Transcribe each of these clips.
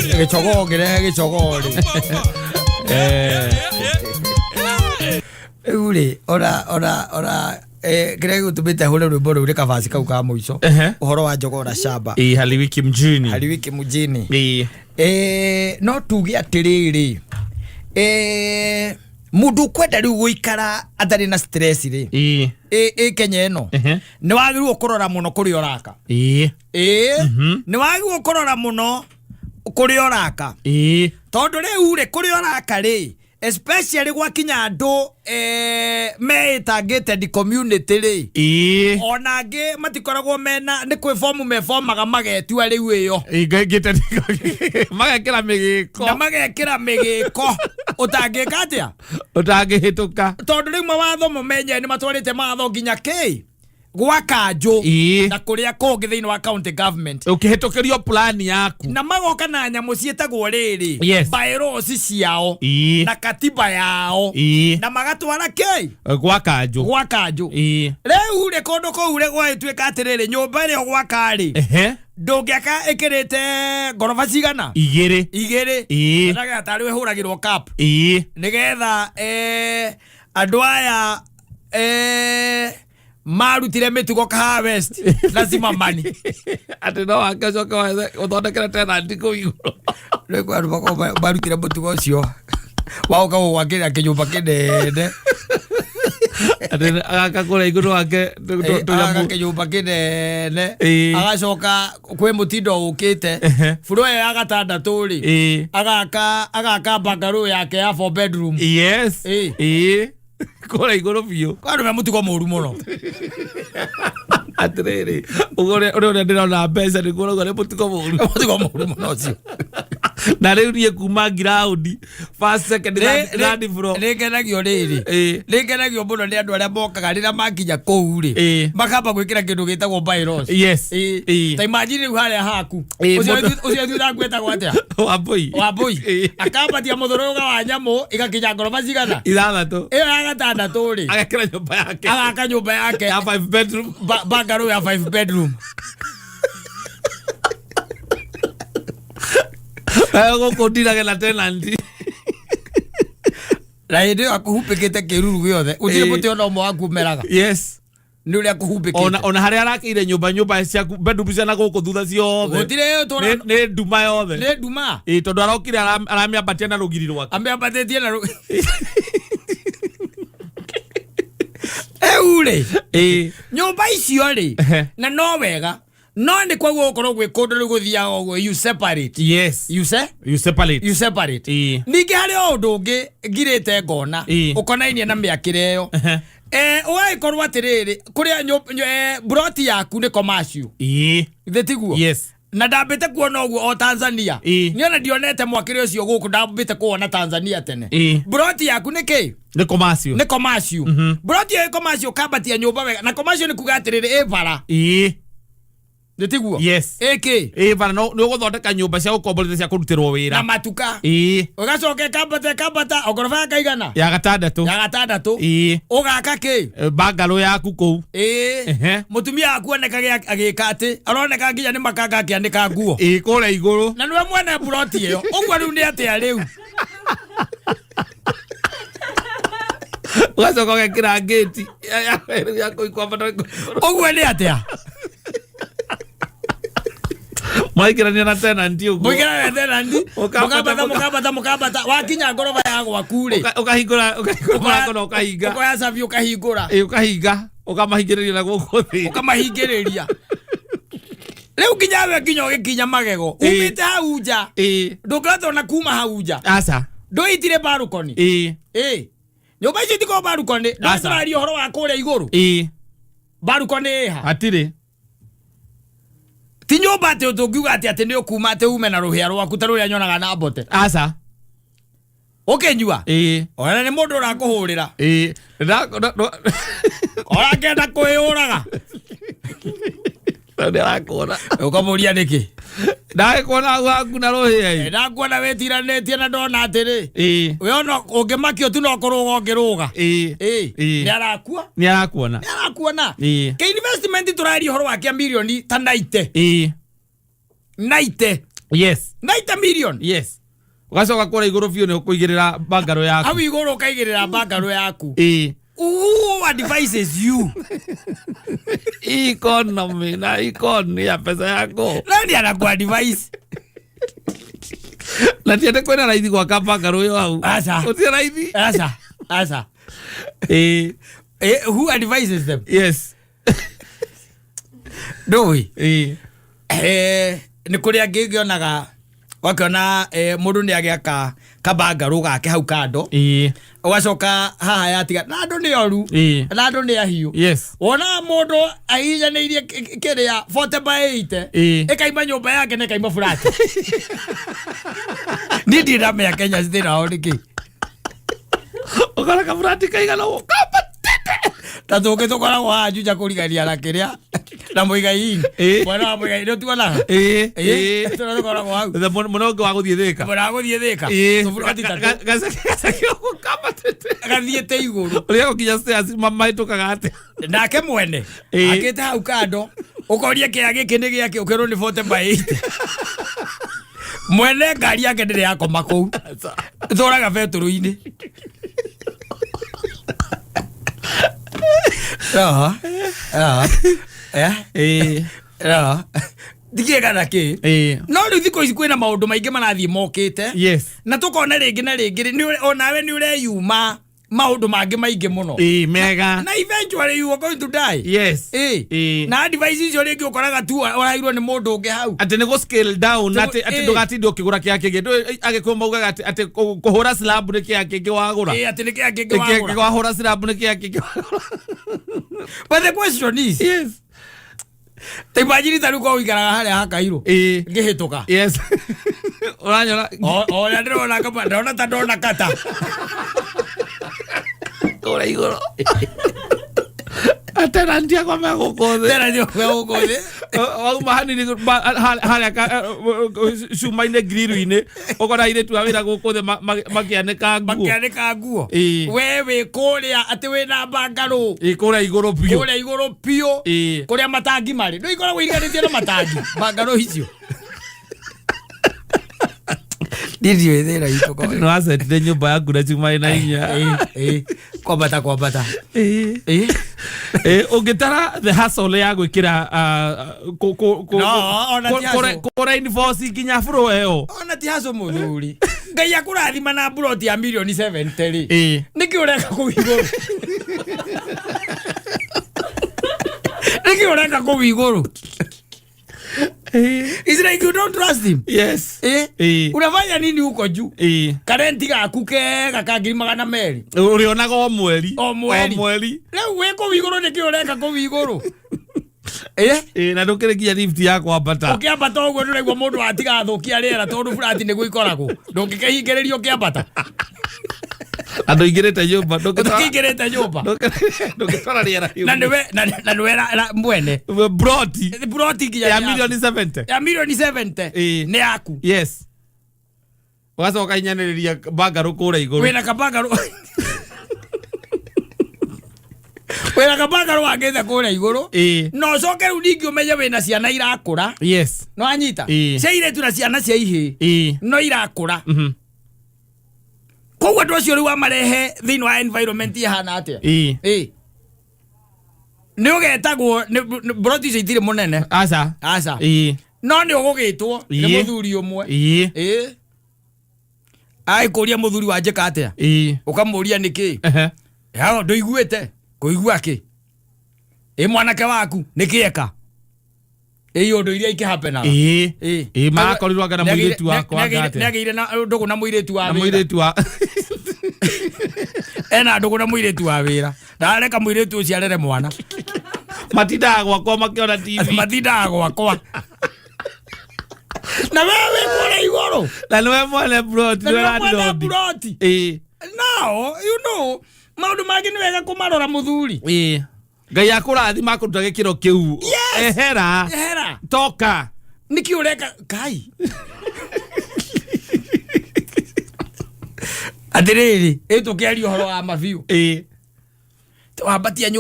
Gichogori. Ule, ora. Grego tubite hule rwimbo ruri kabasi kau ka muico. Uhoro wa njogora shamba. Haliwiki mjini. Haliwiki mjini. No tuge atiriri. Mundu kwenda riu guikara atari na stress ri. Kenya eno. Ni wagiru kurora muno kuri oraka. Ni wagiru kurora muno kuri oraka. Tondu riu ri kuri oraka ri. Especially gwakinya andu metangite community ri onangi matikoragwo mena ni kwi form me formaga magetua riu iyo igagite magekira migiko na magekira migiko utangika atia utangihituka tondu riu mawatho mumenye ni matwarite matho nginya ki Gwaka na kuria kongi thiini wa county government ukihitukirio plan yaku na magoka na nyamu cietagwo riri bylaws ciao na katiba yao na magatwara ki Gwaka riu ri kondu kou ri gwatuika atiriri nyumba ri Gwaka ri ndungiaka ikirite ngoroba cigana igiri ndaga tari wihuragirwo cap nigetha andu aya marutire mitugo ka harvest lazima mani ati no akacoka uthondekera tena ndiko iguru rego andu bako marutire mitugo cio wauka gwakira kinyumba kinene ati agakora iguru wake tuyamu kinyumba kinene agacoka kwi mutindo ukite furo ya gatandatu ri agaka bungalow yake ya 4 bedroom kora iguru biyo kwandu me mutigo muru muno atiriri ugore ndirona mbeca ni kuroga ni mutigo muru muno cio na riu rie kuma ground first second third floor rikenagio riri rikenagio muno ni andu aria mokaga rira makinya kou ri makamba gwikira kindu gitagwo bylaws ta imagine riu haria haku ucio thutha gwetagwo atia wambui akambatia muthuruga wa nyamu igakinya ngoroba cigana ithathatu iyo ya gatandatu ri agakira nyumba yake agaka nyumba yake ya 5 bedroom bungalow ya 5 bedroom ayo kotira na tenanti la idea akuhupikite kiruru giothe utire muti ona umwe waku meraga ni uria akuhupikite ona haria arakire nyumba ciaku bedroom ciana guku thutha ciothe utire tora ni nduma yothe ni nduma tondu arokire aramiambatia na rugiri rwake amiambatetie na ule nyumba icio ri na no wega no ni kwa gukorwo gwi kundu ri guthia ogwo you separate you separate ningi hari undu ungi ngirite ngona ukonainie na miakire yo oi korwa tiriri kuria broti yaku ni commercial thetiguo na ndambite kuona ogwo o Tanzania ni ona ndionete mwakire ucio guku ndambite kuona Tanzania tene broti yaku ni ki ni commercial broti ya commercial kabatia nyumba wega na commercial ni kuga atiriri bara Ndetiguo bara no guthondeka nyumba cia gukomborithia cia kurutirwo wira na matuka ugacoke kambata ogorofa kaigana ya gatandatu ugaka ki bungalow yaku kou mutumia akuoneka agika ati aroneka nginya ni makanga akiandika nguo kura iguru na niwe mwene broti iyo ugwa riu ni atia riu ugacoka ugekira gate ya kuikwambata ugwa ni atia Maikirania na tenanti ugo. Mwikirania na tenanti. Mukabata. Wakinya ngoroba ya gwaku ri. Ukahingura kono ukahinga. Ukoya sabi ukahingura. Ukahinga. Ukamahingiriria na guku thi. Ukamahingiriria. Leo kinyawe kinyo gikinya magego. Umite hauja. Ndugato na kuma hauja. Asa. Ndoitire barukoni. Nyumba ici tiko barukoni. Ndasari horo wa kuria iguru. Barukoni ha. Atire. Ti nyumba te utungiuga ati ni ukuma te ume na ruhia rwaku ta ruria nyonaga na mbote asa ukenyua ona ni mundu urakuhurira ora kenda kuiuraga ndio rakona ukamuria niki ndae kuona waku na ruhia ndakuona wetiranetie na ndona atiri we ona ungimakio tu no kuruga ngiruga ni arakuona ke investment turari horo wa kia milioni ta 90 Yes. 90 million. Yes. Ugacoka kora iguru biu ni ukuigirira bangaro yaku. Au iguru ukaigirira bangaro yaku. Who advises you? Economy ya pesa yako. Nani anakuadvise? Na tiende kwenda raithi gwaka bangaro yo au. Asa. Utia raithi? Asa. Who advises them? Yes. Doi. Ni kuria ngigionaga wakiona mundu ni agiaka kabangaro gake hau kando. Ugacoka haha yatiga na andu ni oru na andu ni ahiu. Yes. Wona mundu ahinyanirie kiria 40/80 ikaima nyumba yake na ikaima furati. Ni ndira me Kenya zithira o niki. Ukora ka furati kaigana ukapatete. Tatuke tukora wa juja kurigania na kiria na muigai bwana muigai ndo tuona tukora wa the monogo wa guthie thika bwana guthie thika furati tatu gasakio ukapatete gathiete iguru uria gukinya stairs mama itukaga ate nake mwene akite hau kando ukoria kia giki ni giake ukero ni 40/80 mwene ngari yake ndire yakoma kou thoraga beturu-ini. Dikiega na ki no riu thiko ici kwina maundu maingi marathie mokite. Yes. Na tukona ringi na ringi ni onawe ni ureyuma maundu mangi maingi muno mega na eventually you are going to die. Yes. Na advice icio ringi ukoraga tu orairwo ni mundu ungi hau ati ni go scale down ati ndugati ukigura kia kingi agikomba ugaga ati kuhura slab ni kia kingi wagura ati ni kia kingi wagura wahura slab ni kia kingi. But the question is, yes, te imagine taru ko igaraga haria hakairo ngihituka. Yes. Uranyora o ndona kama ndona ta ndona Katta kora igoro atera ndia kwa megukothe tera ndio megukothe au mahani ni haria shumaine grill-ini ukora ire tu awira gukothe makianeka nguo wewe kuria ati wina bangaro kora igoro pio kuria matangi mari ndio ikora wiriganitie na matangi bangaro hicio. Ndio ethera itoko no asset nyumba yaku na chuma ina inya kwambata ungitara the hustle ya gwikira kora invoice kinya furo eo ona ti haso muthuri ngai akurathima na broti ya milioni 70 niki ureka kuiguru niki ureka kuiguru. Is like you don't trust him. Yes. Unafanya nini huko juu? Karenti gaku kega ka 200,000. Urionaga o mweri. Leo weko wigoro niki ureka ko wigoro. Na ndukirekia lift yako ambata. Ukiambata uguo ndiraigua mundu atiga thukia riera tondu flat ni guikoragwo. Ndungikehingiririo kiambata. Andu ingirete nyumba ndukingirete nyumba ndukitwara riera na niwe mwene broti kinya ya milioni 70 ni yaku. Yes. Wacoka inyaniriria bangaro kura iguru wina kabangaro wina kabangaro wagithe kura iguru no coke riu ningi umenye wina ciana irakura. Yes. No anyita cia iretu na ciana cia ihi no irakura. Koguo ndu ucio riu amarehe thiini wa environment ihana atia ni ugetagwo broti icio itiri munene aca no ni ugugitwo ni muthuri umwe ai kuria muthuri wa njika atia ukamuria niki yao nduiguite kuigua ki mwanake waku nikieka iyo ndo iria ikihapena makorirwo ngana muiritu wakwa ngate nagire na ndugu na muiritu wa ena ndugu na muiritu wa wira ndareka muiritu ucio arere mwana matindaga gwakwa makiona TV matindaga gwakwa na wewe kore igoro na niwe mwene broti now you know maundu mangi ni wega kumarora muthuri ngai akurathima akuruta gikiro kiu ehera toka niki ureka kai adiriri tukiaria horo wa mabiu Wabatia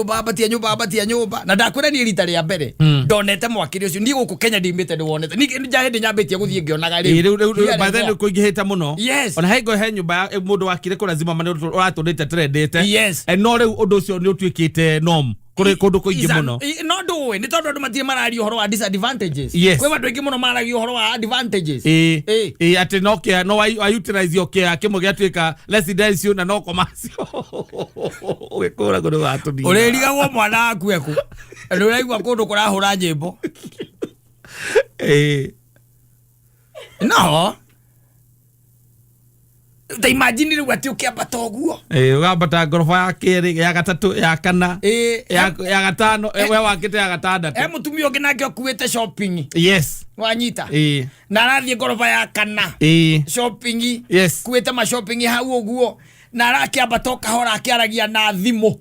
nyumba na ndakwira ni rita ria mbere ndonete mwakiri ucio ni guku Kenya ndimite ndwonete ni njahindi nyambitie guthie ngionaga riu by then kuingihita muno ona hengo he nyumba mundu wakire ko lazima mane uratundite trendete no riu undu ucio ni utuikite norm kuri kundu kuingi muno no ndui ni tondu andu matire marari uhoro wa disadvantages kwi andu aingi muno marari uhoro wa advantages ati no wa utilize your care kimwe giatuika residential na no commercial wekora kundu watunia urerigagwo mwana waku eku ndu uraigua kundu kurahura nyimbo no ta imagine riu ati ukiambata uguo ugambata ngorofa ya keri ya gatatu ya kana ya gatano we wakite ya gatandatu mutumia ungi nake okuite shopping wanyita na arathie ngorofa ya kana shopping kuite ma shopping hau uguo na arakiambata kahora akiaragia na thimu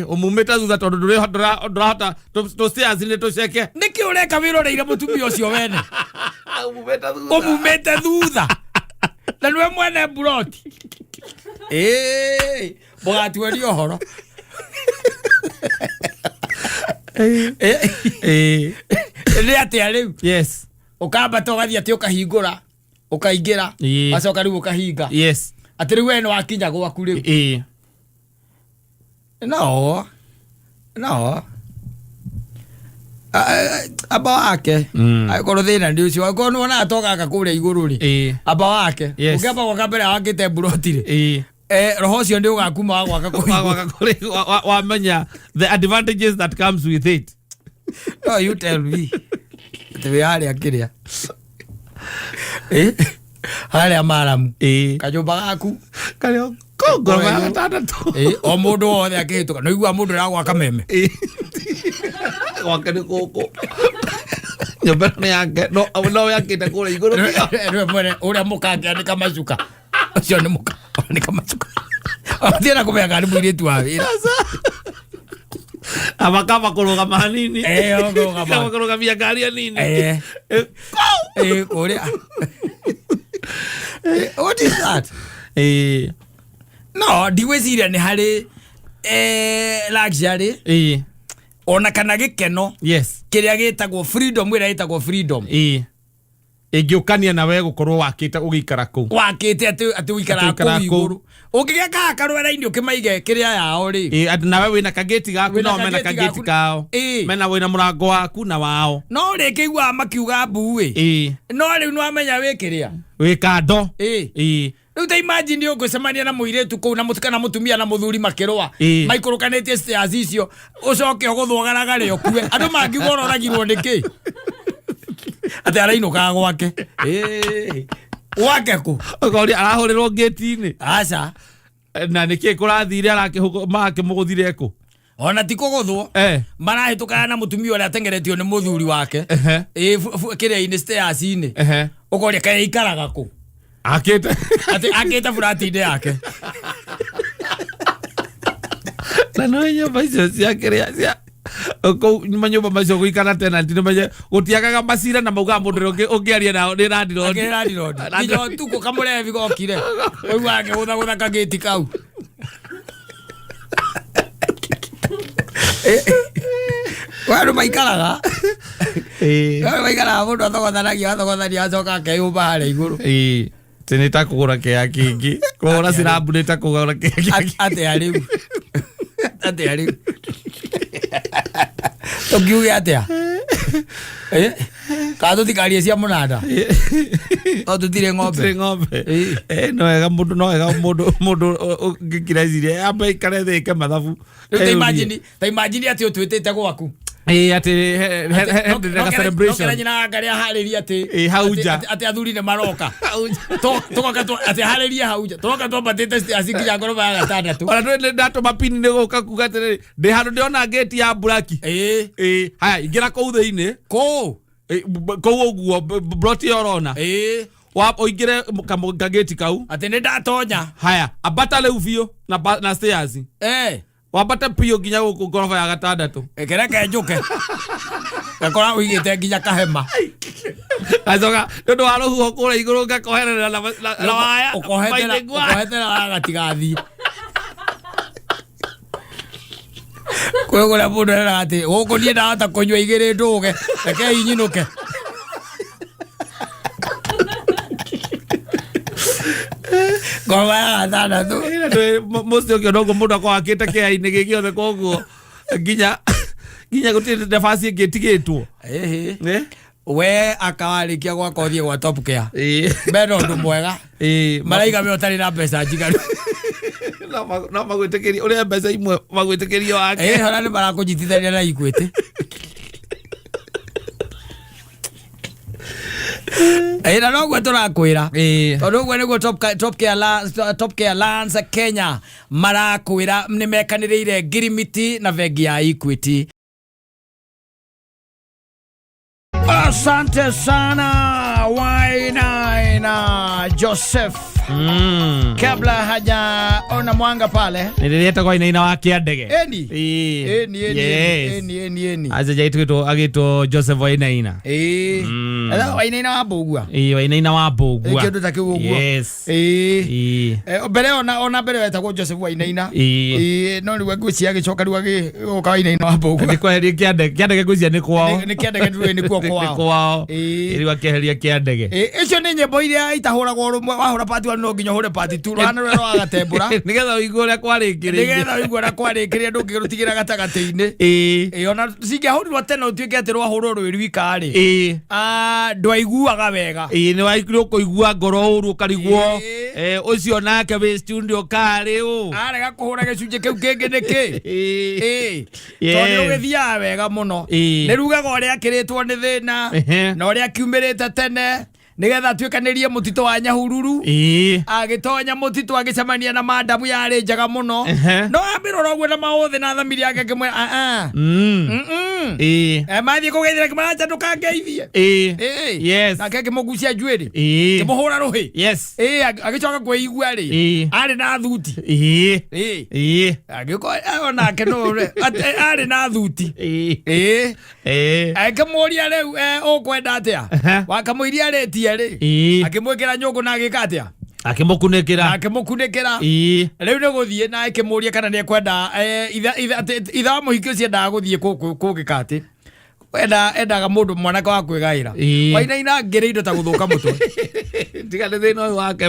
umumite thutha tondu ndurahota to stairs ni tuceke niki ureka wiroreire mutumia ucio wene umumite thutha na nwe mwene buroti bogatueri ohoro ni atia riu ukambata ugathie ati ukahingura ukaingira acoka riu ukahinga ati riu wene wakinya gwaku riu no aba wake akorwo thina ndi ucio akorwo nuona atogaga kuria iguru ri aba wake ukiamba gwaka mbere wakite buroti ri roho cio ndi ugakuma gwaka kuri wamenya the advantages that comes with it no you tell me we are akiria haria maramu kajumba gaku kario ngorofa ya gatandatu o mundu wothe akihituka no igua mundu aragwaka meme gwake ni guku nyumba ni yake no yakite kure iguru rwe mwene uria mukange ni kamacuka ucio ni muka ni kamacuka athiena kumenya ni mwiritu wa wira abakama kurugama hanini kama kurugamia gari nini kuria what is that no ndiweciria ni hari luxury ona kana gikeno kiria gitagwo freedom ira gitagwo freedom ingiukania nawe gukorwo wakite ugikara ku wakite ati uikara ku iguru ungigia ka karwera-ini ukimaige kiria yao ri ati nawe wina kageti gaku no mena kageti kao mena wina murango waku na wao no ri kigwa makiuga mbuwi no ri nwamenya wi kiria wi kando riu ta imagine ugucemania na muiretu kuu na mutukana mutumia na muthuri makirwa maikurukanĩtie stairs icio ucoke uguthwagaraga ri okue andu mangigora oragirwo niki ati arainũkaga gwake gwake ku ukoria arahurirwo gate-ini aca na niki kurathire makimũgũthire ku ona ti kuguthwo marahĩtũkaga na mutumia ũrĩa atengeretio nĩ muthuri wake kĩrĩa-inĩ stairs-ini ukoria kaĩ ikaraga ku akite furati-inĩ yake na no nyumba icio cia kiria manyumba macio guikara tenant ni manye gutiagaga macira na mauga mundu ungiaria nao ni randirodi nginya tuko kamurevi gokire oyu wake gutha kageti kau waru maikaraga mundu athogothanagia acoka akeyumba haria iguru tinita kugura kia kingi kugura sirabu nita kugura kia kingi ate ariu tukiuge atia ka tutikarie cia munanda o tutire ng'ombe no wega mundu ngikiraicire ambe ikare thike mathabu ta imagine ati utwitite gwaku ati celebration nyina ngaria hariria ati hauja ati athuri ne maroka toka ati hariria hauja toka batete asikinya ngoroba ya gatandatu ona twende ndato mapini ne goka kuga ati ndi handu ndiona gate ya buraki haya ingira kuu thiini kuu uguo broti orona oingire kageti kau ati ni ndatonya haya ambata riu biu na stairs wambate pio nginya guku ngoroba ya gatandatu ekereke njuke gakora uigite nginya kahema azoga ndu wa ruhuho kura iguru ngakoherera na waya ukohetera waya gatigathi Kwa la mundu era ati guku nie ndahota kunywa igiri nduge reke inyinuke Goma thana tu most of kiodogo mundu akwa akite kia-ini gigiothe koguo nginya gutire nafasi ingitigitwo we akawarikia gwaka uthie gwa top care mbere undu mwega maraiga me utari na mbeca njiganu no magwitikiria uria mbeca imwe magwitikiria wake hora ni barakujitithania na ikwite na noguo turakwira tondu uguo niguo top care lands Kenya marakwira ni mekaniriire ngirimiti na vengi ya Equity. Asante sana Wainaina Joseph. Kabla haja ona mwanga pale nilileta kwa inaina wa kiandege eni aza jaitu agito Joseph Wainaina Wainaina wa bugwa Wainaina wa bugwa kindu ta kiu guo mbere ona mbere wetagwo Joseph Wainaina no riwe ngwiciya gicoka riwe goka Wainaina wa bugwa ni kwa kiandege ngwiciya ni kwao ni kiandege ndwe ni kwao iriwa keheria kiandege icio ni nyimbo iria itahuragwo rumwe wahura pati no nginya hure pati tu rana rero agatembura nigetha uigue uria kwarikiria ndungirutigira gatagati-ini ona cingiahurirwo tene utuike ati rwahurwo rwi rwika ri ndwaiguaga wega ni waikirwo kuigua ngoro uru ukarigwo ucio nake wi studio kari arega kuhura gicunje kiu kingi niki tondu ugithiaga wega muno ni rugaga uria akiritwo ni thina na uria kiumirite tene nigetha atwikanirie mutito wa Nyahururu agitonya mutito agicemania na madamu yari njaga muno no ambirora uguo na mauthi na thamiri yake kimwe mathie kugeithira kimaracha ndukangeithie yes nake kimugucia njuiri kimuhura ruhi agicoka kweigua ri ari na thuti agiko onake no ari na thuti akimuria riu ukwenda atia wakamuiria reti akimwikira nyungu na agikatia akimukunikira riu ni guthie na akimuria kana ni ekwenda itha muhikio ciendaga guthie kugikati endaga mundu mwanake wa kwigaira Wainaina ngiri indo ta guthuka mutwe tiga ni thina uyu wake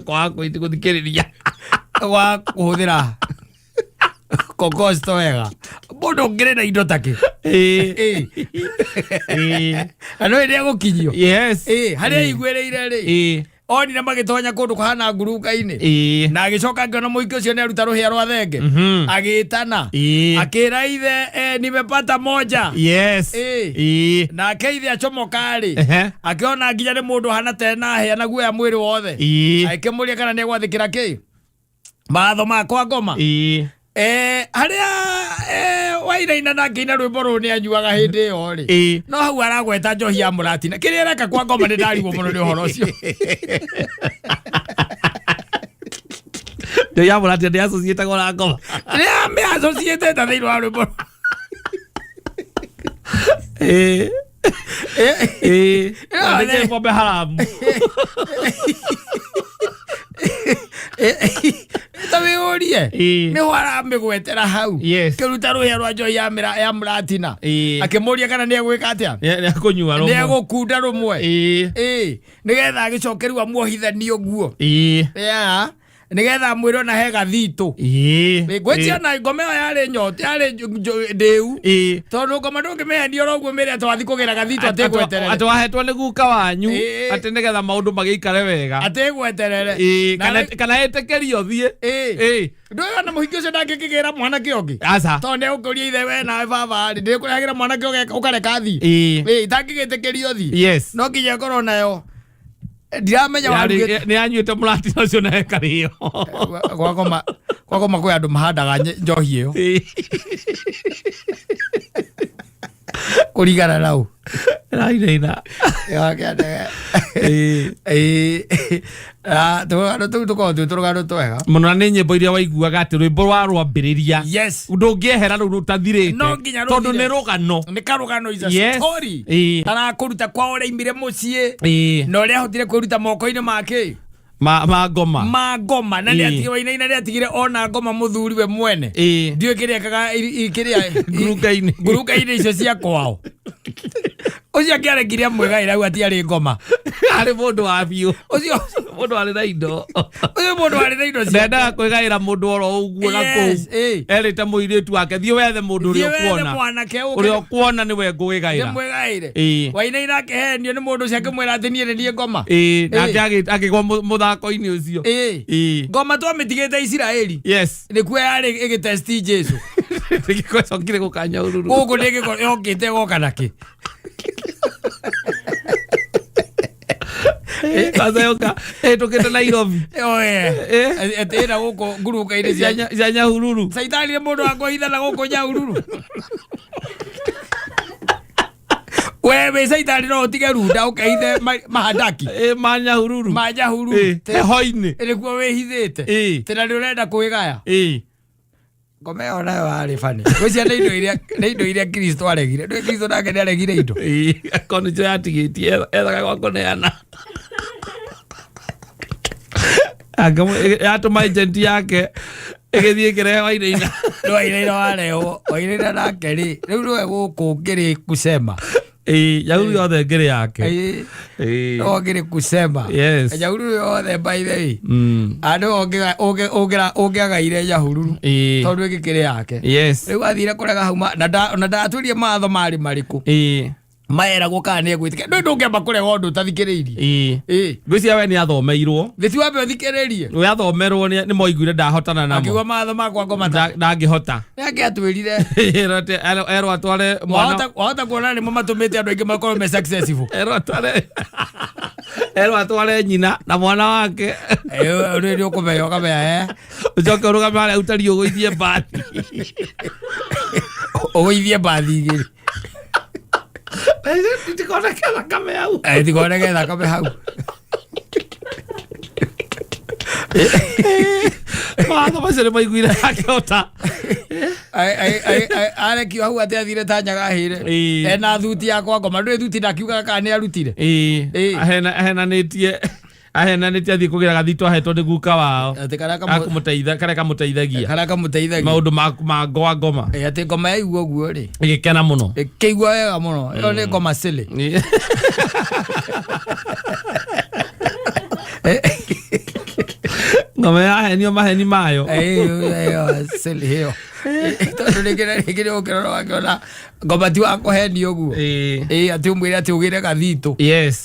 wa guthikiriria wa kuhuthira kokosto wega mundu ngiri na indo take ano iria gukinyio haria igwereire ri oni na magitonya kundu kahana ngurunga-ini na agicoka ngiona muhiki ucio ni aruta ruhia rwa thenge agitana akira ithe nimepata moja na akeithe acomoka ri akiona nginya ni mundu hana tena hia na guoya mwiri wothe akimuria kana ni egwathikira ki matho makwa ngoma haria Wainaina nake ina rwimbo ru ni anyuaga hindi iyo ri no hau aragweta njohi ya muratina kiria reka kwa ngoma ni ndarigwo muno ni uhoro ucio ndio ya muratina ni associate na ngoma ni me associate ta thiro wa rwimbo ni pombe haramu tawiurie ni hwara migwetera hau kiruta ruhia rwa njohi ya muratina akimuria kana ni egwika atia ni akunyua rumwe ni egukunda rumwe nigetha agicokeru amuohithanio guo nigetha mwiro na he gathitu ngwetia na ngome yari nyoti yari ndeu tondu ngoma ndungimehendia roguo mere twathi kugira gathitu ategweterere atwahetwo ni guka wanyu ati nigetha maundu magiikare wega ategweterere kana etekerio thie ndoyo na muhiki ucio ndangikigira mwanake ungi tondu ukuria ithe we na baba ndikuragira mwanake ukareka thi itangigitekerio thi no nginya ngorwo nayo ndiramenya ni anyuite muratina ucio na ekario gwakoma kwi andu mahandaga njohi iyo kurigana nau Wainaina turugano tuu tukorwo twi turugano twega muno ni nyimbo iria waiguaga ati rwimbo rwa rwambiriria ndungiehera ru rutathirite tondu ni rugano ni karugano is a story tarakuruta kwa uria imire mucii na uria ahotire kwiruta moko-ini make ngoma na nä atigire wainaina nä atigire ona ngoma muthuri we mwene ndiå kä rä akaga kä rä nguruka-inä icio cia kwao å cio akä arekire mwägaä rau atiarä ngoma arä må ndå wa biå å cio må ndå arä na indo å cio må ndå arä na indo ndendaga kwä gaä ra må ndå oro å guo na kåu erä te må irä tu wake thiä wethe må ndå å rä å kuona nä we ngå gä gaä ra wainaina akehenio nä må ndå å cio akä mwä ra atä niä nä ngoma nake agä gwa må thako-inä å cio ngoma twamä tigä te Isiraeli nä kuo yarä ä gä testi Jesu gäcokire gå kanya å ruru gå kå nä gä yokä te goka nakä kazayoka tũkĩte Nairobi etĩra gũkũ nguruka-inĩ cia Nyahururu Saitani nĩ mũndũ wa kũhithana gũkũ Nyahururu we wĩ Saitani no ũtige runda ũkehithe mahandaki ma Nyahururu heho-inĩ nĩkuo wĩhithĩte tena nĩ ũrenda kwĩgaya ngoma ĩyo nayo warĩ bani gwĩcia nĩ indo iria Kristo aregire ndũĩ Kristo nake nĩ aregire indo akorwo nĩcio yatigĩtie ethaga gwa kũneana yatũma agent yake ĩgĩthiĩ ĩkĩrehe Wainaina no Wainaina warehwo Wainaina nake rĩ rĩu nĩwe gũkũ ngĩrĩ kusema Nyahururu yothe ngĩrĩ yake no ngĩrĩ kusema Nyahururu yothe by the way andũ ũngĩagaire Nyahururu tondũ ĩgĩkĩrĩ yake rĩu athire kũrega hauma na ndatũrie matho marĩ marĩkũ maeragwo kana nä egwĩtĩkia ndũngĩamba kũrega ũndũ ũtathikĩrĩirie ngwĩciria we nĩ athomeirwo thĩti wambe ũthikĩrĩrie we athomerwo nĩ moiguire ndahotana namo akiuga matho makwa ngomata ndangĩhota nĩake atwĩrire erwo atware wahota kuona nĩmo matũmĩte andũ aingĩ makorwo me successful erwo atware nyina na mwana wake nĩ ũkũmenya ũkamenya ũcoke ũrũgame harĩa ũtari ũgũithie mbathi ũgũithie mbathi igĩrĩ tikoneke thakame hau tikoneke thakame hau matho macio nĩ maiguire akĩhota arekio hau atĩ athire ta nyagahĩre ena thuti yakwa ngoma ndũĩ thuti ndakiugaga kana nĩ arutire ahenanĩtie athiĩ kũgĩra gathito ahetwo nĩ guka wao karĩa kamũteithagia maũndũ ma ngoa ngoma atĩ ngoma yaigua ũguo rĩ ĩgĩkena mũno ĩkĩigua wega mũno ĩyo nĩ ngoma silly ngoma yahenio maheni mayo silly hiyo tondũ rĩngĩ ũkĩrora wakĩona ngoma ti wa kũhenio ũguo atĩ ũmwĩre atĩ ũgĩre gathito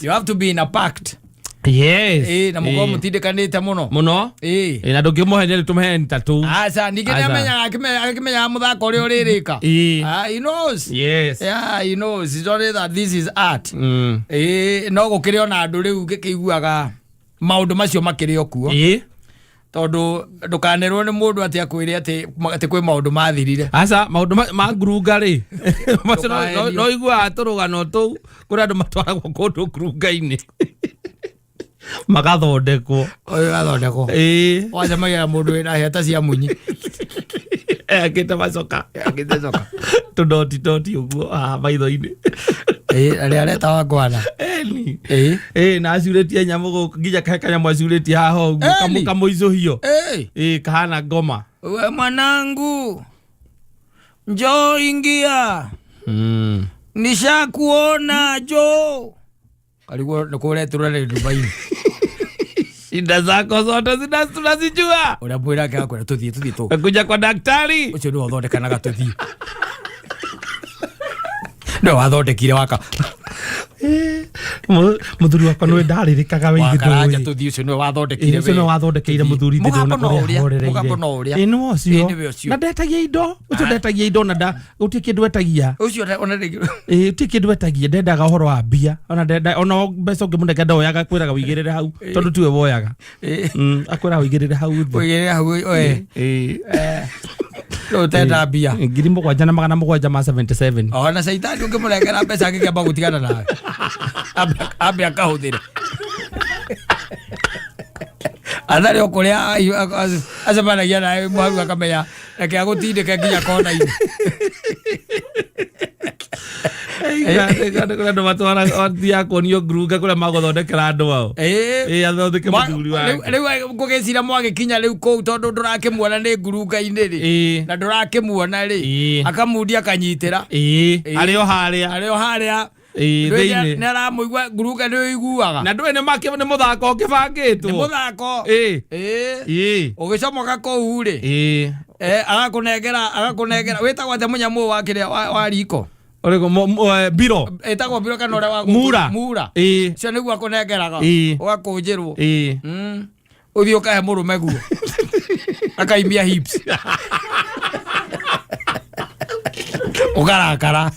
you have to be in a pact na mũkorwo mũtindĩkanĩte mũno na ndũngĩmũhenia nĩ tũmũheni ta tũu aca ningĩ nĩamenyaga mũthako ũrĩa ũrĩrĩka he knows it's only that this is art no gũkĩrĩ ona andũ rĩu ngĩkĩiguaga maũndũ macio makĩrĩ o kuo tondũ ndũkanerwo nĩ mũndũ atĩ akwĩre atĩ kwĩ maũndũ mathirire aca maũndũ ma ngurunga rĩ no iguaga tũrũgano tũu kũrĩ andũ matwaragwo kũndũ ngurunga-inĩ magathondekwo wacemagia mũndũ wĩna heta cia munyi akĩte macoka tũndoti ũguo maitho-inĩ arĩa areta wa Gwaka na acurĩtie nyamũ gũkũ nginya kahe kanyamũ acurĩtie haha ũguo kamũicũhio kahana ngoma we mwanangu njoo ingia nishakuona njoo kalikuwa nikuletwa na Dubai shida zako zote tunazijua unamwira kako tuthie tu kuja kwa daktari ucio ndio wathondekanaga tuthie ndio wathondekire waka muthuri wakwa nĩwe ndarĩrĩkaga wĩithĩ tuthie ucio nĩwe wathondekire ucio nĩwe wathondekire muthuri ndĩrona ũrĩa no ũcio na ndetagia indo ucio ndetagia indo na gũtirĩ kĩndũ etagia ucio ona gũtirĩ kĩndũ etagia ndendaga ũhoro wa mbia ona mbeca ũngĩmũnenga ndoyaga akwĩraga ũigĩrĩre hau tondũ tiwe woyaga akwĩraga ũigĩrĩre hau utenda mbia 7,777 ona Saitani ũngĩmũnengera mbeca angĩkĩamba gũtigana nawe ambe akahũthĩre athari ũkũrĩa acemanagia nawe mwaru akamenya reke agũtindĩke nginya kona-inĩ Ndo matwara ciako nio ngurunga kuria magothondekera andu ao athondeke muthuri wake riu ngugicira mwagikinya riu kou tondu ndurakimuona ni ngurunga-ini ri na ndurakimuona ri akamundia akanyitira ari o haria naramuigua ngurunga ni iguaga na ndwe ni muthako ukibangitwo ni muthako ugicomoka kou ri agakunengera witagwo ate munyamu wa kiria wa riko orego biro etagwo biro kana ore wa mura cio niguo akunengeraga ugakunjirwo uthii ukahe murume guo akaimia hips ukarakara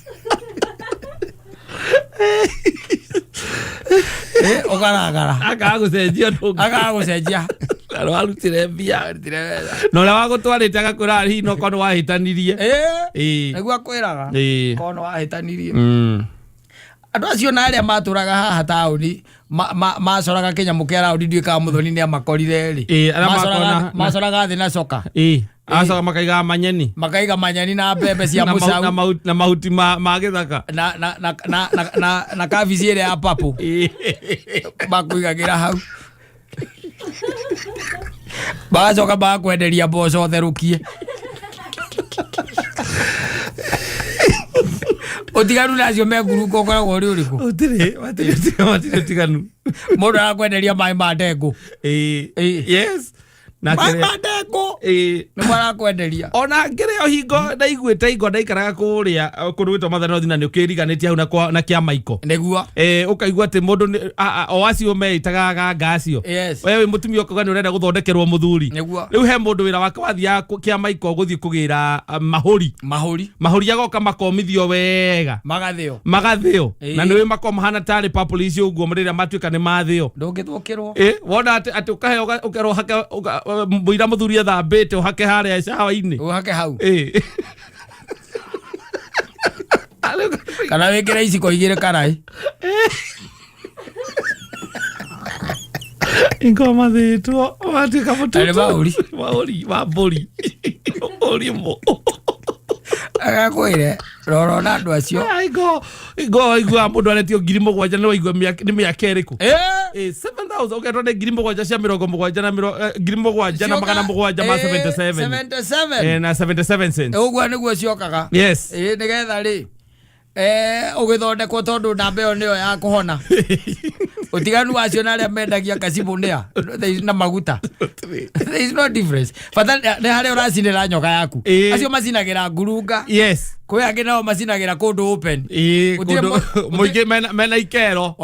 ukarakara akagucenjia arwarutire mbia no la wagutwarite agakwira hi no kono wahitanirie niguo akwiraga kono wahitanirie andu acio na aria maturaga haha tauni macoraga kinyamu kia raundi nduika muthoni ni amakorire ri macoraga thi na coka acoka makaiga manyeni na mbembe cia mucau na mahuti ma githaka na kabici iria ya papu makuigagira hau bagacoka bagakwenderia mboco therukie utiganu nacio me ngurunga ukoragwo uri uriku watire tiganu mundu arakwenderia mai ma ndengu yes na mandeko ni marakwenderia ona ngirio hingo ndaiguite ingo ndaikaraga kuria kundu gwitwo mathano thina ni ukiriganĩtie hau na kia maiko niguo ukaigua ati mundu o acio meitaga ngacio wewe wi mutumia ukaga ni urenda guthondekerwo muthuri riu he mundu wira wake wathia kia maiko guthii kugira mahuri agoka makomithio wega magathio na niwe makomahana tari papolisi uguo murira matuika ni mathio ndungithukirwo wona ati ukahe ukerwo haka muira muthuri athambite uhake haria cawa-ini uhake hau kana wikire iciko igire karai ingo mathitwo matika mututu mauri mauri mo agakwire roro na andu acio igua mundu aretio 7,000 no igua ni miaka eriku 7,000 ugetwo ni 7,000 cia 70 na 7,000 na magana 7 ma 77 na 77 cents uguo niguo ciokaga yes nigetha ri ugithondekwo tondu namba iyo niyo ya kuhona utiganu wacio na aria mendagia kasibu nia na maguta there is no difference fata ni haria uracinira nyoka yaku acio macinagira ngurunga yes kwe angi nao macinagira kundu open muingi mena ikero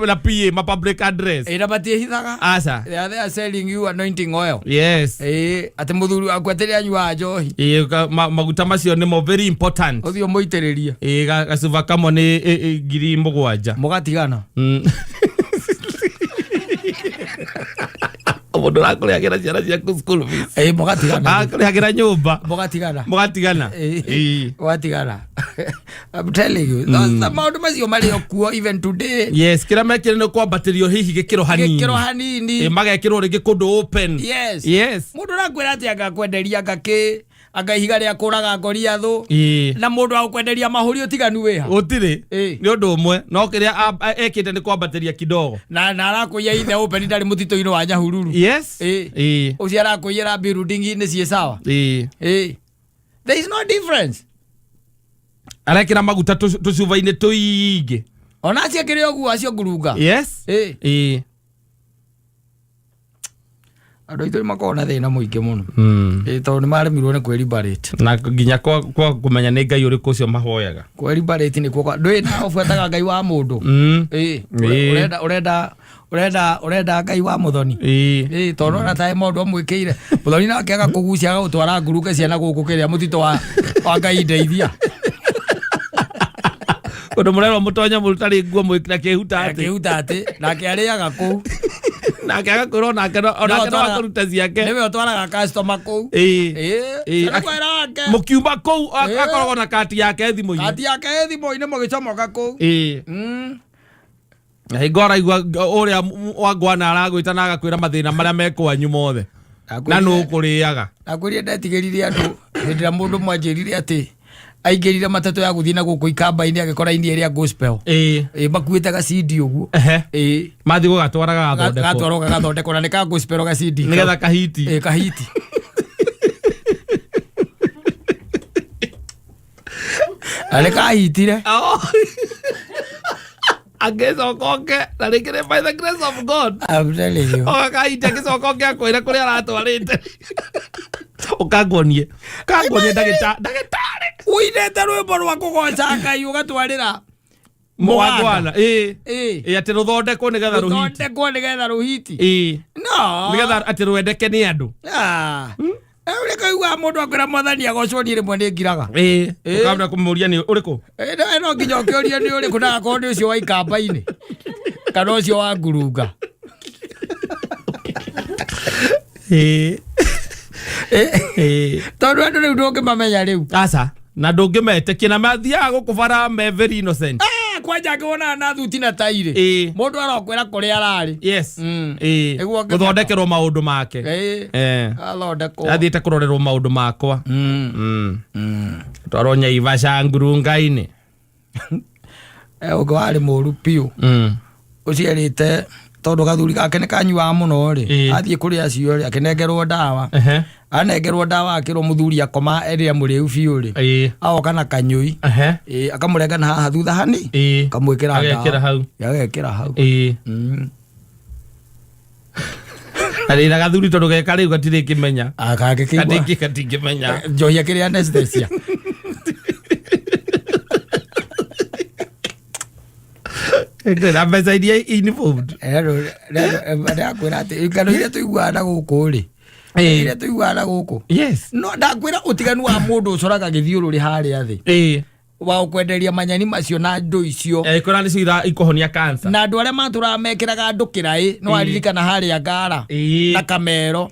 na PA ma public address na matiehithaga asa they are selling you anointing oil yes ati muthuri waku atiri anyua njohi maguta macio ni mo very important uthio muitiriria gacuba kamo ni 7,000 mugatigana mundu rakuriagira ciana ciaku school fees mugatigana akuriagira nyumba mugatigana I'm telling you the maundu macio mari okuo even today yes kira mekire no kwambatirio hihi gikiro hanini magekirwo ringi kundu open yes mundu rakwira ati agakwenderia ngaki agaihiga ria kuraga ngori athu na mundu agukwenderia mahuri utiganu wiha utiri ni undu umwe no kiria ekite ni kwambatiria kidogo na arakuya ine open ndari mutito-ini wa Nyahururu yes ucio arakuyira building ni cie sawa there is no difference arekira maguta tucuba-ini tuingi ona acio kiri oguo acio ngurunga yes andu aitu makona thina muingi muno tondu ni maremirwo ni kweribarate na nginya kwa kumenya ni ngai uriku ucio mahoyaga kweribarate ni kwa ndui na ubuataga ngai wa mundu urenda ngai wa muthoni tondu na tae mundu amwikire muthoni nake agakugucia agutwara ngurunga ciana guku kiria mutito wa ngai ndeithia kundu murero mutonya murutari nguo mwikira kihuta ati nake ariaga ku nake agakorwo nake no akuruta ciake niwe utwaraga customer kou mukiuma kou akoragwo na kati yake thimo-ini mugicomoka kou ngora igua uria wangwana aragwita na agakwira mathina maria mekwanyu mothe na no kuriaga nakwiria ndetigirire andu hindira mundu mwanjirire ati aingirire matatu ya guthina guku ikamba-ini agikora ini iria gospel bakuite ga CD uguo mathi gugatwaraga gathondekwo na nika gospel ga CD nigetha kahiti kahiti ale kahitire agicokoke na rĩngĩ by the grace of God abdelio kahiti agicokoke akwĩre kũrĩa aratwarĩte ukagonie ndagĩtarĩ uinete rwĩmbo rwa kũgoca Ngai ũgatwarĩra mwana atĩ rũthondekwo nĩgetha rũhiti no nĩgetha atĩ rwendeke nĩ andũ Ule kaigua mundu akwira mwathani agocwo ni rimwe ni ngiraga ukamra kumuria ni uriku no nginya ukioria ni uriku na akondi ucio wa ikamba-ini kana ucio wa ngurunga tondu andu riu ndungimamenya riu aca na ndungimetekia na mathiaga gukubara me very innocent kwanja ngona na thuti na tairi mundu arokwira kuria arari yes guthondekerwo maundu make athondekwo athiite kurorerwo maundu makwa twaronya Ivasha ngurunga-ini ugo ari muru piu uciarite tondu gathuri gake ni kanyuaga muno ri athie kuri acio ri akinengerwo ndawa anengerwo ndawa akirwo muthuri akoma eria muriu biu ri aoka na kanyui akamurenga na haha thutha hani kamwikira ndawa agekira hau ari na gathuri tondu geka riu gatire kimenya katingimenya njohia kiri anesthesia na mbeca iria involved ndakwira ati ikano iria tuiguana guku ri iria tuiguana guku yes no ndakwira utiganu wa mundu ucoraga githiururi haria thi wa ukwenderia manyani macio na ndu icio ikora ni cira ikohonia cancer na andu aria matura mekiraga ndu kirai no aririkana haria ngara na kamero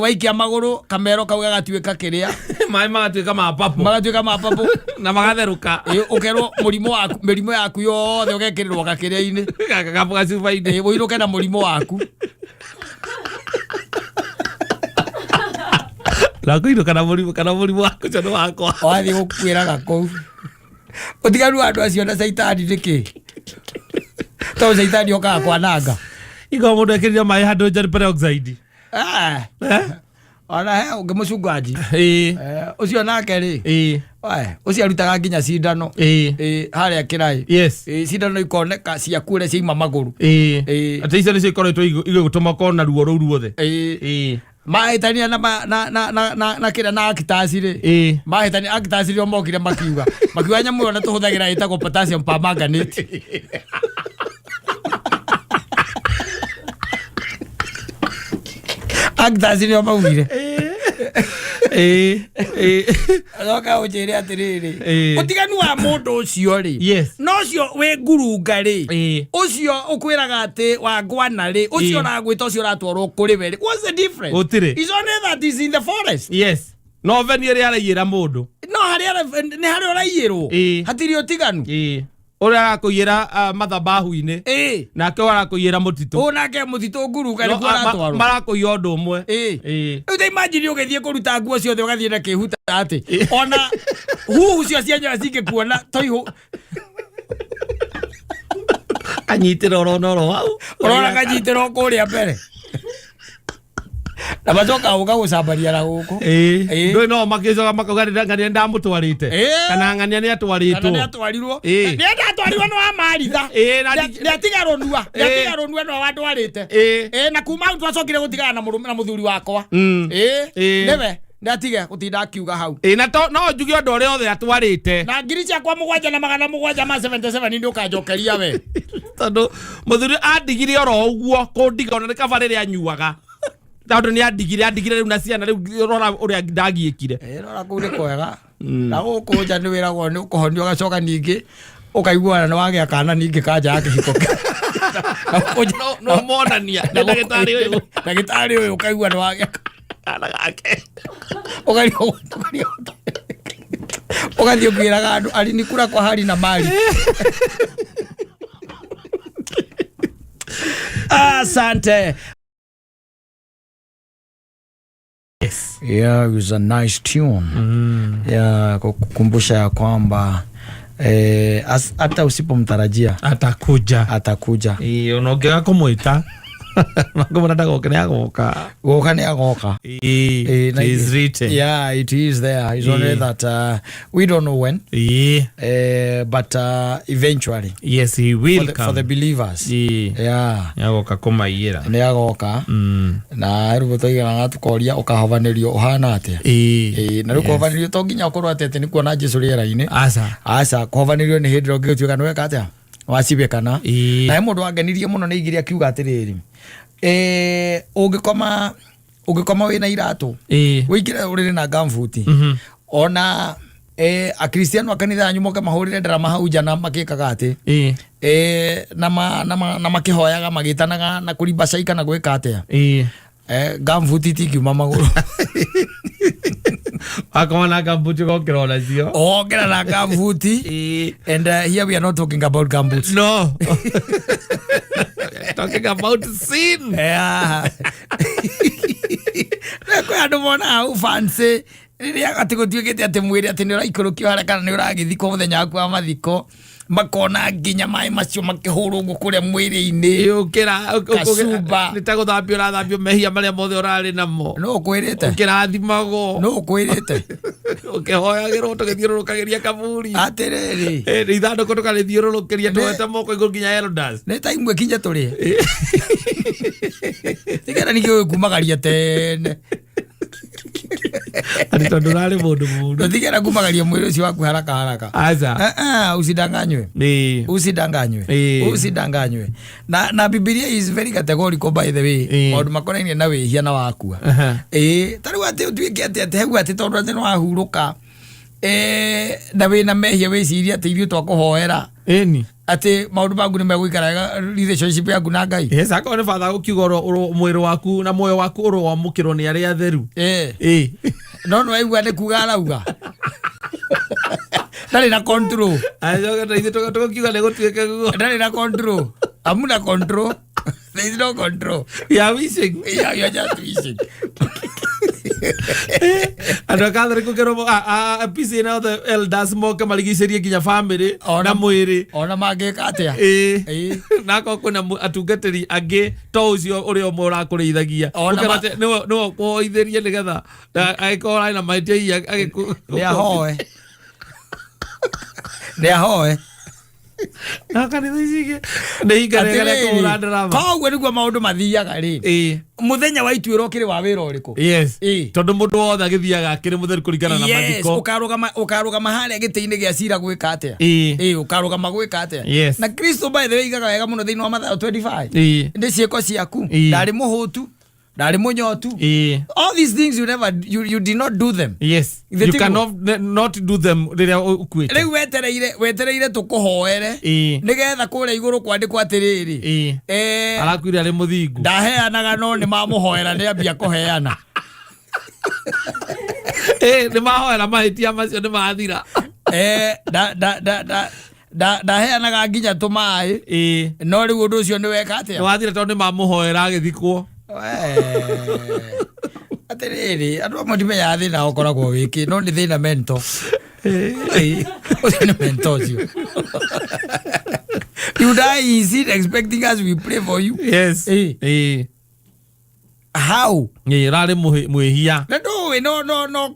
waikia maguru kamero kauga gatuika kiria mai magatuika mapapu na magatheruka ukerwo murimu yaku yothe ugekirirwo gakiria-ini gakabuga cuba-ini wiruke na murimu waku Lakuiru kana murimu waku cono wakwa wathi gukwiraga kou utiganu andu acio na Saitani niki to Saitani okaga kwananga igo mundu ekirira mai handu jar peroxide ona he ungimucungaji ucio nake ri ucio arutaga nginya cindano haria kirai yes cindano ikoneka ciaku ria ciaima maguru ati icio nicio ikoretwo igutuma kona ruo ruu ruothe mahitania na kira na akitasi ri mahitania akitasi ri omokire makiuga nyamu ona tuhuthagira itagwo potassium permanganate akitasi ri omaugire Roka ujire atiriri utiganu wa mundu ucio ri no cio we ngurunga ri ucio ukwiraga ati wa ngwana ri ucio na gwita ucio ratwarwo kuri we ri what's the difference utire is only that is in the forest yes no veni ri arayira mundu no ni hari urayirwo hatiri utiganu ora akuyira mathabahu-ini nake arakuyira mutitu nake mutitu ngurunga ni kwaratwarwo marakuya undu umwe uta imagine ugithie kuruta nguo ciothe ugathie na kihuta ati ona huhu cio cianya cingikuona toihu anyitira oro wau orora kanyitira kuria mbere na bacoka uga gucambaria na guku ndui no makicoka makauga ngania ndamutwarite kana ngania ni atwarirwo ni ndatwarirwo no amaritha ndiatigarunua no wandwarite na kuma au twacokire gutigana na muthuri wakwa niwe ndatige gutinda akiuga hau na no njuge undu uria othe atwarite na ngiri ciakwa 7,700 ma 77 ndi ukanjokeria we tondu muthuri andigire oro uguo kundiga ona ni kabari ria anyuaga tondu ni andigire riu na ciana riu rora uria ndagiikire rora kuu ni kwega na guku nja ni wiragwo ni ukuhonio gacoka ningi ukaiguana ni wagia kana ningi kanja ya kihiko no monania ndagitari uyu ukaigua ni wagia kana gake ugathie kwiraga andu alinikura kwa hali na mali asante Yes. Yeah, it was a nice tune. Yeah, kukumbusha ya kwamba hata usipomtarajia atakuja. Unaongea kumuita. Magomo nataka okene goka. It is written. Yeah, it is there. It's only that we don't know when. But eventually. Yes, he will come for the believers. Yeah. Yagoka koma yera. Yagoka. Na rubuto igana tukoria ukahovanerio uhana atia. Na rukovanirio to nginya ukorwo atete ni kuona Jesu riera-ini. Asa kuhovanerio ni hindro ngituika nwe katia. Wacibekana. Na mundu wanganirie muno ni igiria kiuga atiriri. Ungikoma wina iratu wikira urire na gamfuti ona akristiano akanitha yanyu moke mahurire ndarama hau jana makikaga ati na makihoyaga magitanaga na kurimba caika na gwika atia gamfuti tikiuma maguru akona gambuti gokira na cio ogera na gamfuti and here we are not talking about gumboots. No. Talking about sin. Yeah. Kwa andu mona fancy riria ati gutwikite ati mwiri ati ni uraikũrũkio harĩa kana ni ũragĩthikwo mũthenya waku wa mathiko makona nginya maĩ macio makĩhũrwo kuria mwĩrĩ-inĩ ũkĩra nĩtagũthambio ũrathambio mehia marĩa mothe ũrarĩ namo no ũkwĩrĩte ũkĩrathimagwo no ũkwĩrĩte ũkĩhoyagĩrwo tũgĩthiũrũrũkagĩria kaburi atĩrĩrĩ ithandũkũ tũkarĩthiũrũrũkĩria twete moko igũrũ nginya elders nĩ ta imwe kinya tũrĩ tigana ningĩ kumagaria tene Ani tondu rari mundu ndigera kumagaria mwiri ucio waku haraka aza usidanganywe na Biblia is very categorical by the way maundu makonainie na wihia na wakua tariu ati utwike ati hegu ati tondu ati no ahuruka na wina mehia wiciria ati ithuĩ twakuhoera ati maundu maku ni megũikara relationship yaku na Ngai akone father ukiuga mwĩrĩ waku na muoyo waku ũrũamũkĩrwo nĩ arĩa atheru no waigua nĩ kuga arauga ndarĩ na control tukiuga nĩ gũtuĩke guo ndarĩ na control amuna control there is no control you are wishing you are just wishing andå akathare kå kerwo pisi na the elders moke marigicärie nginya family na mwĩrĩ ona mangĩka atĩa nako kwĩna atungatĩri angĩ to ũcio ũrĩa ũmwe ũrakũrĩithagia nĩwe ũkũhoithĩrie nĩgetha agĩkorwo arĩ na mahĩtia nĩahoe na kanitha icigĩ nĩhingaregere kũhũra ndarama koguo nĩguo maũndũ mathiaga rĩ muthenya wa ituĩro kĩrĩ wa wĩra ũrĩkũ tondũ mũndũ wothe agĩthiaga akĩrĩ mũtheru kũringana na mathiko ũkarũgama harĩa gĩtĩ-inĩ gĩa cira gwĩka atĩa ũkarũgama gwĩka atĩa na Kristo by the way igaga wega mũno thĩinĩ wa Mathayo 25 nĩ ciĩko ciaku ndarĩ mũhũtu ndarĩ mũnyotu all these things you did not do them you cannot not do them rĩrĩa ũkuĩte rĩu wetereire tũkũhoere nĩgetha kũrĩa igũrũ kwandĩkwo atĩrĩrĩ arakuire arĩ mũthingu ndaheanaga no nĩ mamũhoera nĩ ambia kũheana nĩ mahoera mahĩtia macio nĩ mathira ndaheanaga nginya tũmaĩ no rĩu ũndũ ũcio nĩ weka atĩa wathira tondũ nĩ mamũhoera agĩthikwo atĩrĩrĩ andũ amwe ndimenyaga thĩna ũkoragwo wĩkĩ no nĩ thĩna mento ũcio nĩ mento ũcio you die easy expecting us we pray for you how rarĩ mwĩhia na ndũĩ no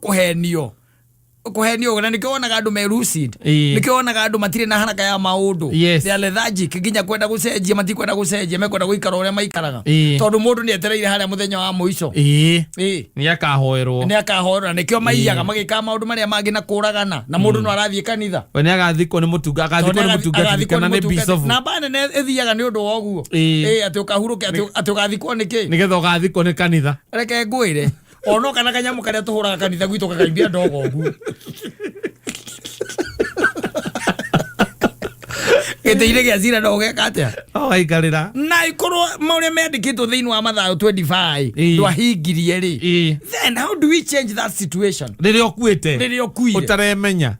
kũhenio na nikio onaga andu me lucid nikio onaga andu matire na haraka ya maundu they are lethargic nginya kwenda gucenjia mati kwenda gucenjia mekwenda guikara uria maikaraga tondu mundu ni etereire haria muthenya wa muico ni akahoerwo na nikio maiyaga magika maundu maria mangi na kuragana na mundu no arathie kanitha we ni agathikwo ni mutunga kana ni bishop na bana ne ethiaga ni undu woguo ati ukahuruke ati ugathikwo niki nigetha ugathikwo ni kanitha reke ngwire ono kana kanyamu karia tuhuraga kanitha gwitu kakaimbia ndogo ogu gĩtĩ-inĩ gĩa cira no ũgeka atĩa waikarĩra na ikorwo maũrĩa mendĩkĩtwo thĩinĩ wa Mathayo 25 ndwahingirie rĩ then how do we change that situation rĩrĩa ũkuĩte ũtaremenya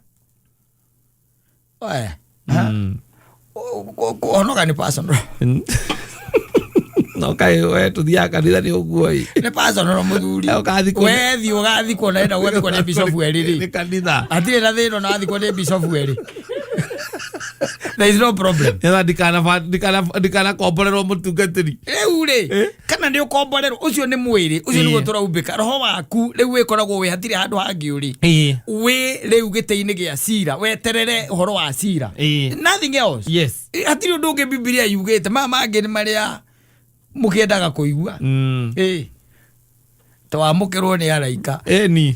onoga ni personal no kai we tuthia kanitha ni uguo i ne pastor no muthuri we thi ugathi kuona enda ugathi kuona bishop weri ri ni kanitha atire na thino na athi kuona bishop weri there is no problem ya dikana komborero mutungatiri ure kana ni ukomborero ucio ni mwiri ucio ni gutura ubika roho waku riu wikoragwo we hatire handu hangi uri we riu giteini gia cira weterere horo wa cira nothing else yes hatire undu ungi Biblia yugite mama angi ni maria mukiendaga kuigua twamukirwo ni araika ni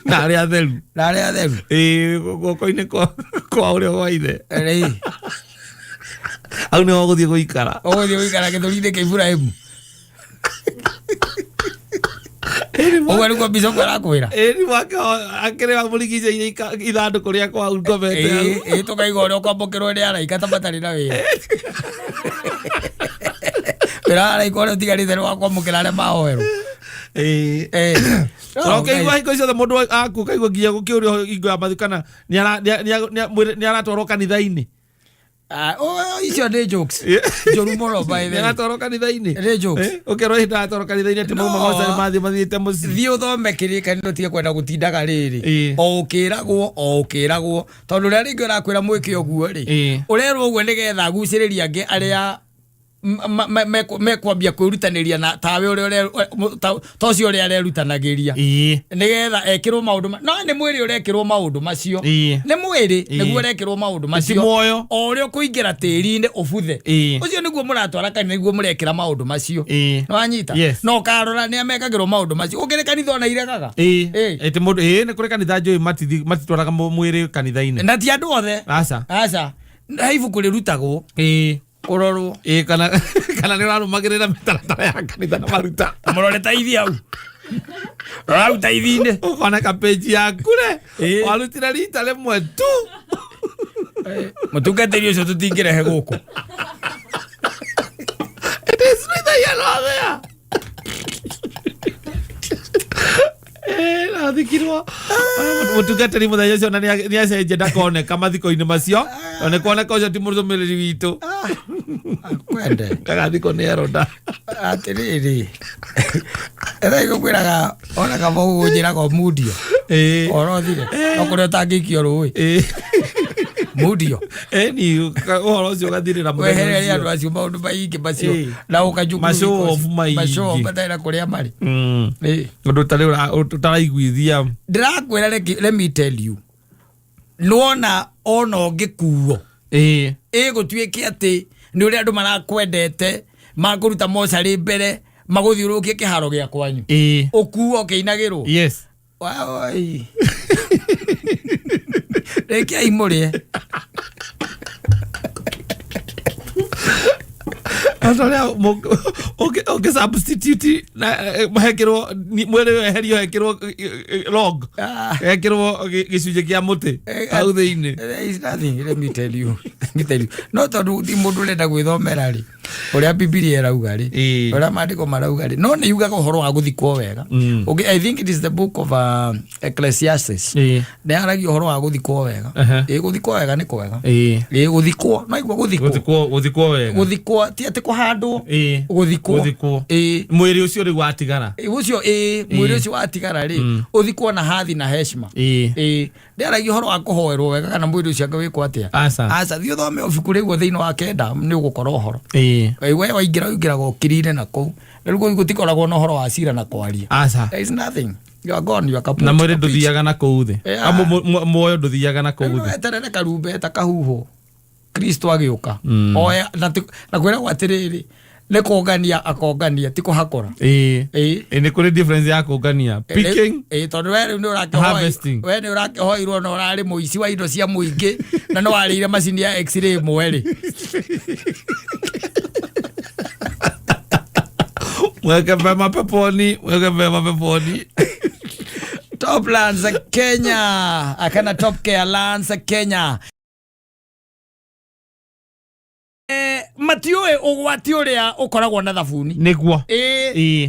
na aria theru goko-ini kwa uria wa ithe au ni guthie guikara githuri-ini kia Ibrahimu oguo niguo bishop arakwira ni Gwaka akire wa murigice ithanduku riakwa ngomete tukaiga uria ukwamukirwo ni araika tabatari na wira wira araika uria utigarite ni wakwamukira aria mahoerwo okay hiko icio mundu aku kaigua nginya gukiurio ingo ya mathikana ni aratwarwo kanitha-ini icio ni jokes joru moro by the way aratwarwo kanitha-ini ni jokes ukero hinda aratwarwo kanitha-ini ati mau magoca mathiite muci thio thome kirikaniro tie kwenda gutindaga riri o ukiragwo tondu ria ringi urakwira mwike uguo ri urerwo uguo nigetha guciriria angi aria mekwambia kwirutaniria na tawe uria tocio uria arerutanagiria nigetha ekirwo maundu no ni mwiri urekirwo maundu macio ni mwiri niguo urekirwo maundu macio o uria kuingira tiri-ini ubuthe ucio niguo muratwara kanitha niguo murekira maundu macio no anyita no karora ni amekagirwo maundu macio ukire kanitha ona iregaga eti mundu ni kuri kanitha njui matitwaraga mwiri kanitha-ini na ti andu othe aca haibuku rirutagwo urorwo kana ni urarumagirira mitaratara ya kanitha na maruta murore taithi au rau taithi-ini ukona kapeji yaku re warutira rita rimwe tu mutungatiri ucio tutingirehe guku it is neither here nor there athikirwo mutungatiri muthenya ucio na ni acenjia ndakoneka mathiko-ini macio one kuoneka ucio ti murumiriri witu kwende kagathiko ni eroda atiriri etha igukwiraga ona kama ujiraga mundio orothire okuria utangikio rui mundio ni uhoro ucio gathirira wehereria andu acio maundu maingi macio na ukajuku masho mataira kuria mari undu utaraiguithia ndirakwira let me tell you nuona ona ungikuo gutuike ati ni uria andu marakwendete makuruta mocari mbere maguthiurukie kiharo gia kwanyu ukuo kiinagirwo yes wai rekia imurie Antonia okay substitute na mahekirwo mwere weherio hekirwo log hekirwo gicunje kia muti au thiini is nothing let me tell you no tondu ti mundu renda gwithomera ri uria Biblia irauga ri uria mandiko marauga ri no ni yugaga uhoro wa guthikwo wega okay I think it is the book of Ecclesiastes ne aragia uhoro wa guthikwo wega guthikwo wega ni kwega guthikwo no igwa guthikwo wega guthikwo ti ati kuhandwo guthikwo mwiri ucio ri watigara ucio mwiri ucio watigara ri uthikwo na hathi na heshima nderagia uhoro wa kuhoerwo wega kana mwiri ucio ngawikwo atia aca thio thome ubuku riguo thiini wa kenda ni ugukora uhoro we waingira gukirire na kou riu gutikoragwo na uhoro wa cira na kwaria there is nothing you are gone you are kaput na mwiri nduthiaga na kou thi moyo nduthiaga na kou thi eterere karumbe ta kahuho Kristo agiuka oya na kwira gwatiriri ne kongania akongania ti kuhakora ni kuri difference ya kongania picking tondu we ni urakihoirwo na urari muici wa indo cia muingi na no warire macini ya x-ray mweri mweke vema peponi Top Lands Kenya akana Top Care Lands Kenya matioe ugwati uria ukoragwo na thabuni niguo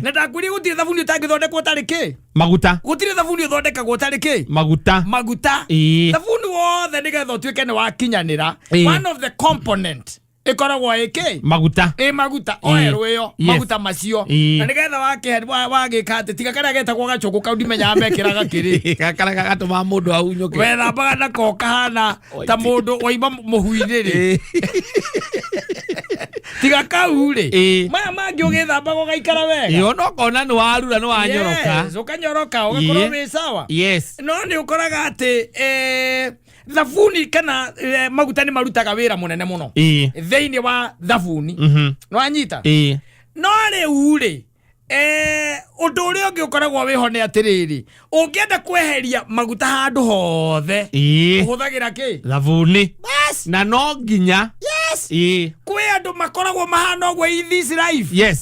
na ndakwiri gutire thabuni utangithondekwo tariki maguta gutire thabuni uthondekagwo tariki maguta thabuni wothe nigetha utuike ni wakinyanira one of the component ikoragwo iki maguta maguta oil yo maguta macio na nigetha wagika ati tiga karia getagwo gacuku kau ndimenya mekiraga kiri gakaraga gatuma mundu ahunyuke wetha mbaga na ko kahana ta mundu waima muhuini ri tiga kau ri maya mangi ugithamba gaikara wega yo no kona ni warura ni wanyoroka ukanyoroka ugakorwo wi sawa no ni ukoraga ati thabuni kana maguta ni marutaga wira munene muno theini wa thabuni no anyita no riu ri undu uria ungi ukoragwo wiho ni atiriri ungienda kweheria maguta handu hothe uhuthagira ki thabuni bas na no nginya kwi andu makoragwo mahana ogwo in this life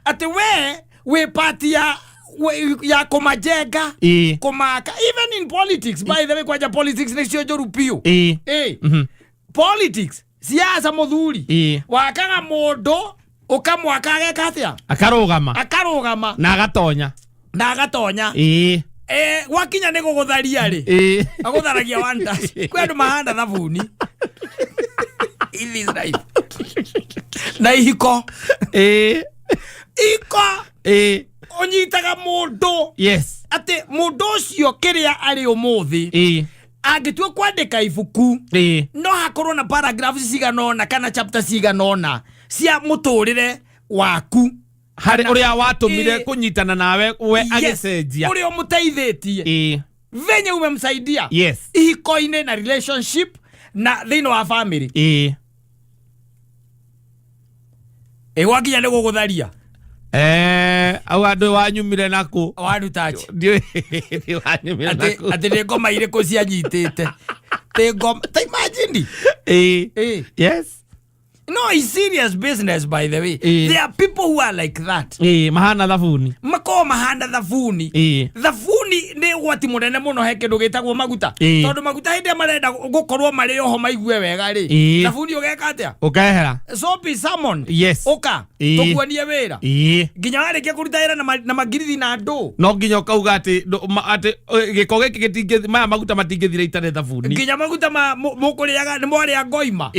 ati we party ya kumajenga kumaka even in politics by the way kwaja politics ni cio joru pio politics siasa muthuri wakaga mundu ukamwaka agekatia akarugama na agatonya wakinya ni gugutharia ri agutharagia one touch kwi andu mahanda thabuni in this life na ihiko onyitaga mundu ati mundu ucio kiria ari umuthi angitua kwandika ibuku no hakorwo na paragraphs ciganona kana chapter ciganona cia muturire waku hari uria watumire kunyitana nawe we agicenjia uria muteithitie venye umemsaidia ihikoini na relationship na thino wa family wakinya ni gugutharia au andu wanyumire naku wanu touch ndio wanyumire naku ati ni ngoma iriko cianyitite te ngoma ta imagine no, it's serious business by the way. There are people who are like that. Mahana thabuni. Mako mahanda thabuni. Thabuni ni wati munene muno heke ndugitagwo maguta. Tondu maguta hindi marenda gukorwo mari oho maigue wega ri. Thabuni ugeka atia? Ukehera. So be salmon. Oka. Tukuonie wira. Nginya warikia kuruta wira na magirithi na andu. No nginya ukauga ati giko giki gitingi maya maguta matingithira itare thabuni. Nginya maguta mukuriaga ni mwaria ngoima.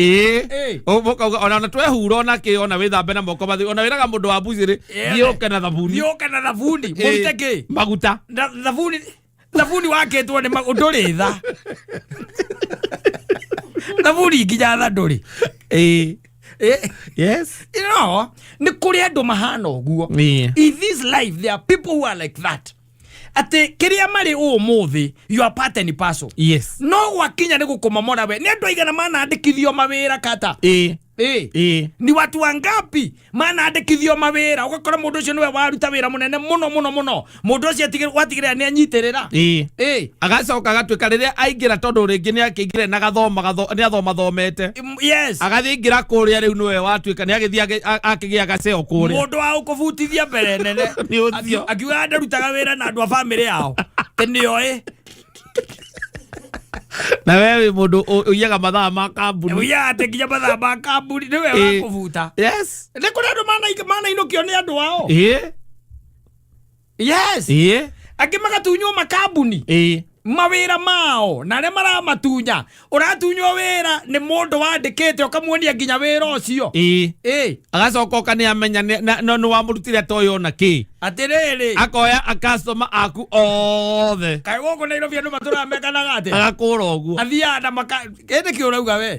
Ona twehura na ki ona withambe na moko mathi ona wiraga mundu wa buciri thioke na thabuni murute ki maguta thabuni waketwo ni nduri tha thabuni nginya tha nduri ni kuri andu mahana uguo in this life there are people who are like that ate kiria mari umuthi you are part and parcel no wakinya ni gukumamora we ni andu aigana mana andikithio mawira kata ni watu wangapi mana andikithio mawira ugakora mundu ucio niwe waruta wira munene muno mundu ucio watigire ni anyitirira agacoka gatwika riria aingira tondu ringi ni akingire na ni athoma thomete agathingira kuria riu niwe watwika ni agithia akigia gaceo kuria mundu wa ukubutithia mbere nene akiuga ndarutaga wira na andu a family yao tenio na wewe mundu uyaga mathaa ma kambuni uya tekinya mathaa ma kambuni niwe wa kuvuta ni kuna andu mana inukio ni andu wao akimagatunywo makambuni mawira mao na re maramatunya uratunywo wira ni mundu wandikite ukamuonia nginya wira ucio agacoka ni amenya no wamurutire toyo na ki atiriri akoya akastoma aku othe kai goko na iro biandu matura mekanaga ati agakura uguo athia na ende ki urauga we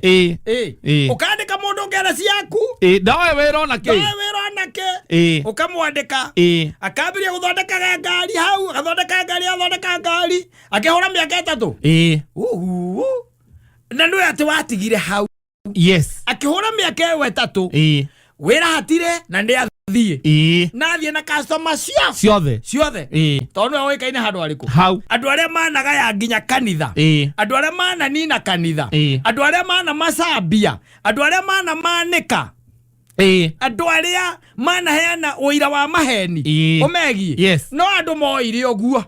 ukandika mundu ngera ciaku ndawe wira na ki ukamwandika akambiria guthondeka ngari hau athondeka ngari akihora miaka 3 na ndu ati watigire hau akihora miaka 3 wira hatire na ndi athie nathie na customer ciothe tondu awikaine handu ariku andu aria managa ya nginya kanitha andu aria mana nina kanitha andu aria mana macambia andu aria mana manika andu aria mana heana uira wa maheni umegie no andu moire oguo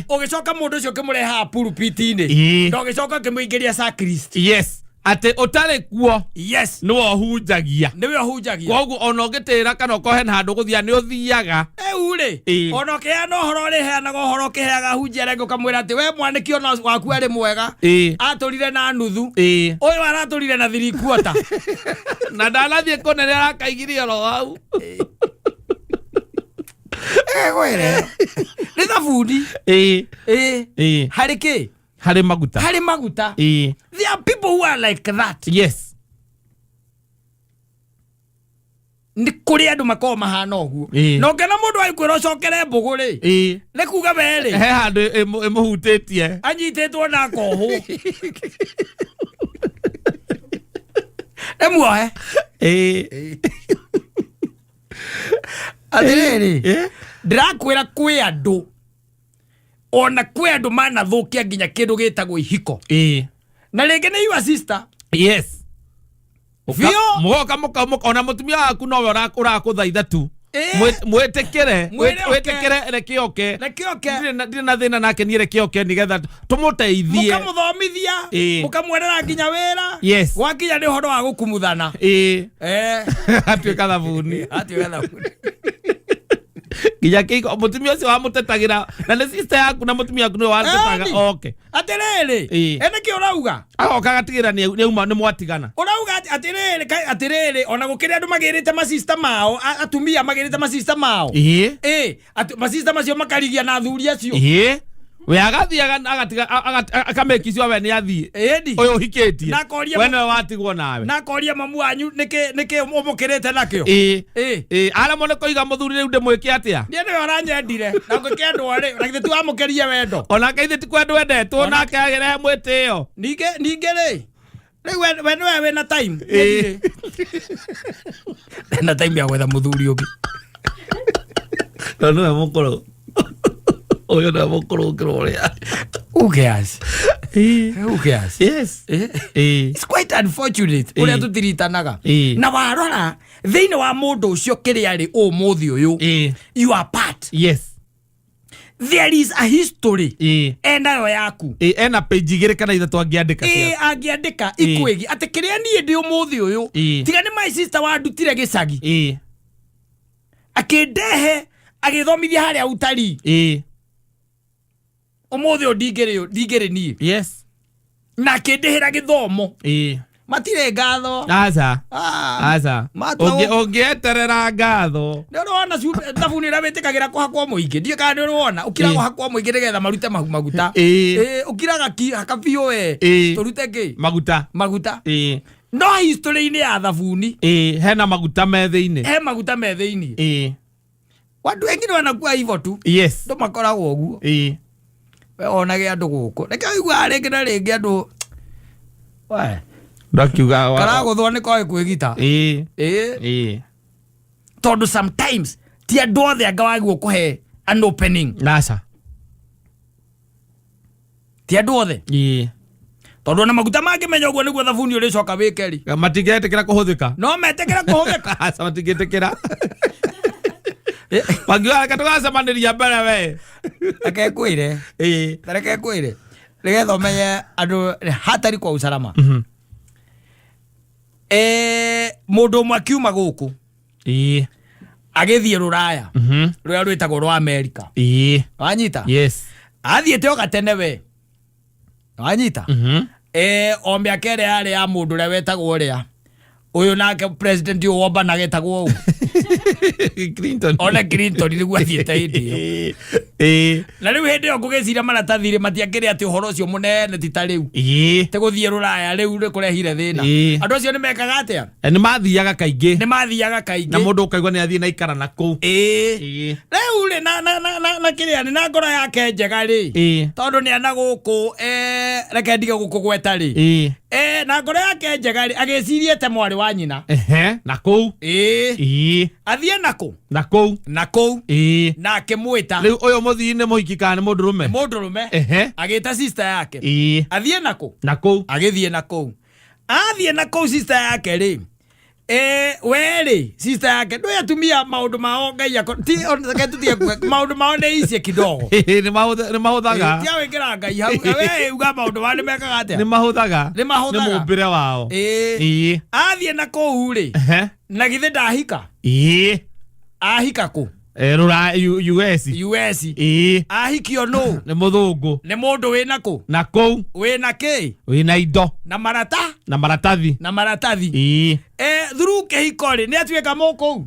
ugicoka mundu ucio kimureha pulpit-ini ndo gicoka kimuingiria sacristy ate utare kuo yes no hunjagia koguo ona ngitira kana ko hen handu guthia ni uthiaga uri ona ke no horo ri he na go horo ke heaga hunjere go kamwira ati we mwaniki ona waku ari mwega aturire na nuthu uyu araturire na 3/4 na ndanathie kone ria rakaigirie ro hau gwere ni thabuni harike hari maguta there are people who are like that yes ni kuri andu makoma mahana uguo no ngena mundu aikwira cokere mbuguri ni kuga beri he handu imuhutitie anyitetwo na kohu emuohe atiriri ndirakwira kwi andu ona kwi andu manathukia nginya kindu gitagwo ihiko na ringi ni your sister yes Vio muka ona mutumia waku no urakuthaitha tu mwetekere rekioke ndire na thina nake ni rekioke nigetha tumuteithie mukamuthomithia mukamwerera nginya wira wakinya ni horo wa gukumuthana atuika thabuni Gija kiko mutumia ucio wamutetagira na ni sister yaku na mutumia yaku ni watetaga okay atiriri ene ki urauga agoka gatigira ni uma ni mwatigana urauga atiriri ona gukiri andu magirite ma sister mao atumia magirite ma sister mao ma sister macio makarigia na thuri acio we agathiaga agatiga akamekisio we ni athie uyu hikitie we no watigwo nawe nakoria mamu wanyu nike umukirite nakio ara mone koiga muthuri riu ndimwike atia ni ndio aranyendire na ngike andu ari na githe tu amukeria wendo ona kaithe ti kwendu wendetwo nake agire mwitio ninge ri riu we na time na time ya gwetha muthuri ungi no mukoro oyo na mukoro ukiroria who cares yes it's quite unfortunate uria tutiritanaga na warora thiini wa mundu ucio kiri ari umuthi uyu you are part there is a history enayo yaku ena page igire kana ithatu angiandika angiandika ikwigi ati kiria nie ndi umuthi uyu tiga ni my sister wandutire gicagi akindehe agithomithia haria utari umuthi ndigere nie na kindihira githomo matire ngatho aza ongieterera ngatho ni urona thabuni ria witikagira kuhakwo muingi ndio kana ni urona ukira kuhakwo muingi nigetha marute maguta ukiraga haka biu we turute ki maguta no history ni ya thabuni hena maguta me thiini wandu wengine wanakuwa hivyo tu ndo makoragwo uguo we onage andu guku reke igwa ringi na ringi andu we ndakiuga karaguthwo ni kwa kwigita tondu sometimes ti andu othe anga wagwo kuhe an opening nasa ti andu othe tondu na maguta mangi menya uguo niguo thabuni uri coka wikeri matigetekera kuhuthika no metekera kuhuthika asa matigetekera Magiwa katugacemaniria mbere we reke kwire nigetha umenye andu hatari kwa usalama mundu umwe akiuma guku agithie ruraya ruria rwitagwo rwa America wanyita athiete o gatene we wanyita o miaka ĩrĩa yarĩ ya mũndũ ũrĩa wetagwo ũrĩa uyu nake president Obama getagwo Clinton ona Clinton niguo athiete hindi na riu hindi yo ngugicira maratathire matiakire ati uhoro ucio munene ti ta riu te guthie ruraya riu ri kurehire thina andu acio ni mekaga atia ni mathiaga kaingi na mundu ukaigwa ni athie na ikara na ku riu ri na kiria ni na ngoro yake njega ri tondu ni ana guku reke ndige guku gweta ri na ngoro yake njega ri agicirie te mwari wa nyina na ku athie nako na akimwita riu uyu muthii ni muhiki kana ni mundurume agita sister yake athie nako na ku agithie nako athie nako sister yake ri weri sister yake ndo yatumia maundu mao ngai yako ti onake tutie maundu mao ne icie kidogo ni mahuthaga ti awekera ngai hau we uga maundu wale mekaga atia ni mahuthaga ni mumbire wao athie na kou ri na githe ndahika ahika ku rura US ahikio no ni muthungu ni mundu wina ku na kou wina ki wina indo na maratathi through kihiko ri ni atuika muku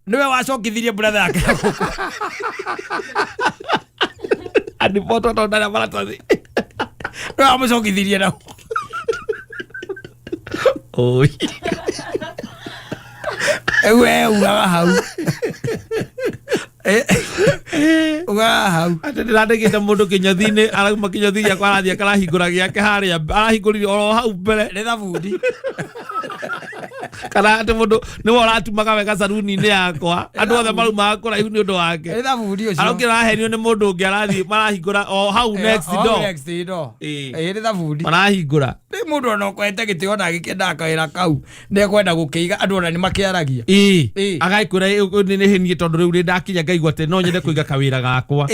niwe wacokithirie brother yake ani foto tonda na maratathi niwe wamucokithirie na oi ewe ugaga hau ugaga hau ate ndirandikite mundu kinyothini arauma kinyothini akwa arathia karahingura giake haria arahinguririe oro hau mbere ni thabundi kana ate mundu ni waratumaga wega saruni-ini yakwa andu othe marumaga kuraihu ni undu wake ni thabundi ucio arokira ahenio ni mundu ungi arathii marahingura o hau next door ni thabundi marahingura ni mundu ona kwete gitio na gikenda kawira kau ne kwenda gukiiga andu ona ni makiaragia agaikura ni henie tondu riu ri ndakinya ngaigua te no nyende kuiga kawira gakwa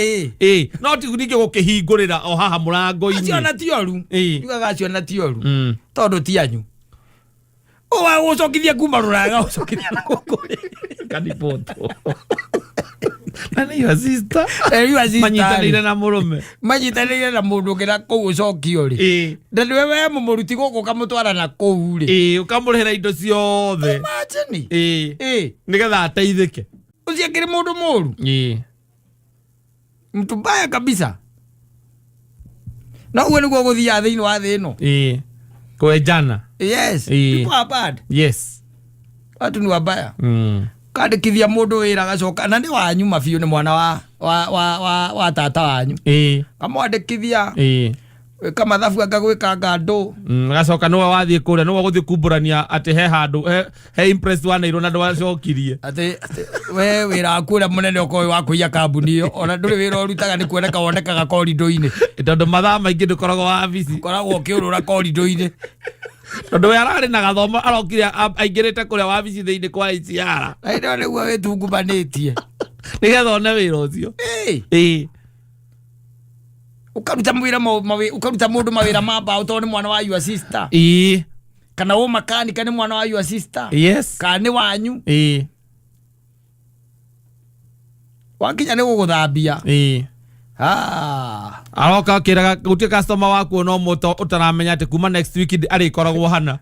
no ti ningĩ gukihingurira o haha murango-ini acio na tioru yugaga acio na tioru tondu ti anyu owa ucokithia kuma ruraga ucokithia na gukuri kanipoto nani your sister manyitanire na murume manyitanire na mundu ngira kou ucokio ri na niwe we mumuruti guku kamutwara na kou ri ukamurehera indo ciothe nigetha ateithike ucio kiri mundu muru mtu mbaya kabisa na uwe niguo guthia thiini wa thi ino kwenjana yes people are bad watu ni wabaya kandikithia mundu wira gacoka na ni wanyu mabiu ni mwana wa tata wanyu kamwandikithia kama thabu akagwika ngandu gacoka no wathie kuria no guthie kumburania ati he handu he impress wa nairo na ndwacokirie ati we wira akuria munene ukoyo wa kuiya kambuni iyo ona nduri wira urutaga ni kuoneka wonekaga korido-ini tondu mathaa maingi ndukoragwo wabici koragwo ukiurura korido-ini tondu we arari na gathomo arokire aingirite kuria wabici thiini kwa ICR ndo niguo witungumanitie nigetha one wira ucio ukaruta mundu mawira mamba utondu ni mwana wa your sister kana wo makanika ni mwana wa your sister kana ni wanyu wakinya ni guguthambia aroka kiraga gutie customer waku no muto utaramenya ati kuma next week ari koragwo hana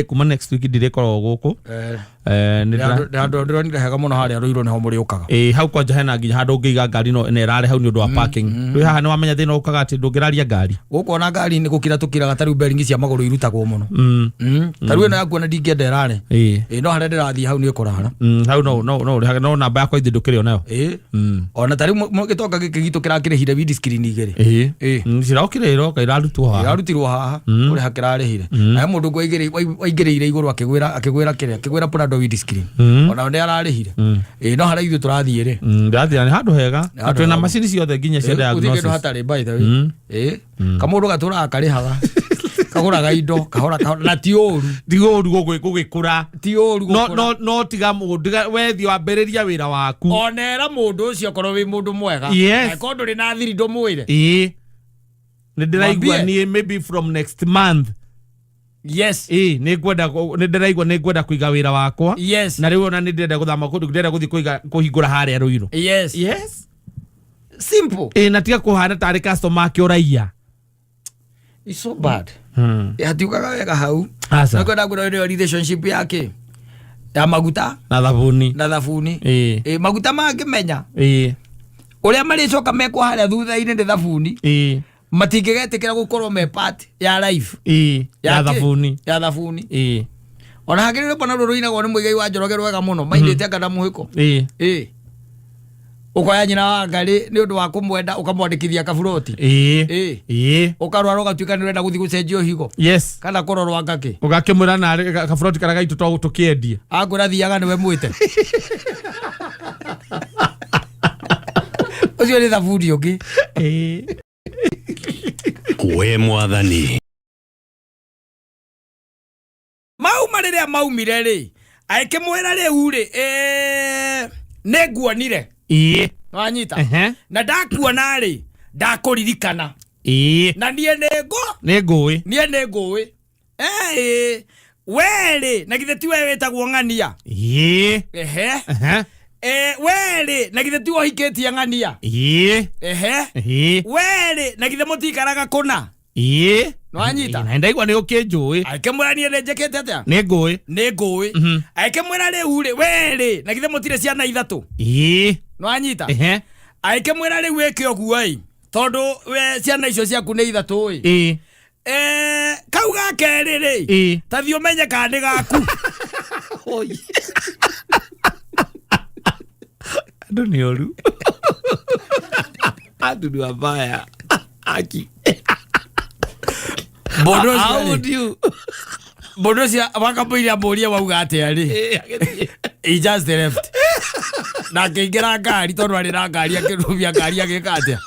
kuma next week dire koragwo guku ndio hega muno haria ruiro ni ho muri ukaga hau kwa jahena nginya handu ngiiga ngari no ne rare hau ni undu wa parking ri haha ni wamenya thina ukaga ati ndungiraria ngari guku na ngari ni gukira tukiraga tari bearing cia maguru irutagwo muno tari ino yaku na ndingenda rare no haria ndirathie hau ni ukurara hau no ri haga no namba yakwa ithi ndukire onayo ona tari gitonga gikigito kirakirehire video screen igere cirokire iroka irarutwo haha irarutirwo haha uri hakirarehire aya mundu waingirire iguru akigwira kiria akigwira pona video screen ona ndi ararehire no haria ithu turathie ri ndathia ni handu hega atwe na machine ciothe nginya cia diagnosis uthike hatari by the way kamundu gatura karihaga kaguraga indo kahora na ti oru gugikura ti oru no tiga mundu wethi wambiriria wira waku onera mundu ucio korwo wi mundu mwega ko nduri na thiri ndumwire ni ndiraigua ni maybe from next month ni ndiraigua kuiga wira wakwa na riu ona ni ndirenda guthama kundu ndirenda guthii kuhingura haria ruiro simple na tiga kuhana tari customer akiuraia it's so bad hatiukaga wega hau na kwenda kuna relationship yake ya maguta na thabuni maguta mangimenya uria maricoka mekwa haria thutha-ini ndi thabuni matingigetikira gukorwo me part ya life ya thabuni ona hagirire bona ruru-inagwo ni muigai wa Njoroge rwega muno maindite anga na muhiko ukoya nyina wa ngari ni undu wa kumwenda ukamwandikithia kaburoti ukarwara ugatuika ni urenda guthi gucenjio higo kana kurorwa ngaki ugakimwira na kaburoti kara gaitu to tukiendie akwira thiaga niwe mwite ucio ni thabuni ungi we mwathani mau marire maumire ri aikimwira riu ri neguonire wanyita na ndakuona ri ndakuririkana na nie nego nie negui weri na githe tiwe wetagwo ng'ania weri na githe tiwe hikitie ng'ania weri na githe mutikaraga kuna nwanyita na ndaigwa ni ukinjui aikemwira nie njekete atia ni ngui aikemwira riu ri weri na githe mutire ciana ithatu nwanyita aikemwira riu wike oguo tondu we ciana icio ciaku ni ithatu kau gakeri ri tathi umenye kandi gaku andu ni oru andu ni abaya aki bodo cia wakapoiria muria wauga atia ri he just left na ngĩingĩra ngari tondu arĩ na ngari akĩrũmia ngari agĩka atia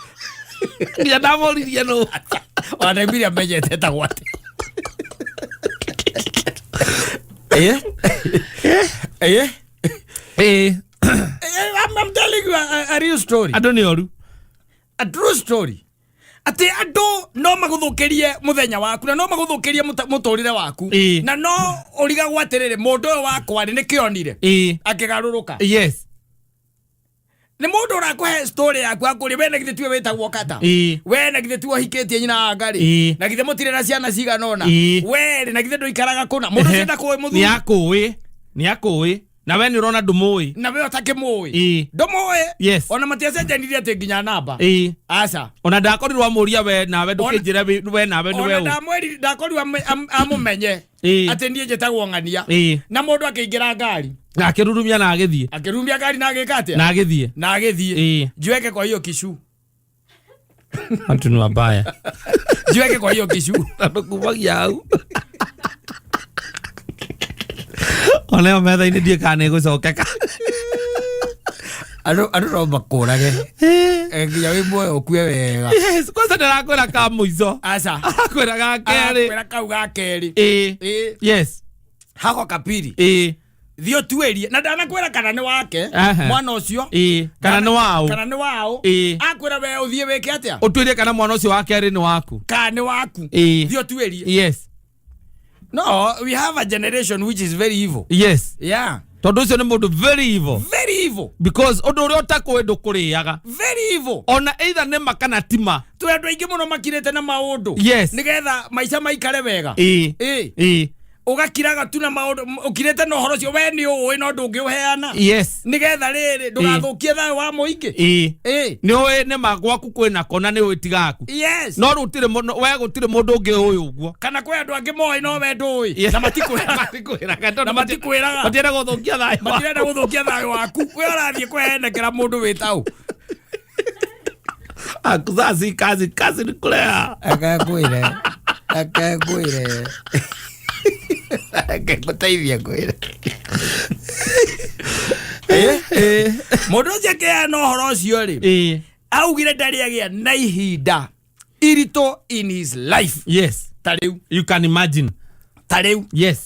nginya ndamũririe no wanaimire amenyete ta gwate I'm telling you a real story. Andu ni oru. A true story. Ati andu no maguthukirie muthenya waku na no maguthukirie muturire waku na no uriga gwatirire mundu wakwa ni kionire akigaruruka. Yes. Ni mundu urakuhe story yaku akuri we na githe tiwe wetagwo Katta we na githe tiwe hikitie nyina ngari na githe mutire na ciana ciganona we na githe nduikaraga kuna mundu cenda kuwe muthu ni akuwi na we ni urona ndumui na we utakimui ndumui yes ona matiacenjanirie ati nginya namba aca ona ndakorirwo amuria we nawe ndukinjira we nawe ni we ona ndamweri ndakorirwo amumenye ati nie njetagwo ng'ania na mundu akiingira ngari na akirurumia na agithie ngari na agika atia na agithie jiweke kwa hiyo kishu antu ni wabaya jiweke kwa hiyo kishu ndakubagia au ona metha ini ndie kana gucokeka andu no makurage nginya wi muoyo ukue wega yes kwanza ndirakwira ka muico aca akwira ga keri kau ga keri yes hako kapiri thio tuerie na ndanakwira kana ni wake mwana ucio kana ni wao akwira we uthie weke atia utuirie kana mwana ucio wake ri ni waku kana ni waku thio tuerie yes no we have a generation which is very evil yes yeah tondu ucio ni mundu very evil because undu uria utakwe ndukuriaga very evil ona either ne makana tima tu andu aingi muno makirete na maundu yes nigetha maica maikare wega ugakiraga tu na maundu ukirete no horo cio we ni uwi no ndungiuheana yes nigetha riri ndugathukie thayo wa muingi ni uwi ne magwaku kwina kona ni witigaku yes no rutire we gutire mundu ungi uyu uguo kana kwe andu angi moi no we ndui na matikwiraga matienda guthukia thayo waku we urathie kwehenekera mundu witau akuzazi kazi ni kulea akakwire akakuteithia kwira mundu ucio akea no horo ucio ri augire ndari agia na ihinda irito in his life yes tariu you can imagine tariu yes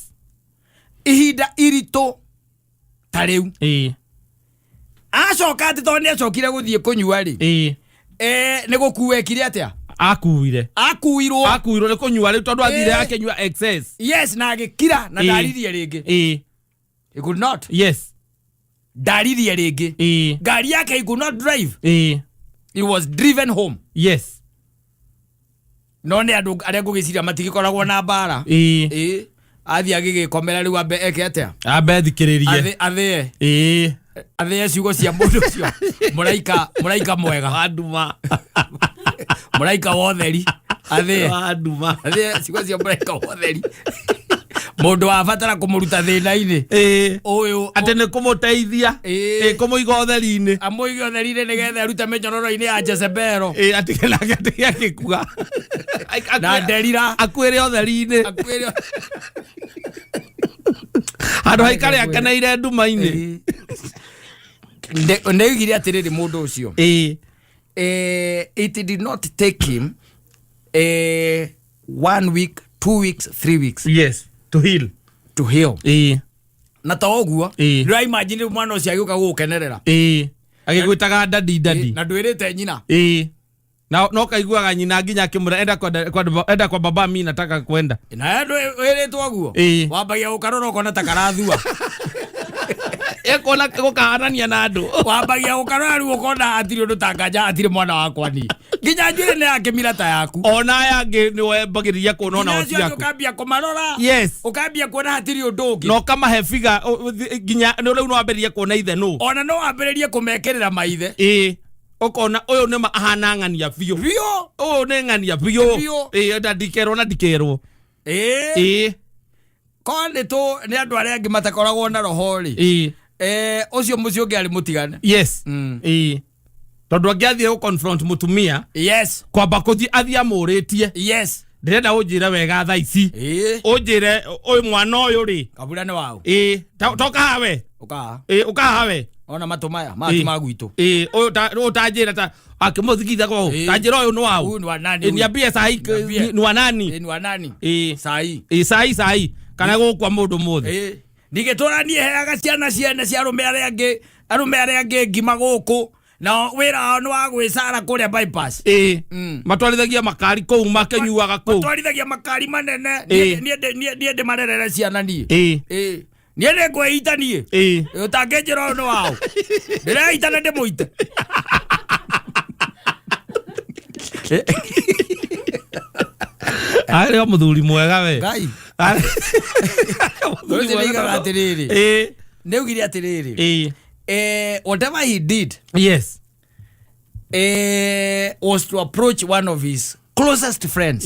ihinda irito tariu acoka ati tondu acokire guthie kunyua ri ni gukuwekire atia akuirwo ni kunyua riu tondu athire akenyua excess yes na agikira na ndaririe ringi he could not yes ndaririe ringi ngari yake he could not drive he was driven home yes no ni andu aria ngugiciria matigikoragwo na mbara athi agigikomera riu ambe eke atia ambe thikiririe athie ciugo cia mundu ucio muraika mwega anduma muraika wotheri athie ciugo cia muraika wotheri mundu wabatara kumuruta thina-ini uyu ati ni kumuteithia kumuiga utheri-ini amuige utheri-ini nigetha arute minyororo-ini ya Jezebelo ati agikuga na nderira akwire utheri-ini andu haikare akeneire nduma-ini neugire atiriri mundu ucio it did not take him 1 week 2 weeks 3 weeks yes to heal to heal na taoguo rai imagine mwana ucio agiuka gukenerera agigwitaga dadi na ndwirite nyina no kaiguaga nyina nginya akimura enda kwa baba mimi nataka kwenda na wiritwo guo wambagia gukarora ukona ta karathua ekona gukahanania na andu wambagia gukarora riu ukona atiri undu tanganja atiri mwana wakwa ni nginya njire ne yake mirata yaku ona yange ni wembagiriria kuona ona ociaku ukambia kumarora ukambia kuona hatiri undu ungi no kama he figa nginya no riu no wambiririe kuona ithe no ona no wambiririe kumekerera maithe okona uyu ni mahana ng'ania biu uyu ni ng'ania biu ndikero na ndikero kone to ni andu aria angi matakoragwo na roho ri ucio mucio ngi ari mutigane tondu angiathie go confront mutumia kwamba kuthi athie amuritie ndirenda unjire wega tha ici unjire uyu mwana uyu ri kabura ni wao toka hawe uka hawe ona matumaya matima gwitu uyu tanjira ta akimuthikitha go tanjira uyu ni wao ni ambie sai ni wanani sai kana gukwa mundu muthe ndigituranie heaga ciana ciene cia arume aria angi ngima guku na wira no wa gwisara kuria bypass matwarithagia makari kou makenyuaga kou matwarithagia makari manene nie de marerere ciana nie nie ne ngweita nie utangenjira no wao ndireita na ndimuite ari muthuri mwega we ngai atiriri neugire atiriri whatever he did was to approach one of his closest friends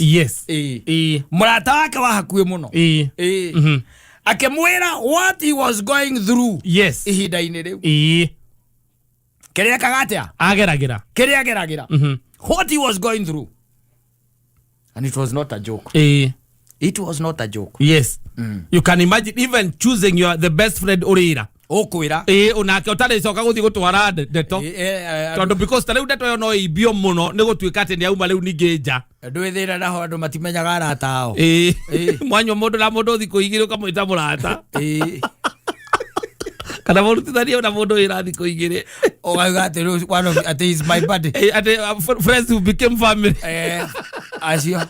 murata wake wa hakuhi muno akimwira what he was going through ihinda-ini riu kiria kagatia ageragira what he was going through, and it was not a joke. It was not a joke. You can imagine even choosing the best friend urira okwira onake utari coka guthi gutwara ndeto tondu because tariu ndeto yo no ibio muno ni gutuika ati ni auma riu ningi nja ndwithira naho andu matimenyaga arata ao mwanyo mundu na mundu thiku igiri ukamwita murata kana murutithania na mundu ira thiku igiri ogauga ati one of ati is my buddy ati friends who became family asio.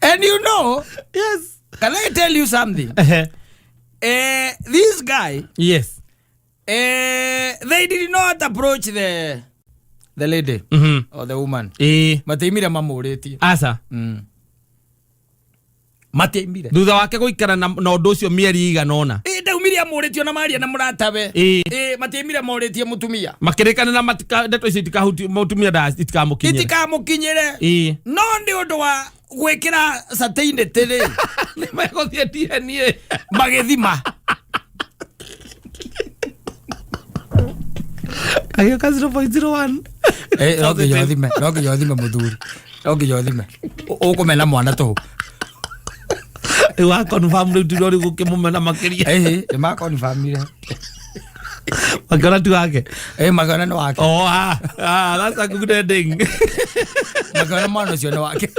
And you know, can I tell you something? This guy, they did not approach the lady or the woman. Mateimire mamuritie. Asa. Mateimire. Thutha wake guikara na undu ucio mieri iganona. Ndaumire amuritio na maria na muratawe. Mateimire amuritie mutumia. Makirikana na matika ndeto ici tikahuti mutumia itikamukinyire. No ndi undu wa gwikira Saitani tiri ni magothie DNA magethima ayo ka 0.01 rogi yothime muthuri rogi yothime ukumena mwana to wa confirm ri ndori gukimumena makiria ni ma confirm ire magana tu wake magana no wake that's a good ending magana mwana cio no wake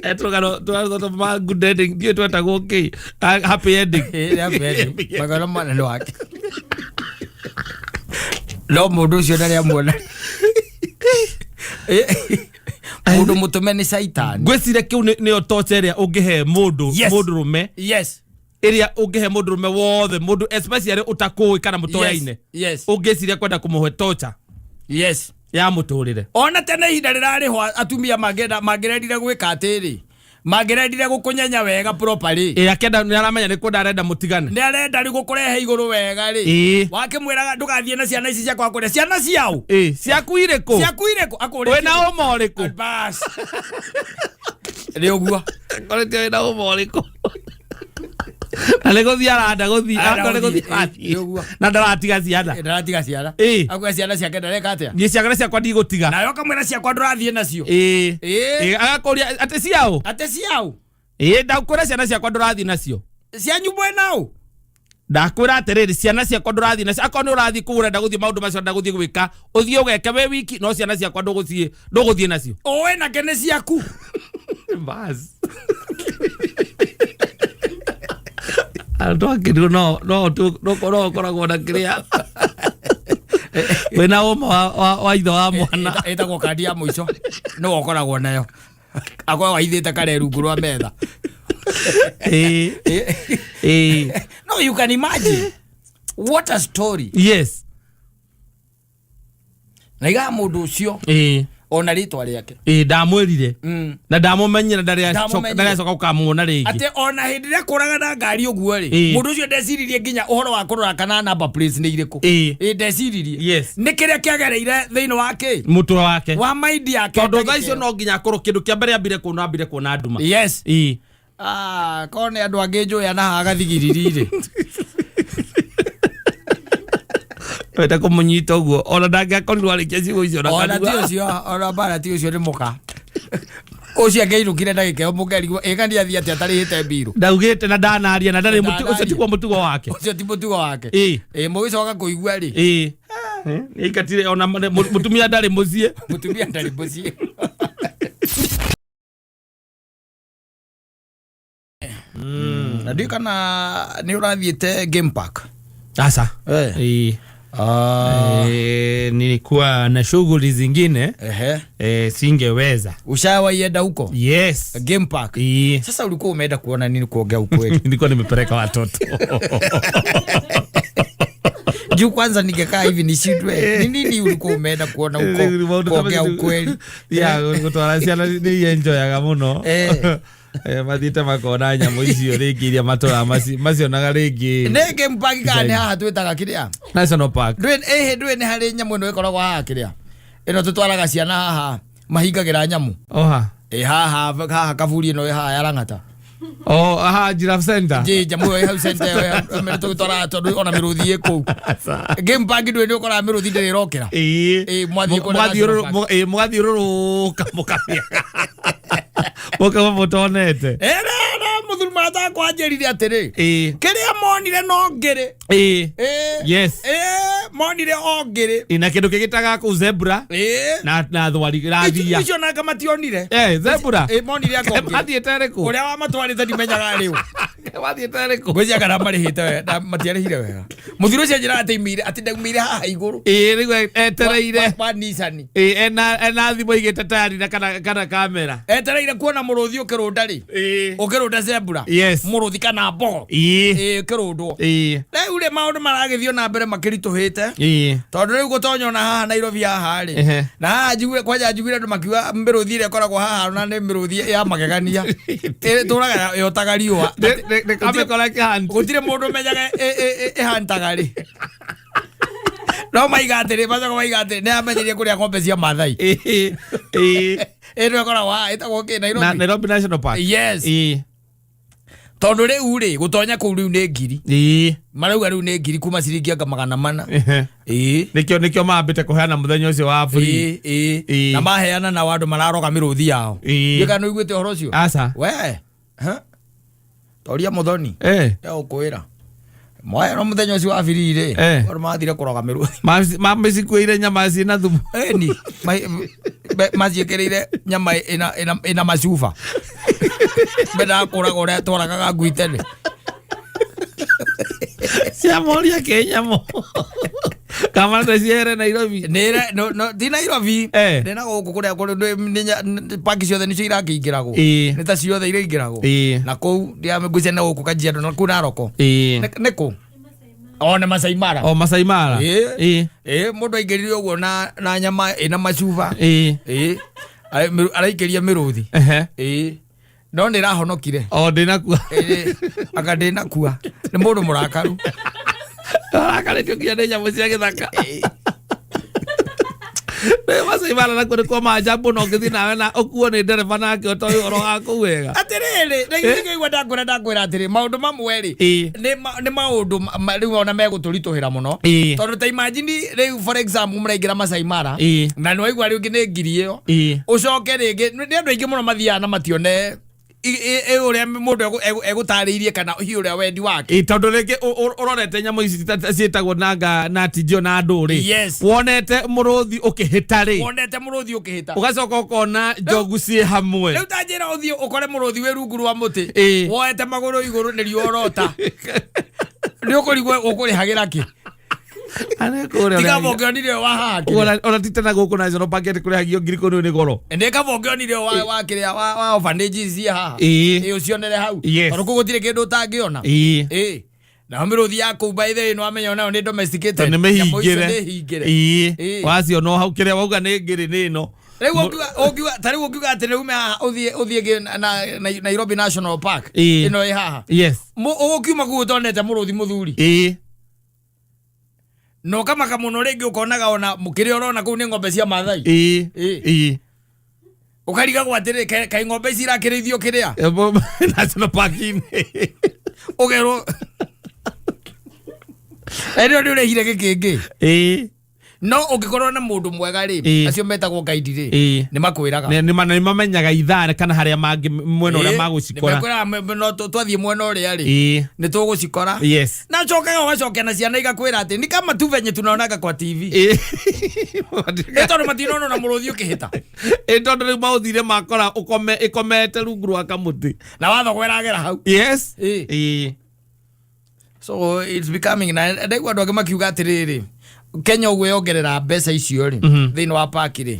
etrogano tu ma good ending dio tu atago okay happy ending happy ending magana mwana no wake lo mundu cio ndari amuona mundu mutume ni Saitani gwicire kiu ni otocheria ungihe mundu rume iria ungihe mundu rume wothe mundu especially utakui kana mutoyaine ungiciria kwenda kumuhe tocha ya muturire ona tene ihinda rirari ho atumia magerendire gwika atiri magerendire gukunyenya wega properly akenda ni aramenya ni kunda arenda mutigane ni arenda ri gukurehe iguru wega ri wake mwiraga ndugathie na ciana ici ciakwa kuria ciana ciao ciakuire ku akuri wena umoriku bas ri ogua korete wena umoriku Alego dia ada go dia alego na ndaratiga ciana akwa ciana ciake ndareka atia ni ciana ciakwa ndigutiga na yo kamwena ciakwa ndurathie nacio agakoria ate ciao ndakwira ciana ciakwa ndurathie nacio cia nyumba nao ndakwira atiriri ciana ciakwa ndurathie nacio akoni urathie kugura ndaguthie maundu macio ndaguthie gwika uthie ugeke we wiki no ciana ciakwa nduguthie nacio owe na kene ciaku bas Andu akiru no koragwo na kiria wena oma wa itho wa mwana etagwo kandi ya muico no okoragwo nayo akwa waithite kare rungu rwa metha. No, you can imagine what a story. Yes. Na iga mundu ucio ona ritwa riake ndamwirire na ndamumenyera ndari soka ukamuona ringi ate ona hindi ria kuraga na ngari uguo ri mundu ucio ndeciririe nginya uhoro wa kurora kana number plates ni iriku ndeciririe. Yes. ni kiria kiagereire thiini wake mutu wake wa mind yake tondu thaicio no nginya korwo kindu kia mbere ambire kuona nduma. Yes. Kone andu angi njuya na hagathigiriri weta kumunyita uguo ona ndangĩakorirwo arĩkia ciugo icio na ona ti ucio ona bara ti ucio ni muka ucio angĩinũkire ndagĩka ĩyo mũngerigwo ĩkandi athiĩ atĩ atarĩhĩte mbiru ndaugĩte na ndanaria na ndarĩ ũcio tiguo mũtugo wake ucio ti mũtugo wake mũgĩcoka kũigua rĩ ĩikatire ona mũtumia ndarĩ mũciĩ mũtumia ndarĩ mũciĩ. Na ndiũ kana nĩ ũrathiĩte game park? Sasa nilikuwa na shughuli zingine singeweza. Ushawaienda huko? Yes. Game park? Sasa ulikuwa umeenda kuona nini kuongea ukweli? Nilikuwa nimepeleka watoto. Juu kwanza ningekaa hivi nishindwe. Ni nini ulikuwa umeenda kuona huko kuongea ukweli? Gutwara ciana ni enjoyaga muno. Mathiĩte makona nyamũ icio rĩngĩ iria matũra macionaga rĩngĩ. Nĩ game park kana nĩ haha twĩtaga kĩrĩa? National Park. Ndũĩ nĩ harĩ nyamũ ĩno ĩkoragwo haha kĩrĩa? Ĩno tũtwaraga ciana haha mahingagĩra nyamũ. Haha kaburi ĩno haha ya Lang'ata. Aha, Giraffe Center. Nyamũ ĩyo hau center ĩyo tũtwaraga tondũ ona mĩrũthi kũu. Game park ndũĩ nĩ ũkoraga mĩrũthi ndĩrĩ ĩrokĩra. Mũgathiũrũrũka mũkamĩa. Muka mutonete. Muthuri mata kwanjĩrire atĩrĩ. Kĩrĩa monire no ngĩrĩ. Yes. Monire o ngĩrĩ. Na kĩndũ kĩgĩtaga kũu zebra. Na thwari rathia. Icio naka mationire. Zebra. Monire ngongĩ. Mathiĩte rĩkũ? Ũrĩa wamatwarĩte ndimenyaga rĩu. Mathiĩte rĩkũ? Ngwĩciria kana marĩhĩte wega, matiarĩhire wega. Muthuri ũcio njĩra atĩ ndaumire haha igũrũ. Rĩu etereire. Nisani. Ena thimũ igĩte tayari na kana kamera. Etereire kuona mũrũthi ũkĩrũnda rĩ. Ũkĩrũnda zebra. Yes. Mũrũthi kana mbogo. Ũkĩrũndwo. Rĩu rĩ maũndũ maragĩthiĩ na mbere makĩritũhĩte. Tondũ rĩu gũtonya na haha Nairobi haha rĩ. Na haha njiguire andũ makiuga mĩrũthi ĩrĩa ĩkoragwo haha na nĩ mĩrũthi ya magegania. Tũraga yotaga riũa. Gũtirĩ mũndũ menyaga ĩhantaga rĩ. No maiga atĩrĩ macoka maiga atĩrĩ nĩ amenyerie kũrĩa ng'ombe cia Maathai. Ĩno ĩkoragwo haha ĩtagwo kĩ Nairobi? Nairobi National Park. Yes. Tondũ rĩu rĩ gũtonya kũu rĩu nĩ ngiri. Marauga rĩu nĩ ngiri kuma ciringi anga 400. Nĩkĩo mambĩte kũheana mũthenya ũcio wa free. Na maheana na andũ mararoga mĩrũthi yao. Gĩkano iguĩte ũhoro ũcio? Aca. We. Toria Muthoni. Ũkwĩra. Mwae no mũthenya ũcio wa free rĩ. Andũ mathire kũroga mĩrũthi. Mamĩcikuĩire nyama ciĩna thumu. Ni. Maciĩkĩrĩire nyama ĩna macuba. Beda kũraga ũrĩa twaragaga ngui tene. Ciamoria Kenyamo. Kama ndeciere Nairobi. No ti Nairobi. Ndena gũkũ kũrĩa paki ciothe nĩcio irakĩingĩragwo. Nĩ ta ciothe iraingĩragwo. Na kũu ndiamĩngũcia na gũkũ Kajiado na kũu Naroko. Nĩ kũ? Nĩ Masai Mara. Masai Mara. Mũndũ aingĩrire ũguo na nyama ĩna macuba. Araikĩria mĩrũthi. No nĩ rahonokire. Ndĩnakua. Aka ndĩnakua. Nĩ mũndũ mũrakaru. Arakarĩtio nginya nĩ nyamũ cia gĩthaka. Masai Mara na kũrĩ kwa maajabu no ngĩthiĩ nawe na ũkuo nĩ ndereba nake ũtoĩ ũhoro wa kũu wega. Atĩrĩrĩ, nĩigua ndakwĩra atĩrĩ maũndũ mamwe rĩ nĩ maũndũ rĩu ona megũtũritũhĩra mũno. Tondũ ta imagine rĩu for example mũraingĩra Masai Mara na nĩ waigua rĩngĩ nĩ ngiri ĩyo. Ũcoke rĩngĩ nĩ andũ aingĩ mũno mathiaga na matione uria mundu egutariirie kana hi uria wendi wake tondu reke urorete nyamu ici cietagwo nanga na tijio na nduri wonete muruthi ukihita ri ugacoka ukona njogu cie hamwe riu tanjira uthie ukore muruthi wi rungu rwa muti woete maguru iguru ni riorota ni ukurigwo ukurihagira ki ane kore tiga bongionire wa hake ona titana guku na zero packet kuri hagio ngiriko ni goro ende ka bongionire wa kiria wa orphanages cia haha ucionere hau oro kugutire kindu tangiona na miruthi yako by the no amenya nayo ni domesticated ni mehingire wacio no hau kiria wauga ni ngiri ni no rego tari ukiuga ati ume uthie na Nairobi National Park ino haha ukiuma gutonete muruthi muthuri no kama kamuno rege ukonaga ona mukiri orona ku ni ngombe cia mathai ukariga gwatire kai ngombe cira kirithio kiria National Park ugero ero ni urehire gikingi no ukikorwo na mundu mwega ri acio metagwo guide ri ni makwiraga ni mamenyaga ithare kana haria mangi mwena uria magucikora no twathie mwena uria ri ni tugucikora na cokaga wacokia na ciana igakwira ati ni kama tu venye tunaonaga kwa TV tondu matinono na muruthi ukihita tondu riu mauthire makora ikomete rungu rwa kamuti na wathogweragera hau so it's becoming na ndaigua andu angi makiuga atiriri Kenya ugwiongerera mbeca icio ri thiini wa park ri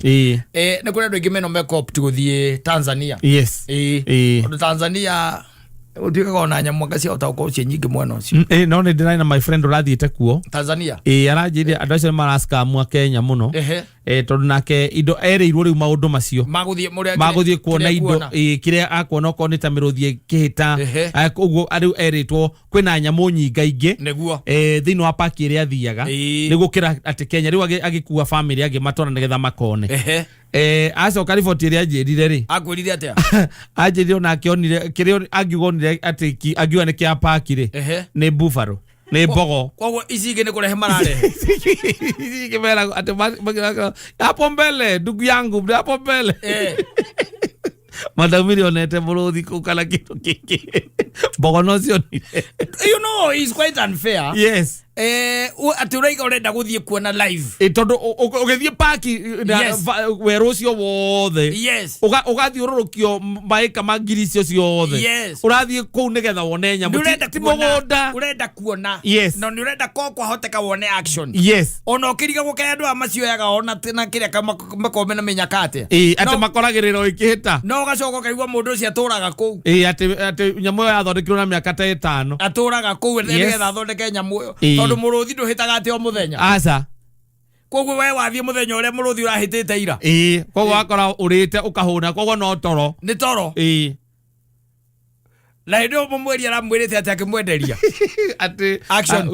ni kuri andu ingi meno mekopt guthie Tanzania andu Tanzania utigaga ona nyamu cia utauko cie nyingi mwena ucio no ni ndina na my friend urathiite kuo Tanzania aranjire andu acio maraska mu Kenya muno tondu nake indo ereirwo riu maundu macio maguthie kuona indo kiria akuona ko ni ta miruthi kihita uguo ariu eritwo kwina nyamu nyingaingi niguo thiini wa park iria athiaga ni gukira ati Kenya riu agikua family agi matona nigetha makone acoka riboti iria anjirire ri akwirire atia anjirire ona akionire kiria angigonire ati angiwa ni kia park ri ni buffalo ni mbogo koguo ici ingi ni kurehe mararehe ici kimera ati hapo mbele ndugu yangu hapo mbele madamiri onete muruthi kukala kitu kiki mbogo no cio you know it's quite unfair ati uraiga urenda guthie kuona live tondu ugithie park weru cio wothe ugathie ururukio maika magiri cio ciothe urathie kuu nigetha wone nyamu ti mugunda urenda kuona no ni urenda kwa hoteka wone action ona ukiriga gukaya andu amacioyaga ona tena kiria makome na menyakate ati makoragirira ikihita no gacoka kaigwa mundu cio aturaga kuu ati nyamu yo yathondekirwo na miaka ta 5 aturaga kuu nigetha athondeke nyamu yo tondu muruthi nduhitaga ati o muthenya aca koguo we wathie muthenya uria muruthi urahitite ira koguo wakora urite ukahuna koguo no toro ni toro na ndio mumweri aramwirite ati akimwenderia ati action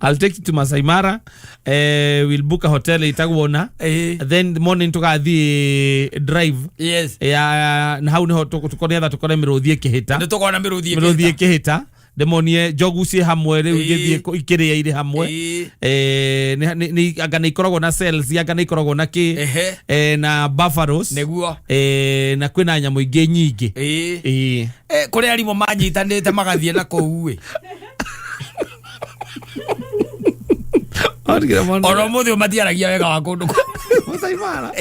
I'll take you to Mansaimo. We'll book a hotel itagwona. Then the morning tugathi drive. Na hau niho tukonetha tukore miruthi kihita. Ndio tukona miruthi kihita. Demonie jogu cie hamwe riu igithie ikiria iri hamwe ni agana ikoragwo na cells agana ikoragwo na ki na buffaloes neguo na kwina nyamu ingi nyingi kuri arimo manyitanite magathie na kou oro muthi matiaragia wega wa kundu Mansaimo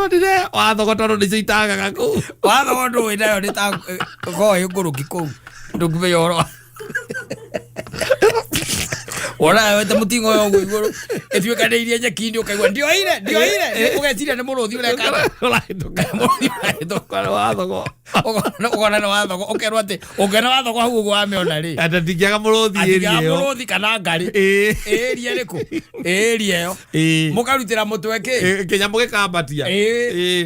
ndire wathogotorwo nĩ citagaga kũu wathogotorwo nayo nĩ ta koe ngũrũki kũu ndũngĩmenya ũhoro wona wete mũtingo ũyũ ũguo igũrũ ĩtuĩkanĩirie nyeki-inĩ ũkaigua ndioire ũgeciria nĩ mũrũthi ũrekana ũkona nĩ wathogo ũkerwo atĩ ũngĩona wathogo hau ũguo wamĩona rĩ ata ndingĩaga mũrũthi kana ngari ĩria rĩkũ ĩria ĩyo mũkarutĩra mũtwe kĩnyamũ gĩkambatia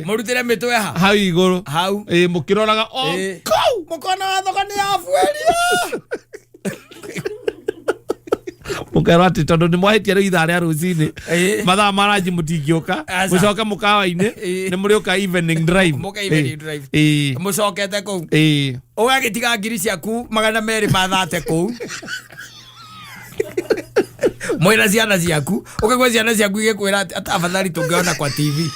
mũrutĩre mĩtwe hau igũrũ hau mũkĩroraga kũu mũkona wathogo nĩ abuĩrio mukerwa ati tondu ni mwahitie riu ithaa ria rucini mathaa maranji mutingĩũka mucoke mũkawa-inĩ nĩ mũrĩũka evening drive mũcokete kũu ũgagĩtiga ngiri ciaku 200 mathate kũu mwĩna ciana ciaku ũkaigua ciana ciaku igĩkwĩra ati afadhali tũngĩona kwa TV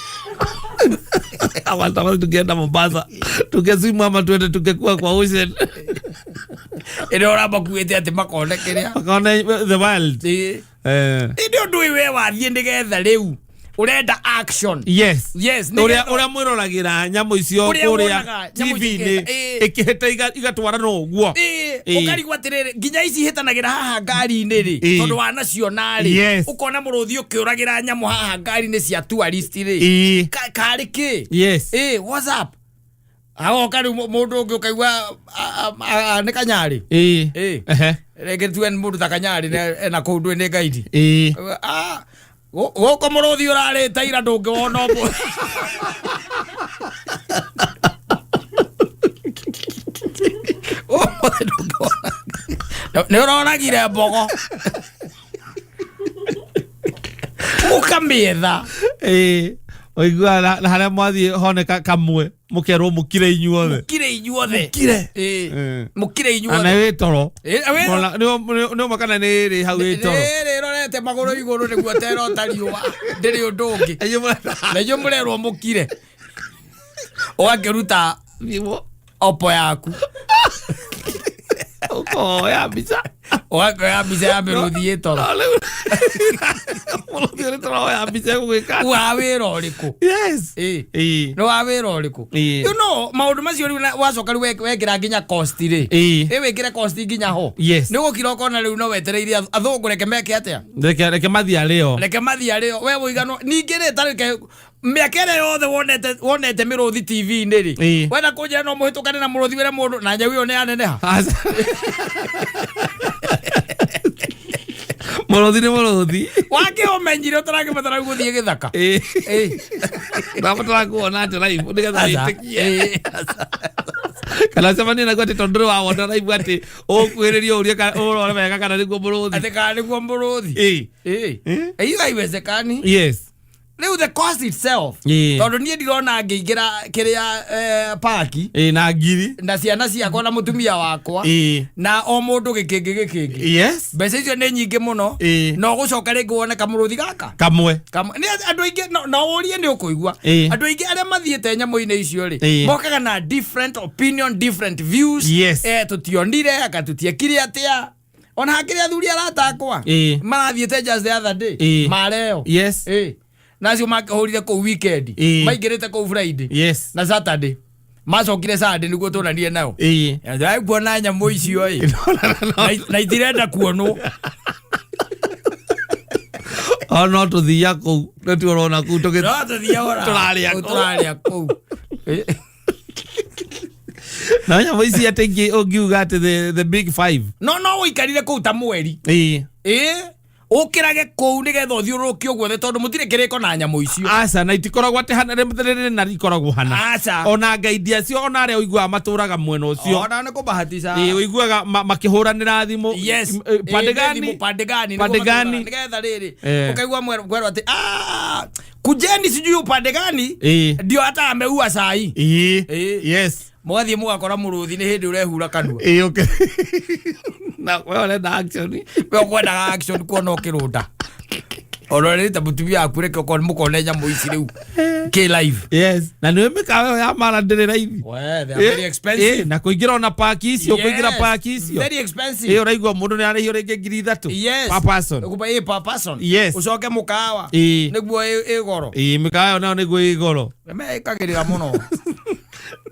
Awataka tukienda Mombasa. Tukesima ama tuende tukekuwa kwa ocean. Ero raba kuete ati makone kiria. Makone the wild. Ndio ndui we wathie ndigetha riu. Urenda action. Yes. Yes. Uria mwirolagira nyamu icio kuria TV-ini ikiheta igatwara no guo. Ukarigwa atiriri nginya ici hitanagira haha ngari-ini ri tondu wa nationali. Ukona muruthi ukiuragira nyamu haha ngari-ini cia tourist ri. Kari ki? Yes. What's up? Aho kari mundu ungi ukaigwa ni kanyari. Rege tu en mundu ta kanyari na kundu ni gaidi. Goko muruthi urare taira ndungi wona obo. Ne uroragire mbogo. Ukamietha. Oigua na haria mwathie honeka kamwe mukerwo mukire inyuothe. Mukire inyuothe. Mukire. Mukire inyuothe. Ana witoro. No makana ni ri hau witoro. Rorete maguru iguru niguo tero tariwa. Ndiri undu ungi. Nejo murerwo mukire. Oakeruta opo yaku. Oko ya biza. Oako ya biza ya meruthi etoro. Muruthi etoro ya biza gwika. Wa wira uriku. Yes. No wa wira uriku. You know, maundu macio riu wacoka riu wekira nginya cost ri. Wekire cost nginya ho. Ni gukira ukona riu no wetereire athungu reke meke atia. Reke mathia rio. Reke mathia rio. We woigano ningi ri tarike miakere yothe wonete miruthi TV-ini ri. Wenda kunjira no muhitukane na muruthi wira mundu na nyau iyo ni aneneha. Muruthi ni muruthi. Wake omenyire utarake matara guthie githaka. Ndabatara kuona ati live ndigetha itikie. Kana semani na gwate tonduru wa wona live ati ukwiririo uria urore wega kana niguo muruthi. Ati kana niguo muruthi. Iyo aiwezekani. Yes. Now the cost itself. Tondu nie ndirona ngiingira kiria parki na ngiri na ciana ciakwa na mutumia wakwa na o mundu gikingi. Yes. Mbeca icio ni nyingi muno. No gucoka ringi wone kamuruthi gaka kamwe. Ni andu aingi no urie ni ukuigua. Andu aingi aria mathiete nyamu-ini icio ri mokaga na different opinion, different views. Tutionire akatutiekire atia. Ona hakiri athuri arata akwa marathiete just the other day mareo. Yes. Nacio makahurire ko weekend maigirite ko Friday na Saturday macokire Sunday niguo tunanie nao ndai kuona nyamu icio na itirenda kuonwo no tuthia ku turona ku turaria ku na nyamu ici atengi ungiuga ati the big five no uikarire ku ta mweri ukirage kou nigetha uthiururuke guothe tondu mutire kiriko na nyamu icio. Aca na itikoragwo ati hana remutherere na ikoragwo hana. Aca ona ngaidi acio ona aria uigua maturaga mwena ucio. Ona ne kubahatisha. Uiguaga makihuranira thimu. Pande gani nigetha riri ukaigua mweru ati kujeni sijui upande gani ndio hata ameua sai. Yes. Mwathie mugakora muruthi ni hindi urehura kanua. Okay. Na wewe na action. Wewe kwenda action kuona ukirunda. Orore ta Mùtumia Akwire ko mukone nyamu ici riu K live. Yes. Na niwe mikawe ya mara ndire hivi. We they are very expensive. Na kuingira ona park icio kuingira park icio. Very expensive. Uraigwa mundu ni arihio ringi 3,000 per person. Ukuba per person. Yes. Ucoke mukawa. Niguo igoro. Mikawa na niguo igoro. Mekagirira muno.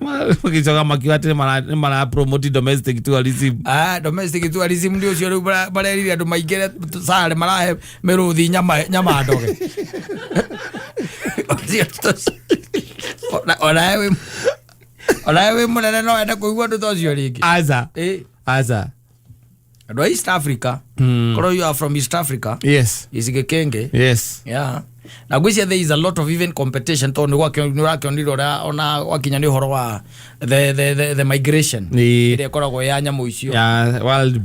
Makicoka makiwatire mara promote domestic tourism. Domestic tourism ndio cio riu barerire andu maingire sare marahe miruthi nyama ndoge. Ona we munene no enda kuigua andu tocio ringi. Aza. Andu East Africa. Koro you are from East Africa. Yes. Isigekenge. Yes. Yeah. Na gwisia there is a lot of even competition to ni wakioniro ona wakinya ni horo wa the migration ile koragwo ya nyamu icio ya wild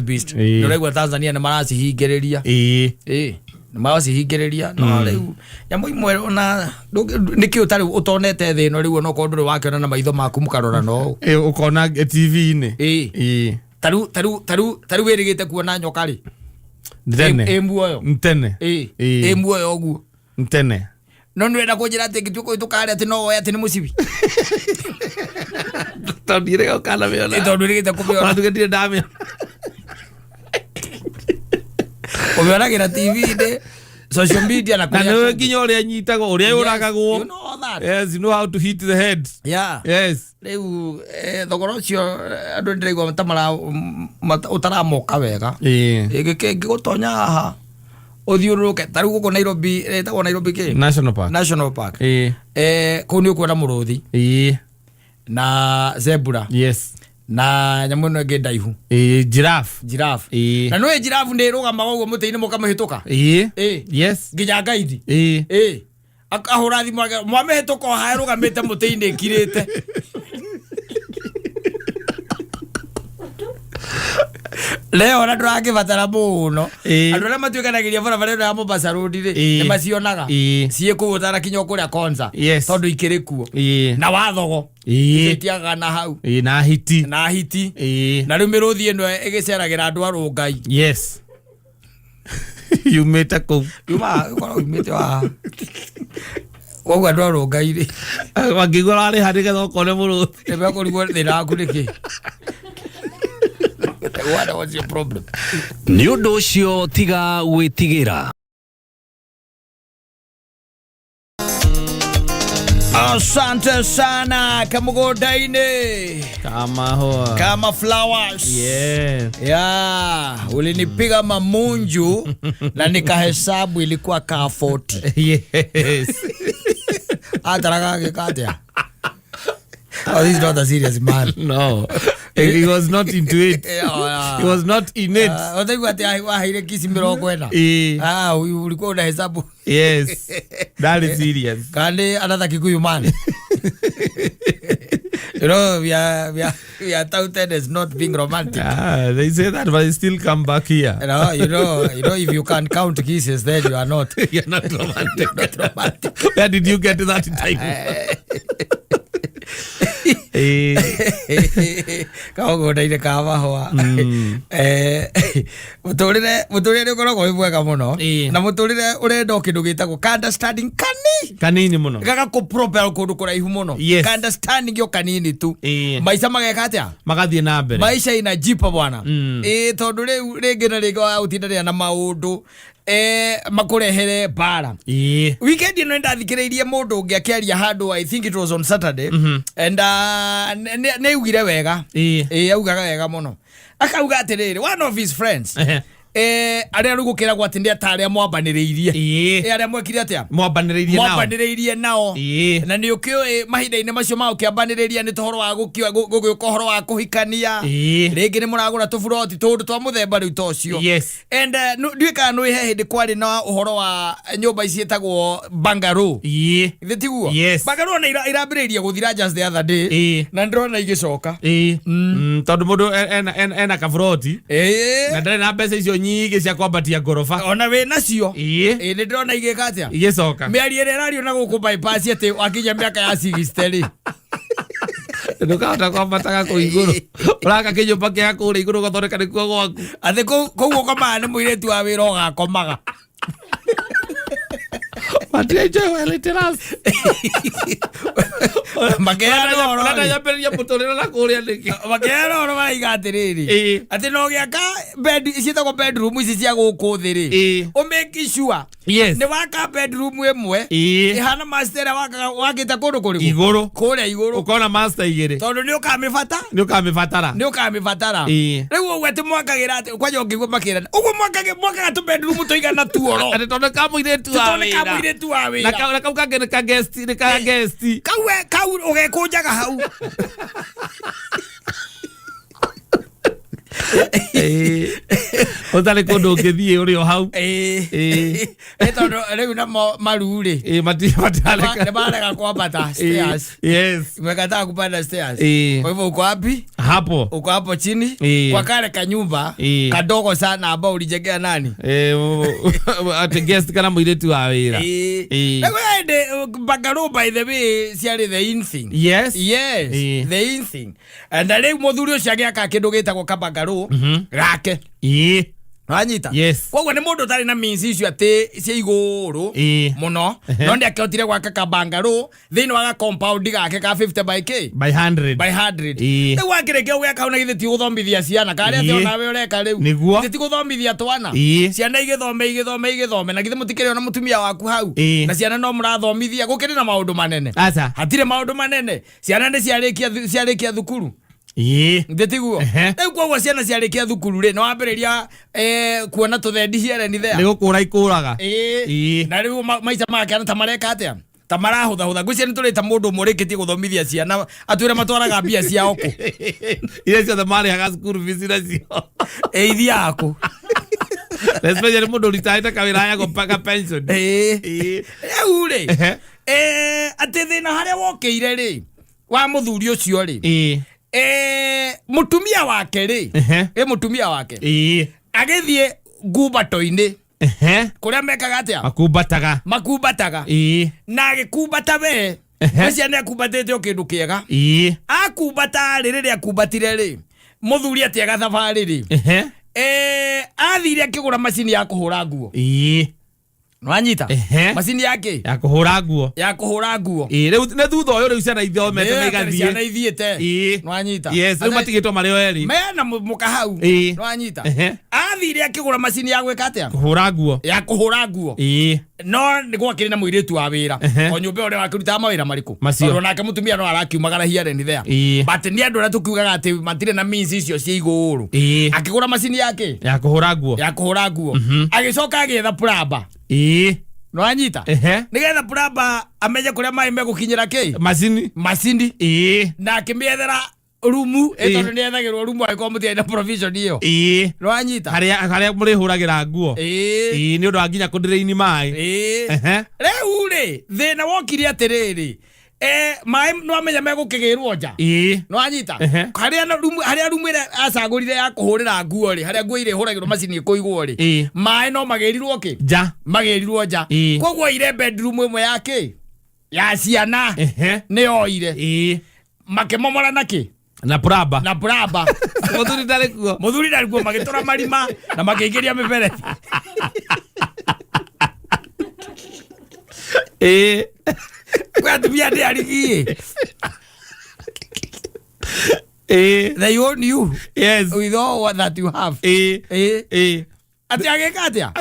beast ndio Tanzania na marasi hingiriria ni marasi hingiriria no riu nyamu imwe ona niki utari utonete thino riu no kondure wakiona na maitho maku mukarora no ukona TV ini taru wirigite kuona nyoka ri Ntene. Embuoyo. Ntene. Embuoyo ogu. Ntene. no nwenda kunjira ati ngituko itukare ati no ati ni musibi tondire ukana miona tondire gitakumiona tugitire ndamia umeonagira TV de social media na kuria na nginya uria nyitago uria uragagwo you know that yes you know how to hit the head yes riu thogoro cio andu ndirigwa tamara utaramoka wega ngigutonya haha uthiururuke tariu guko Nairobi etagwo Nairobi ke National Park kuu ni ukuona muruthi na zebra yes na nyamu no nge ndaihu giraffe na no giraffe ndirugama gwo muteini mukamahituka yes nginya gaidi akahura thimu mwamehituka haerugamite muteini kirite leo na dragi vatara muno andu aria matuikanagiria barabara ya Mombasa Road ni macionaga ciaku utara kinyo kuria konza tondu ikirikuo na wathogo itiaga na hau na hiti na riu miruthi eno igiceragira andu arungai yes you met a co you met wa Wau andu arungai ri wangigora ari harige thokone muruthi ebe kurigwo thina kuriki what was your problem ni undu ucio tiga gwitigira. Asante sana kamugodaine kama flowers ulinipiga mamunju na nikahesabu ilikuwa ka 40 yes ataraga gikatia. Oh, he's not a serious man. No. He was not into it. He was not in it. Haire kisi mirokwenda. Ulikuwa unahesabu. Yes. That is serious. Kande another Kikuyu man. You know, we are touted as not being romantic. They say that, but they still come back here. You know, if you can count kisses, then you are not. You're not romantic. Not romantic. Where did you get to that time? Kagodaire kawahwa muturire ukoragwo wi mwega muno na muturire urenda kindu gitagwo understanding kanini muno gaga ku proper kundu kuraihu muno understanding yo kanini tu maisha mageka atia magathie na mbere maisha ina jipa bwana tondu ringi na ringi wa utindaria na maundu makurehere bara weekend ino ndathikiriirie mundu ungi akiaria handu I think it was on Saturday and ne ugire wega augaga wega muno akauga atiriri one of his friends aria rugukira gwa tindi ataria mwambaniriirie aria mwekire atia mwambaniriirie nao na ni ukio mahinda-ini macio mao kiambaniriria ni tohoro wa gukio gukohoro wa kuhikania ringi ni muragura tuburoti tundu twa muthemba riu tocio and ndwika no ihe hindi kwari na uhoro wa nyumba ici etagwo bungalow thitiguo bungalow na irambiriirie guthira just the other day na ndrona igicoka tondu mundu ena kaburoti na ndare na mbeca icio nyingi cia kwambatia ngorofa ona we nacio ni ndrona igika atia igicoka miarie rerario na guku bypass ati wakinya miaka ya 60 ndukahota kwambataga ku iguru uraka kinyumba kia kuri iguru gathondeka nikuo gwaku athi koguo komaga ni muiretu wa wira ugakomaga Matiajo eliteras. Magero oro. Nada ya peria muturire na kuria ndiki. Magero oro maigatiriri. Ati no giaka bed isita ko bedroom ici cia guku thiri. O make sure. Yes. Ne waka bedroom emwe. Ihana master wakita kundu kuri. Iguru. Kuria iguru. Ukona master igiri. Tondu ni ukamifata. Ni ukamifatara. Ni ukamifatara. Riu ugwete mwakagira ati kwaje ngigwa makira. Ugu mwakaga tu bedroom toigana tu oro. Ati tondu kamuire tu awe. Na kau kagene ka guest ni ka guest. Kau ugekunjaga hau. Otale kundu ngithie uri o hau. Tondu riu na maruri. Mataleka. Ne barega kwambata stairs. Yes. Umekataa kupanda stairs. Kwa hivyo uko wapi? Hapo. Uko hapo chini kwa kale kanyumba kadogo sana ambao ulijengea nani? Ati guest kana muiretu wa wira. Bungalow by the way siari the in thing. Yes. Yes. The in thing. And riu muthuri ucio agiaka kindu gitagwo kabungalow gake. Wanyita koguo ni mundu tari na means icio ati cia iguru muno no ndi akihotire gwaka kabangaru thiini wa compound gake ka 50 by k by 100 ni wakireke uya kauna githi ti guthomithia ciana karia ti onawe ureka riu githi ti guthomithia twana ciana igithome na githi mutikire ona mutumia waku hau na ciana no murathomithia gukiri na maundu manene hatire maundu manene ciana ni ciarikia thukuru ndetiguo koguo ciana ciarikia thukuru ri no wambiriria kuona tuthendi ciere-ini thea ni gukura ikuraga na riu maica make ta mareka atia ta marahutha ngwiciria ni turita mundu murikitie guthomithia ciana atwire matwaraga mbia ciao ku ile ciothe mariaga school fees nacio ithia aku especially mundu ritaite kawira ya gupaka pension uri ati thina haria wokire ri wa muthuri ucio ri mutumia wake ri mutumia wake agithie ngubato-ini kuria mekaga atia makumbataga na agikumbata we acia ni akumbatite o kindu kiega akumbata riria akumbatire ri muthuri atiaga thabari ri athire akigura macini ya kuhura nguo nwanyita macini yake ya kuhura nguo riu ne thutha uyu riu ciana ithomete nigathie ciana ithiete nwanyita riu matigitwo mari eri mena mukahau nwanyita athire akigura macini ya gwika atia ya kuhura nguo no ni gwakiri na muiritu wa wira o nyumba ore wakiruta mawira mariku oro nake mutumia no arakiumagara hiareni thea but ni andu ra tukiugaga ati matire na means icio cia iguru akigura macini yake ya kuhura nguo agicoka agetha plumber no anyita nigetha plumber amenye kuria mai megukinyira ki macini na akimiethera rumu etondu ni ethagirwo rumu aiko mutia ina provision iyo no anyita haria muri huragira nguo ni undu wa nginya kudiraini mai riu ri thina wokiri atiriri mai no amenya megukigirwo nja no anyita haria rumu ire acagurire ya kuhurira nguo ri haria nguo ire huragirwo macini ikuigwo ri mai no magerirwo ki magerirwo nja koguo ire bedroom imwe yake ya ciana ni oire makemomora naki na plumber muthuri ndarikuo magitora marima na makiingiria miberethi kwa tumia ndi arigie they own you with all that you have ati ageka atia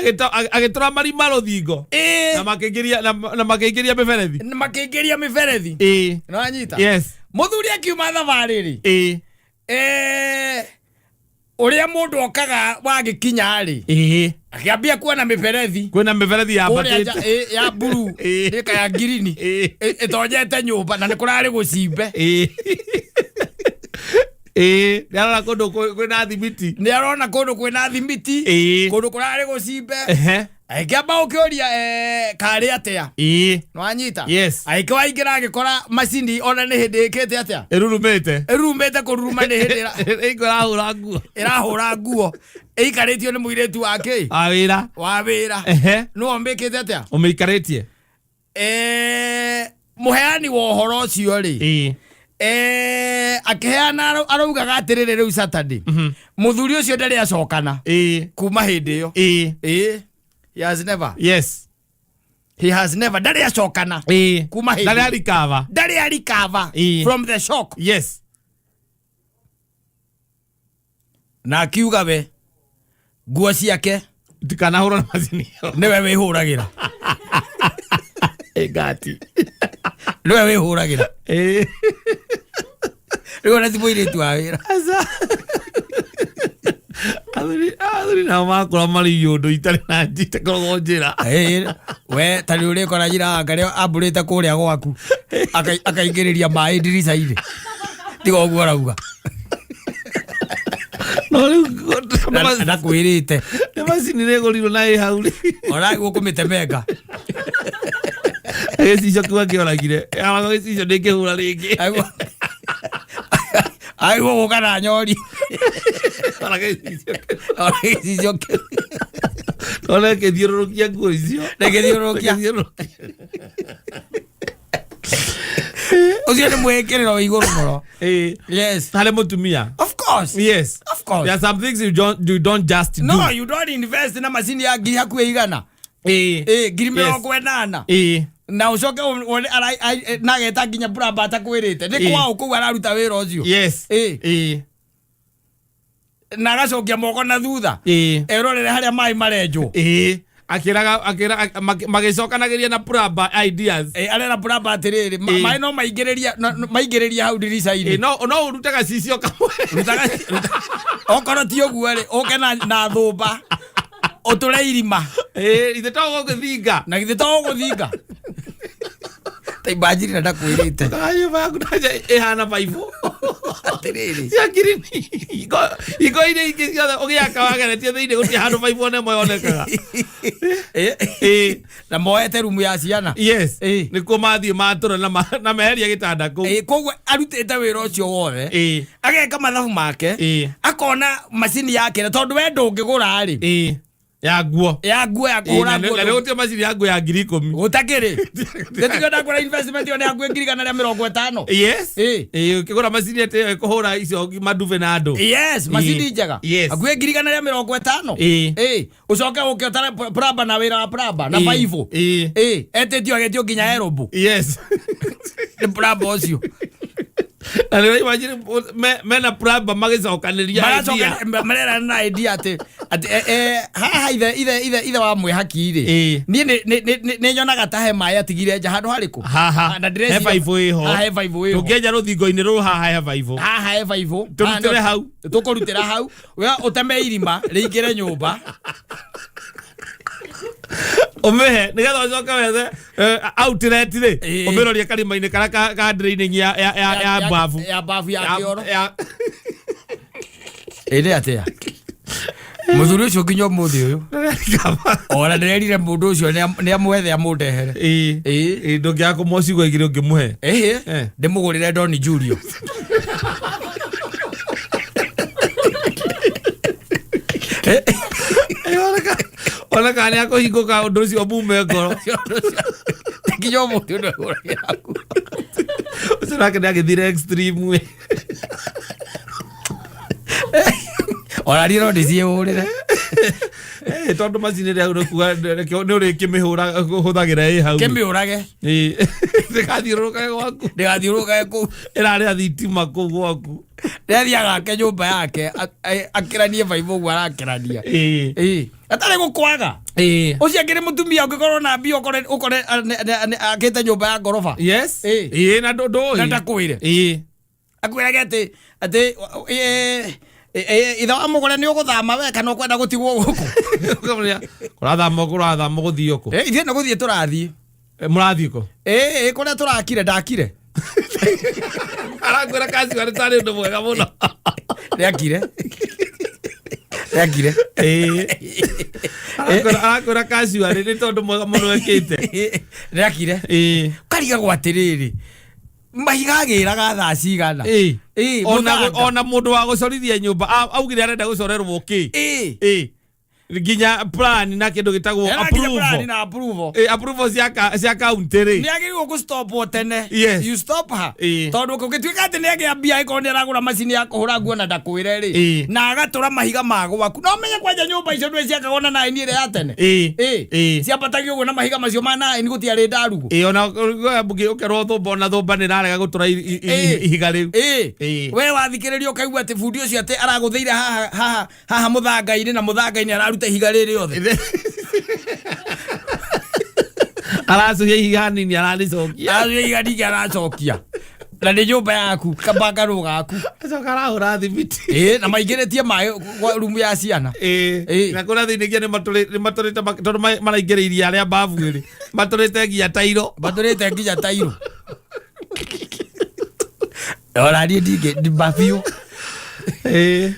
agitora marima ruthingo na makiingiria miberethi no anyita muthuri akiuma thabari ri uria mundu okaga wagikinya ri akiambia kuona miberethi ya batete ya blue ika ya green itonjete nyumba na nikurari gucimbe ni arona kundu kwina thimiti kundu kurari gucimbe aikiamba ukiuria kari atia no anyita aiki waingira agikora macini ona ni hindi ikite atia irurumite kururuma ni hindi irahura nguo ikaritie ni muiritu wake wa wira no mbikite atia umikaritie muheani wa uhoro ucio ri akiheana araugaga atiriri riu Saturday muthuri ucio ndari acokana kuma hindi iyo he has never ndari acokana kuma hindi ndari arikava from the shock na akiuga we nguo ciake tikanahura na macini niwe wihuragira egati niwe wihuragira riu na timuiritu wa wira athuri nao makora mari yundu itari na njite korogwo njira we tari uri kora njira ngaria amburite kuria gwaku akaingiriria mai ndirica-ini tiga uguo arauga no riu nakwirite ni macini nigurirwo na hau ri oraguo kumitemenga gicicio kiu akioragire gicicio ndikihura ringi aiguo guka na nyori gicicio kiu ona githiururukia nguo icio negithiururukia Ucio ni mwekiriro iguru muno. Yes. Hale mutumia. Of course. Yes. Of course. There are some things you don't just do. No, you don't invest na machine ya ngiri hakuhe igana. Ngiri 80. Na ucoke nageta nginya buramba atakwirite ni kwao kuu araruta wira ucio. Yes. Na agacokia moko na thutha erorere haria mai marenjwo akira magicokanagĩria na buramba ideas arera buramba atiriri mai no maingĩrĩria hau ndirica-inĩ no urute gacicio kamwe okorwo ti ũguo rĩ ũke na thũmba ũtũre irima ithe to gũgũthinga na githĩ to gũgũthinga taimbanjiri na ndakwĩrĩte ihana baibu atiriri cia ngirini iko iria ingĩ ciothe ũgĩaka wageretie thĩinĩ gũtirĩ handũ baibu ona ĩmwe yonekaga na moete rumu ya ciana. Yes. Nĩkuo mathiĩ matũra na meheria gĩtanda kũu. Koguo arutĩte wĩra ũcio wothe ageka mathabu make akona macini yake tondũ we ndũngĩgũra rĩ ya nguo ya kũhũra nguo na gũtirĩ macini ya nguo ya 10,000 gũtakĩrĩ ndĩtigana kũra investment yone ya nguo 150,000. Yes. Ũkĩgũra macini ĩyo ĩkũhũra icio maduve na andũ. Yes, macini njega akuhe 150,000. Ũcoke ũkĩotara praba na wĩra wa praba na baibu etĩtio agetio nginya Erobu. Yes. Nĩ praba ũcio na nĩ imagine mena praba magĩcokanĩria idea marera na idea ati haha ithe wa mwĩhaki rĩ niĩ nĩ nyonaga ta he maĩ atigire nja handũ harĩkũ na he baibu ĩho he baibu ĩho tũngĩenja rũthingo-inĩ rũrũ haha he baibu tũrutĩre hau tũkũrutĩra hau we ũteme irima rĩingĩre nyũmba umehe nigetha ucoke wethe outlet ri umirorie karima-inĩ karia ka drainage ya bafu ya kioro ĩrĩ atĩa muthuri ucio nginya ũmũthĩ ũyũ ona ndĩrerire mũndũ ũcio nĩ amwethe amũndehere ndũngĩaga kũmocigo igĩrĩ ũngĩmũhe ndĩmũgũrĩre Don Julio ona kana nĩ akũhingũka ũndũ ũcio mume ngoro nginya ũmũthĩ ũndũ ũgũragĩra aku ũcio nake nĩ agĩthire extreme ona niĩ no ndĩciĩhũrĩre tondũ macini ĩrĩa ũrĩkuga nĩ ũrĩkĩmĩhũra ũhũthagĩra ĩ hau kĩmĩũrage ndĩgathiũrũrũkage kũu ĩrarĩa thitima kũu gwaku ndĩathiaga nyũmba yake akĩranie baibu ũguo arakĩrania atarĩ gũkwaga ũcio akĩrĩ mũtumia ũngĩkorwo na mbia ũkore akĩte nyũmba ya ngoroba na ndũndũ na ndakwĩre akwĩrage atĩ ithe wa mũgũre nĩ ũgũthama we kana ũkwenda gũtigwo gũkũ ũrathama gũthiĩ ũkũ ithuĩ nĩ gũthiĩ tũrathiĩ mũrathiĩ kũ kũrĩa tũrakire ndakire arakwĩra kaci warĩ tarĩ ũndũ mwega mũno rĩakire arakwĩra kaci warĩ nĩ tondũ mwega mũno ekĩte rĩakire karigagwo atĩrĩrĩ mahiga agĩraga thaa cigana ona mũndũ wa gũcorithia nyũmba augire arenda gũcorerwo kĩ nginya plan na kĩndũ gĩtagwo approval cia county rĩ nĩ agĩrĩirwo gũstopwo tene you stop her tondũ gũgĩtuĩka atĩ nĩ agĩa mbia ĩkorwo nĩ aragũra macini ya kũhũra nguo na ndakwĩre rĩ na agatũra mahiga ma gwaku no menye kwanja nyũmba icio ndwĩ ciakagwo na naini ĩrĩa ya tene ciambatagio ũguo na mahiga macio ma naini gũtiarĩ ndarugu ona ũkerwo thũmba ona thũmba nĩ ĩrarega gũtũra ihiga rĩu we wathikĩrĩria ũkaigua atĩ bundi ũcio atĩ aragũthĩire haha mũthanga-inĩ na mũthanga-inĩ araruta ihiga rĩrĩ othe aracuria ihiga nini aracokia na nĩ nyũmba yaku kambangarũ gaku acoka arahũra thimiti na maingĩrĩtie maĩ rumu ya ciana na kũrĩa thĩinĩ nĩ matũrĩte tondũ maraingĩrĩirie arĩa mbabu rĩ matũrĩte nginya tairo ona niĩ ndimbabiũ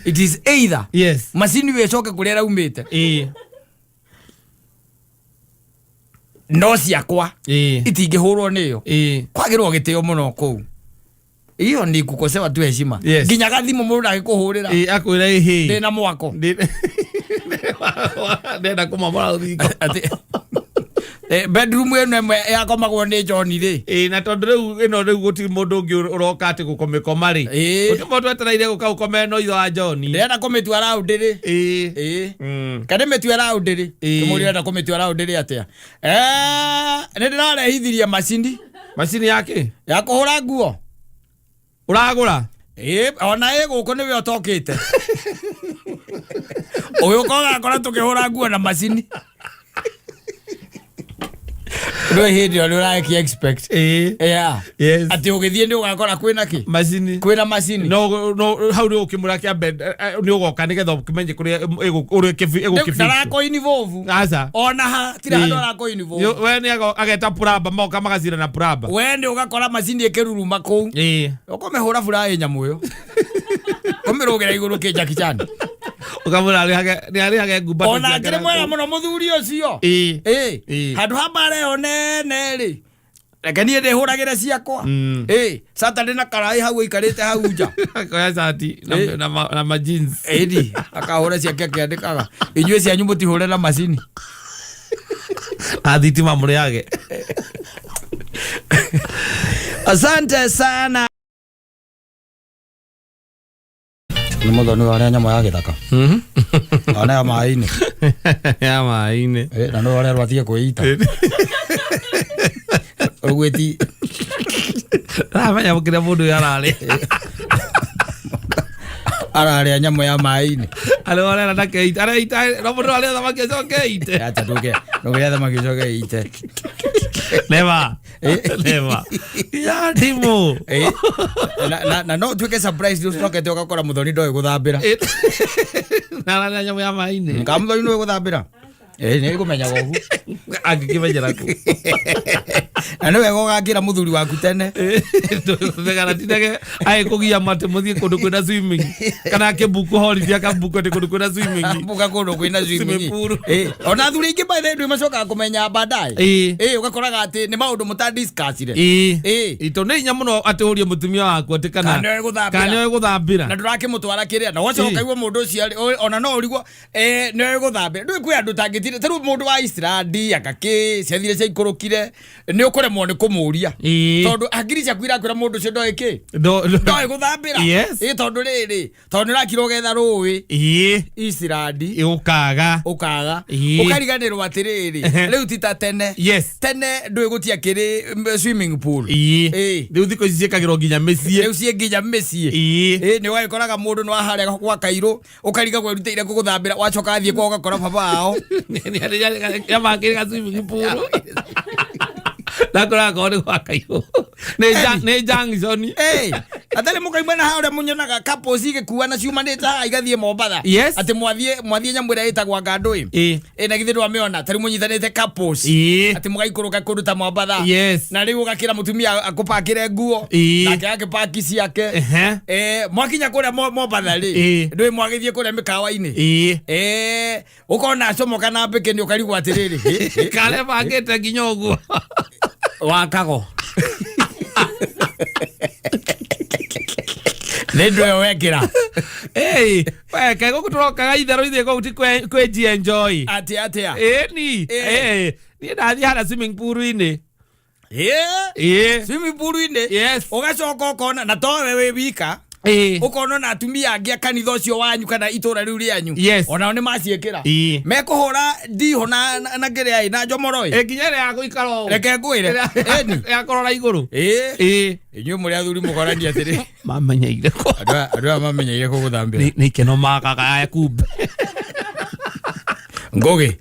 it is either macini wĩcoke kũrĩa raumĩte no ciakwa itingĩhũrwo nĩyo kwagĩrwo gĩtĩo mũno kũu iyo ni kukosewa tu heshima nginya gathimo mũndũ agĩkũhũrĩra akwĩra ndĩna mwako ndenda kũmamora ũthingo bedroom eno yakomagwo ni John ri na tondu riu ino riu guti mundu ungi uroka ati gukomekoma ri guti mundu etereire guka gukoma no itho wa John ndenda kumitua round ri kade mitua round ri muri ndenda kumitua round ri atia ni ndirarehithirie macini yake ya kuhura nguo uragura ona guku niwe otokite uyu koga kora tukihura nguo na macini no hindi ono like expect yeah yes ati ugithie ndi ugakora kwina ki kwina macini no how do ukimura kia bed ni ugoka ni getho kimenye kuri ego darako involve asa ona ha tira handu arako involve we ni ageta puraba moka magazira na puraba we ndi ugakora macini ikiruruma ku ukomehura furaha nyamu yo komerogera iguru ke Jackie Chan ukamura ari hage ngumba ona ngire mwega muno muthuri ucio handu habare onene ri reke nie ndihuragira ciakwa Saturday na karai hau ikarite hau nja koya sati na ma jeans edi akahura ciake akiandikaga inyue cianyu mutihure na macini athitima muriage asante sana ni muthoni wa nyama ya githaka ana ya maini na no wale rwathie kuita ogweti manya mukira mundu yarari arari nyama ya maini ale wale na keita araita no mundu wale thamaki cokeite acha tuke no ya thamaki cokeite leva ya dimo na no tuke surprise ndio tokete ukakora muthoni ndoe guthambira na nyama ya maini nkamuthoni ndoe guthambira ni kumenya gogu angikimenyera ku ana wego gakira muthuri waku tene ndegara tinege ai kugia mate muthie kundu kwina swimming kana ke buku holiday ka buku ati kundu kwina swimming buka kundu kwina swimming ona thuri ingi by the way macoka kumenya baadaye ugakoraga ati ni maundu muta discuss ire ito ni nya muno ati urie mutumia waku ati kana guthambira na ndurake mutwara kiria na wacoka kaigwa mundu ucio ona no urigwo ni guthambira ndu kwi andu tangitire taru mundu wa Islandi akake ciathire cia ikurukire ni ukuremwo ni kumuria tondu agiri cia kwira kwira mundu ucio ndoike ndoe guthambira tondu riri tondu rakiro getha ruwi Islandi ukaga ukariganirwo atiriri riu tita tene tene ndui gutia kiri swimming pool riu thiko ici ciekagirwo nginya micii riu cie nginya micii ni wagikoraga mundu no aharia kwa kairo ukariga gwirutire guthambira wacoka athie kwa ugakora baba ao ya makiri swimming pool nakora kone Gwaka yo ne Junction atale mukaimba na haure munyonaga couples igikuana ciuma ndeta igathie Mombatha ati mwathie nyambu ira itagwa ngandui na githirwa ameona tari munyithanite couples ati mugaikuruka kuruta Mombatha na riu gakira mutumia akupakire nguo nake agipaki ciake mwakinya kuria Mombatha ri ndui mwagithie kuria mikawa-ini ukona acomoka na mbike ni ukarigwa atiriri kale bagite nginya uguo wakago nendo yo wekira weke guturokaga itharu ithie guti kweji enjoy atia ni ndathie hara swimming pool ini swimming pool ini ugacoka ukona na towe wi wika ukona na atumia angi kanitha ucio wanyu kana itura riu rianyu ona ni maciekira mekuhura ndiho na ngiria na njomoroi nginya ya guikaro reke ngwire ya korora iguru inyu muri athuri mukorani atiri mamenyeire ko andu mamenyeire ko guthambira ni keno makaga kumbe ngoge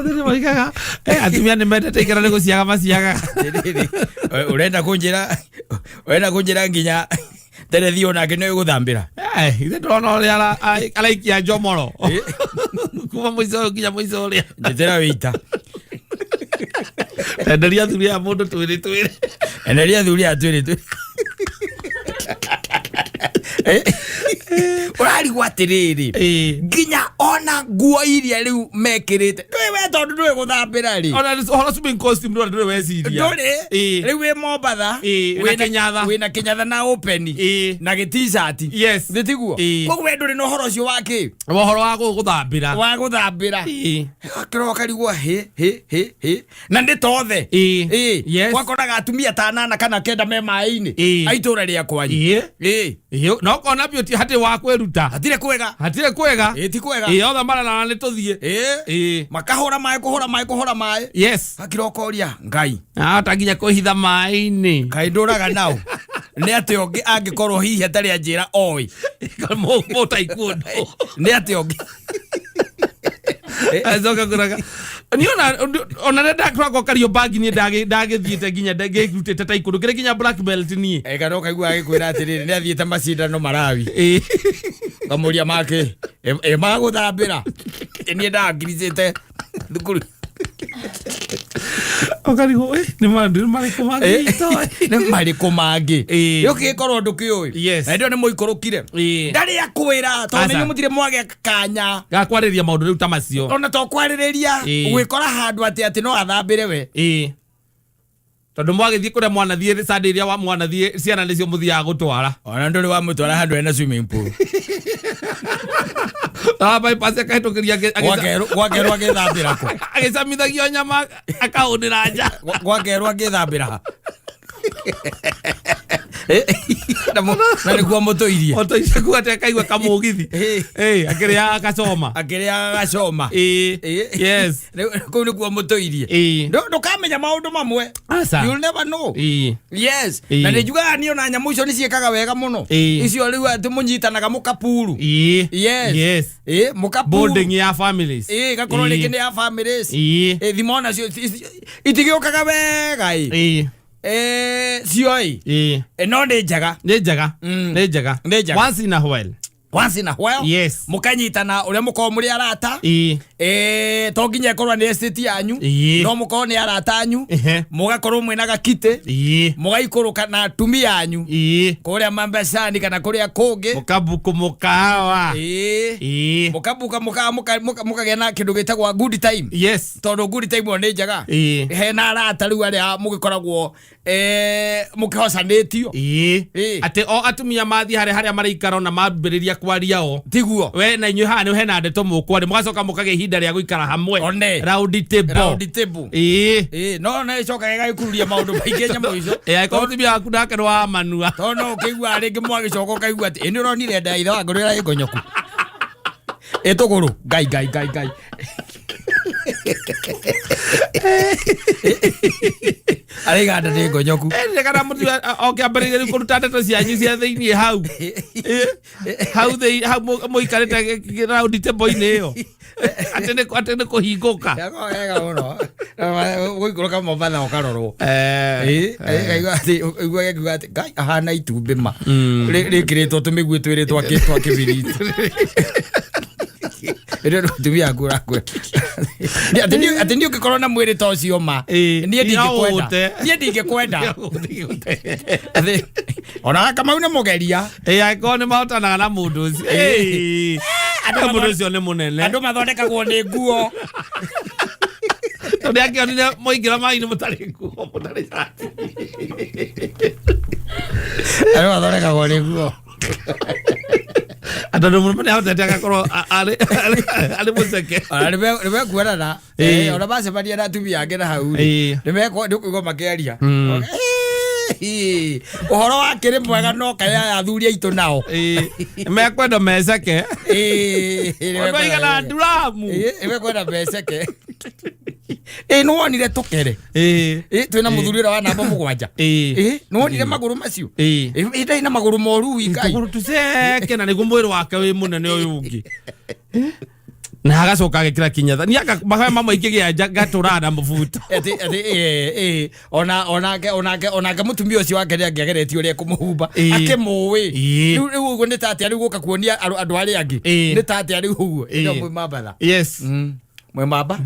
ndiri maikaga atumia ni mendete ikara ni guciaga maciaga urenda kunjira nginya terethi ona ke no guthambira ithe ndona uria araikia njomoro kuma mwico nginya mwico uria ndetera wita enderia thuri ya mundu twiri enderia thuri ya twiri urari gwatiriri nginya ona nguo iria riu mekirite ndwe tondu ndwe guthambira ri ona swimming costume ndwe weciria nduri riu we Mombatha wina kinyatha na open na t-shirt nditiguo koguo we nduri no horo cio waki horo wa guthambira kiroka rigwo he na nditothe wakoraga atumia tanana kana kenda me mai-ini aitura ria kwanyu no kona beauty hati wa kweruta hatire kwega ti kwega othe marana ni tuthie makahora mai akirokoria ngai taginya kuhitha mai-ini ngai nduraga nao ni ati ongi angikorwo hihi atari anjira oi mutaikundo ni ati ongi azoka kuraga ni ona ndakwa kario bag ni ndagithiete ginya ndagirutite taikundo kire ginya black belt ni kana kaigua agikwira atiriri ni athiete macindano Marawi kamuria make maguthambira ni ndangiricite thukuru okarigo ni mariko mangi yukikorwo ndukiui na ndio ni muikurukire ndari akwira tondu ni mutire mwage kanya gakwariria maundu riu ta macio ona to kwariria gwikora handu ati no athambire we tondu mwagithie kuria mwana thie sande iria wa mwana thie ciana nicio muthia gutwara ona nduri wa mutwara handu ena swimming pool bypass akaitukiria gwakerwo agithambira ko agicamithagia nyama akaundira nja gwakerwo agithambira na niguo mutuirie ku ate akaigua kamugithi akiria gacoma yes ku niguo mutuirie ndukamenya maundu mamwe you'll never know yes na nijuga ni ona nyamu icio ni ciekaga wega muno icio riu ati munyitanaga mukapuru yes mukapuru bonding ya families gakorwo ni kindi ya families thimona cio itigiokaga wega cioi no ni njaga once in a while yes mukanyitana uria muko muri arata to nginya ikorwa ni estate yanyu no muko ni arata anyu mugakorwo mwina gakite mugaikuruka na atumia yanyu kuria mambecani kana kuria kungi mukabuku mukawa mukabuka mukagĩa na kindu gitagwa good time yes tondu good time ni njaga hena arata riu aria mugikoragwo mukihocanitio ate o atumia mathi haria maraikara na mambiriria kwaria o tiguo we na inyu hana hena ndeto mukwari mugacoka mukage ihinda ria guikara hamwe round table no na icoka gagikururia maundu maingi nyamu icio aikotimia aku ndake wa manua tono ukigua ringi mwagicoka kaigua ati ni uronire ndaitha wa ngorera igonyoku etuguru gai ariganda ni ngonyoku kana mutu okiambariria kuruta ndeto cianyu cia thiini hau muikarite round table-ini iyo ati ni kuhinguka wega muno guikuruka Mombatha ukarorwo igua ati gai ahana itumbi ma rikiritwo tumigui twiri twa kibiriti tumia ngura ati ni ukikorwo na mwiri ta ucio ma nie ndingikwenda ona Kamau ni mugeria akorwo ni mahotanaga na mundu ucio mundu ucio ni munene andu mathondekagwo ni nguo tondu akionire moingira mai-ini mutari nguo mutari cati andu mathondekagwo ni nguo atondu mundu ni ahotete agakorwo ari muceke nime kuonana ona macemania na atumia ange na hau ndikuigua makiaria uhoro wake ni mwega no kaya athuri aitu nao mekwenda meceke nimekwenda nduramu nimekwenda meceke nuwonire tukere twina muthurira wa namba 7 nuwonire maguru macio ndai na maguru moru wikai maguru tuceke na niguo mwiri wake wi munene uyu ungi na agacoka agikira kinyatha ni akabaga mama ikigia gaturana mubuto ona mutumia ucio wake ni angiageretie uria kumuhumba akimuwi riu uguo ni tati ari guka kuonia andu ari angi ni tati ari uguo ndio Mombatha yes Mombatha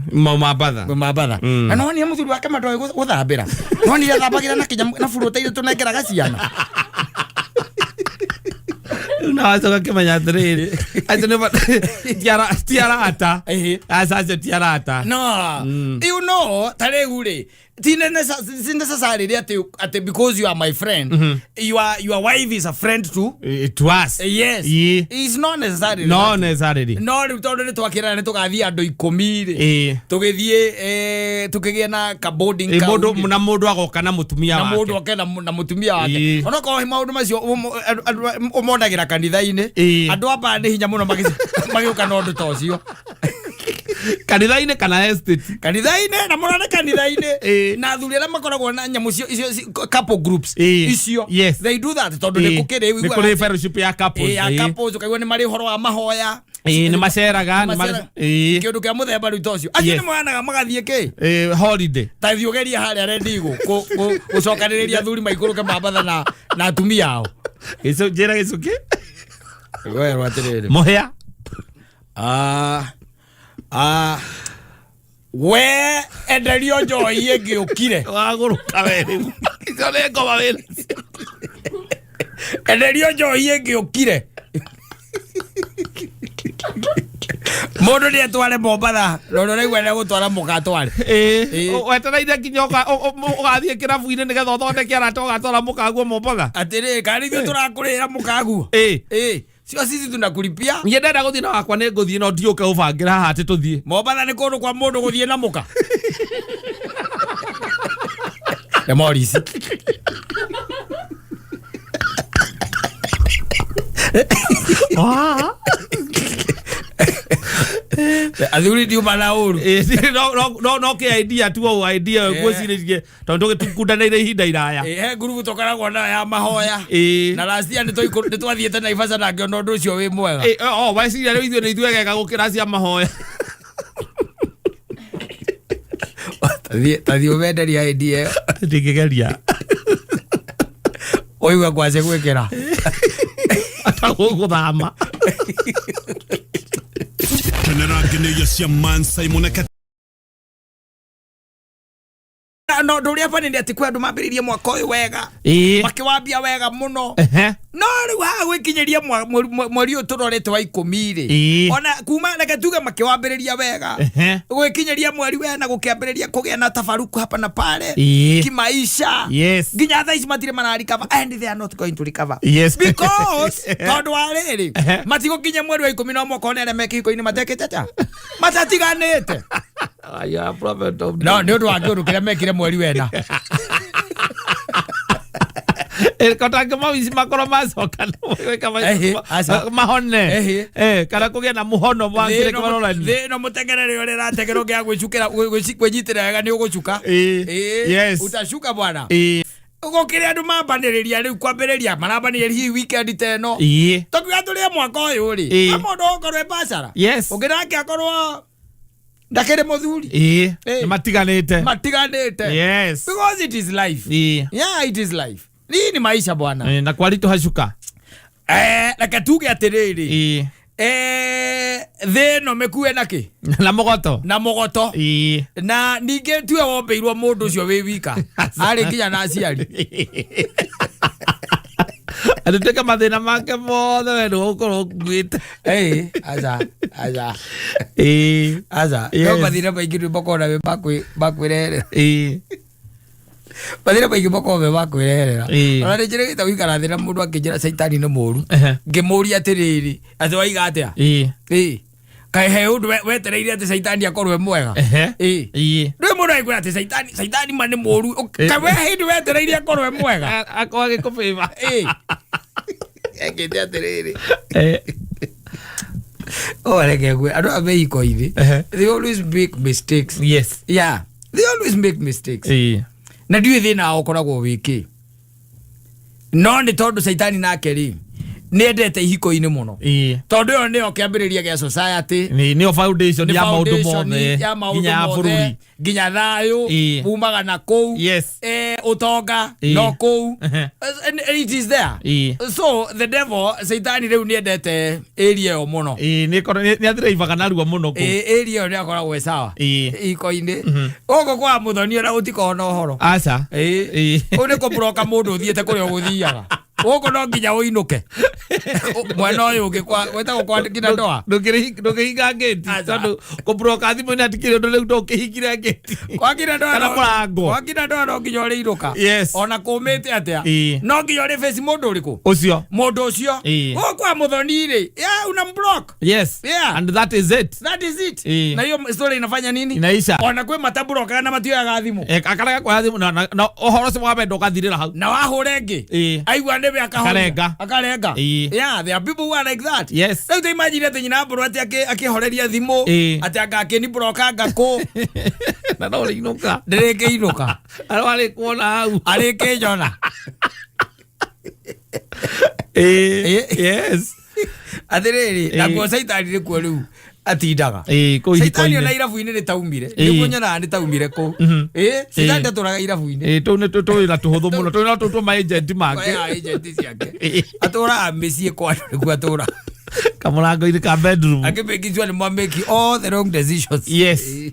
na no ni muthuri wake matoi guthambira no ni athambagira na kinya na furuta ile tunengeraga ciana na wacoka kimenya atiriri acio ni tiarata acacio tiarata no you know taregure It's necessary that because you are my friend, your wife is a friend to us. Yes. It's not necessary. No necessarily. No, tondå twakira nä tågathiä andå 10 tå gä thiä tå kä gä na kaboarding na må ndå agoka na mutumia wake na må ndå oke na mutumia wake onokorwo maå ndå macio å mondagä ra kanitha-inä andå amba nä hinya må no magä å ka na å ndå ta å cio kanitha-inä kana estate kanitha-inä na må rane kanitha-inä na athuri arĩa makoragwo na nyamũ couple groups icio they do that tondũ nĩ kũrĩ fellowship ya couples couples ũkaigua nĩ marĩ ũhoro wa mahoya nĩ maceraga kĩndũ kĩa mũthemba rĩu ta ũcio acio nĩ moyanaga magathiĩ kĩ holiday ta thiũgeria harĩa rendigũ gũcokanĩrĩria athuri maikũrũke mambatha na atumia ao njĩra gĩcũkĩ rwerwo atĩrĩrĩ mũhĩa we enderio njohi ĩngĩũkire wagũrũka werĩ icio nĩ ngoma wĩra enderio njohi ĩngĩũkire mũndũ nĩ etware Mombatha rũrũ raigua nĩ gũtwara mũka atware wetereire nginya ũgathiĩ kĩrabu-inĩ nĩgetha ũthondeke arata ũgatwara mũka guo Mombatha atĩrĩ kana ithuĩ tũrakũrĩra mũka guo sio sisi tunakulipia niĩ ndenda gũthiĩ na wakwa nĩ ngũthiĩ no ndiũke ũbangĩra haha atĩ tũthiĩ Mombatha nĩ kũndũ kwa mũndũ gũthiĩ na mũka nĩ Morris athuri ndiuma na ũru no kĩ idea tu o idea gwĩcirĩrie tondũ tũkundanĩire ihinda iraya he ngurubu tũkoragwo na ya mahoya na last year nĩ twathiĩte Naivasha na ngĩona ũndũ ũcio wĩ mwega weciria rĩu ithuĩ nĩ ithuegega gũkĩra cia mahoya tathiĩ ũmenderia idea ĩyo ndingĩgeria ũigua kwace gwĩkĩra atagũgũthama Kenera cia Mansaimo na Katta no ndå rä a banä atä kwä andå mambä rä rie mwaka å yå wega makä wega må no no rä u haha gwä kinyä ria mweri å yå tå rorete wa 10 rä ona kuma reke tuge makä wambä rä ria wega gwä kinyä ria mweri wena gå kä ambä rä ria kå gä a na tabaruku hapa na pale kimaisha nginya thaa ici matirä mararikava and they are not going to recover because tondå wa rä rä matigå kinya mweri wa 10 no mwaka one arä a me kä hiko-inä matekä te matatiganä te no nä å ndå wa kä å ndå kä rä a mekire mweri wena kotange mawici makorwo macoka mahone kana kũgĩa na mũhono mwangĩre kwarorani thĩ no mũtengerere ũrĩa rategerwo gĩa gwĩcukĩra kwĩnyitĩra wega nĩ ũgũcuka utacuka bwana ũgũkĩrĩ andũ mambanĩrĩria rĩu kwambĩrĩria marambanĩrĩria hihi weekend teno tũkiuga tũrĩe mwaka ũyũ rĩ mũndũ ũkorwo mbacara ũngĩ nake akorwo ndakĩrĩ mũthuri matiganĩte because it is life it is life ni maisha bwana na kwaritu hacuka reke tuge atĩrĩrĩ thĩ no mĩkue nake na mũgoto na ningĩ tuwe wombeirwo mũndũ ũcio wĩ wika arĩ nginya na aciari atũtĩka mathĩna make mothe wendwo gũkorwo ũkuĩte no mathĩna maingĩ nĩ makona we makwĩrehera mathĩna maingĩ makorwo me makwĩrehera ona nĩ njĩrĩgĩte gũikara thĩ na mũndũ akĩnjĩra Saitani nĩ mũũru ngĩmũũria atĩrĩrĩ atĩ waiga atĩa kaĩ he ũndũ wetereire atĩ Saitani akorwo e mwega rĩu mũndũ aigua atĩ Saitani ma nĩ mũũru kaĩ we hĩndĩ wetereire akorwo e mwega akorwo agĩkũbĩba ekĩte atĩrĩrĩ reke ngwe andũ a mehiko-inĩ they always make mistakes they always make mistakes na ndiũĩ thĩna wao ũkoragwo wĩkĩ no nĩ tondũ Saitani nake rĩ nĩ endete ihiko-inĩ mũno tondũ ĩyo nĩyo kĩambĩrĩria gĩa society nĩyo foundation ya maũndũ mothe nginya thayũ umaga na kũu ũtonga no kũu it is there so the devil Saitani rĩu nĩ endete area ĩyo mũno nĩ athiraivaga narua mũno area ĩyo nĩ akoragwo e sawa ihiko-inĩ ũguo kwa mũthoni ona gũtikona ũhoro aca ũyũ nĩ kũmũroka mũndũ ũthiĩte kũrĩa ũgũthiaga Uko no nginya uinuke. Mwana uyu ungikwa wetagwo kwandikira ndoa. Ndukihinga gate. Tondu kubroka thimu ni atikire ndu riu ndukihingire gate. Kwakira ndoa. Kana murango. Kwakira ndoa no nginya uriinuka. Yes. Ona kumite atia. No nginya uri face mundu uriku. Ucio. Mundu ucio. Ukwa muthoni ri. Yeah, unamblock. Yes. Yeah. And that is it. That is it. Na hiyo story inafanya nini? Inaisha. Ona kwe matabroka kana matioyaga thimu. Akaraga kwa thimu na ohoro se mwabendo ukathirira hau. Na wahure ngi. Aigua ndebe akarenga. Yeah, there are people who are like that. Yes. Now imagine ati nyina mburu ati akihoreria thimu ati agakeni broka ngako. Na no inuka. Ndireke inuka. Arwale kuona hau. Areke jona. Yes. Atiriri na kwa Saitani ri kwa riu atindaga. Saitani ona irabu-ini ri taumire. Niguo nyona ni taumire ko. Saitani aturaga irabu-ini. Tu ne tu ila tuhuthu muno. Tu na tu ma agent make. Agent ciake. Atura mĩciĩ kwa niguo atura. Kamurango-ini ka bedroom. Akimeki jwa ni mwameki all the wrong decisions. Yes.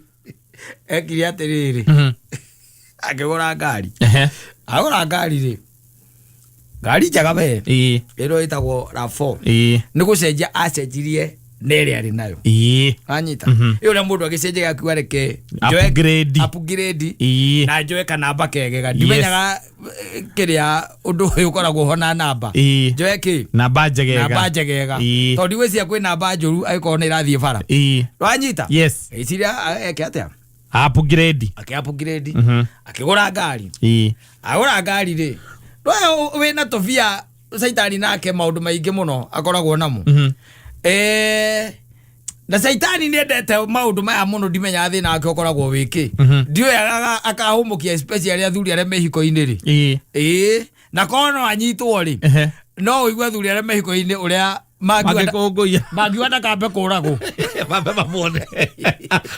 Ekiri atiriri. Akigura ngari. Agura ngari ri. Ngari njaga we. Ero itagwo RAV4. Ni gucenjia acenjirie nere ari nayo. Anyita. Iyo mundu agicenjia akiwa reke upgrade. Na njoe kana namba kegega. Ndimenyaga kiria undu uyu koragwo hona namba. Njoe ki? Namba njegega. Namba njegega. Tondu we cia kwi namba njuru agiko ni irathie bara. Anyita. Yes. Iciria eke atia? Upgrade. Upgrade. Akigura ngari. Agura ngari ri. We na tofia Saitani nake maundu maingi muno akoragwo namo. Na Saitani ni endete maundu maya muno ndimenya thina ake akoragwo wiki. Ndio akahumukia especially athuri aria me ihiko-ini ri. Na kono anyitwo ri. No uigwa athuri aria me ihiko-ini uria magiwanda kambe kurago. Baba mamone.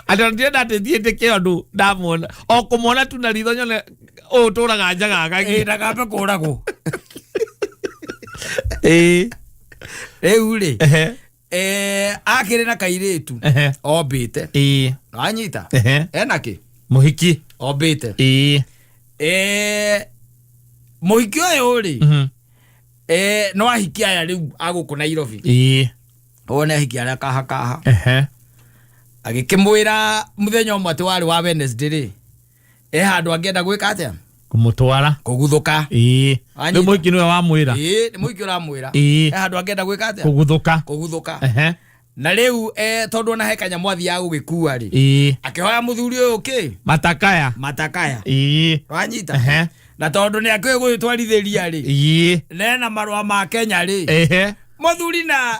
Ati ndio ndatiete kiondu ndamona. O kumona tu na ritho nyone o turaga njaga na kambe kurago. Riu ri. Akire na kairetu. Obite. Anyita. Enaki. Muhiki. Obite. Muhiki uyu ri. No ahiki aya riu aguku Nairobi. Wona ahiki ara kaha. Agikimwira muthenya umwe ati wari wa Wednesday ri. Handu angienda gwika atia? Kumutwara. Kuguthuka. Ni muhiki niwe wamwira. Ni muhiki uramwira. Handu angienda gwika atia? Kuguthuka. Na riu tondu ona he kanyamu athia gugikua ri. Akihoya muthuri uyu ki? Matakaya. Wanyita. Na tondu ni akwe gwitwarithiria ri. Nena marua ma Kenya ri. Muthuri na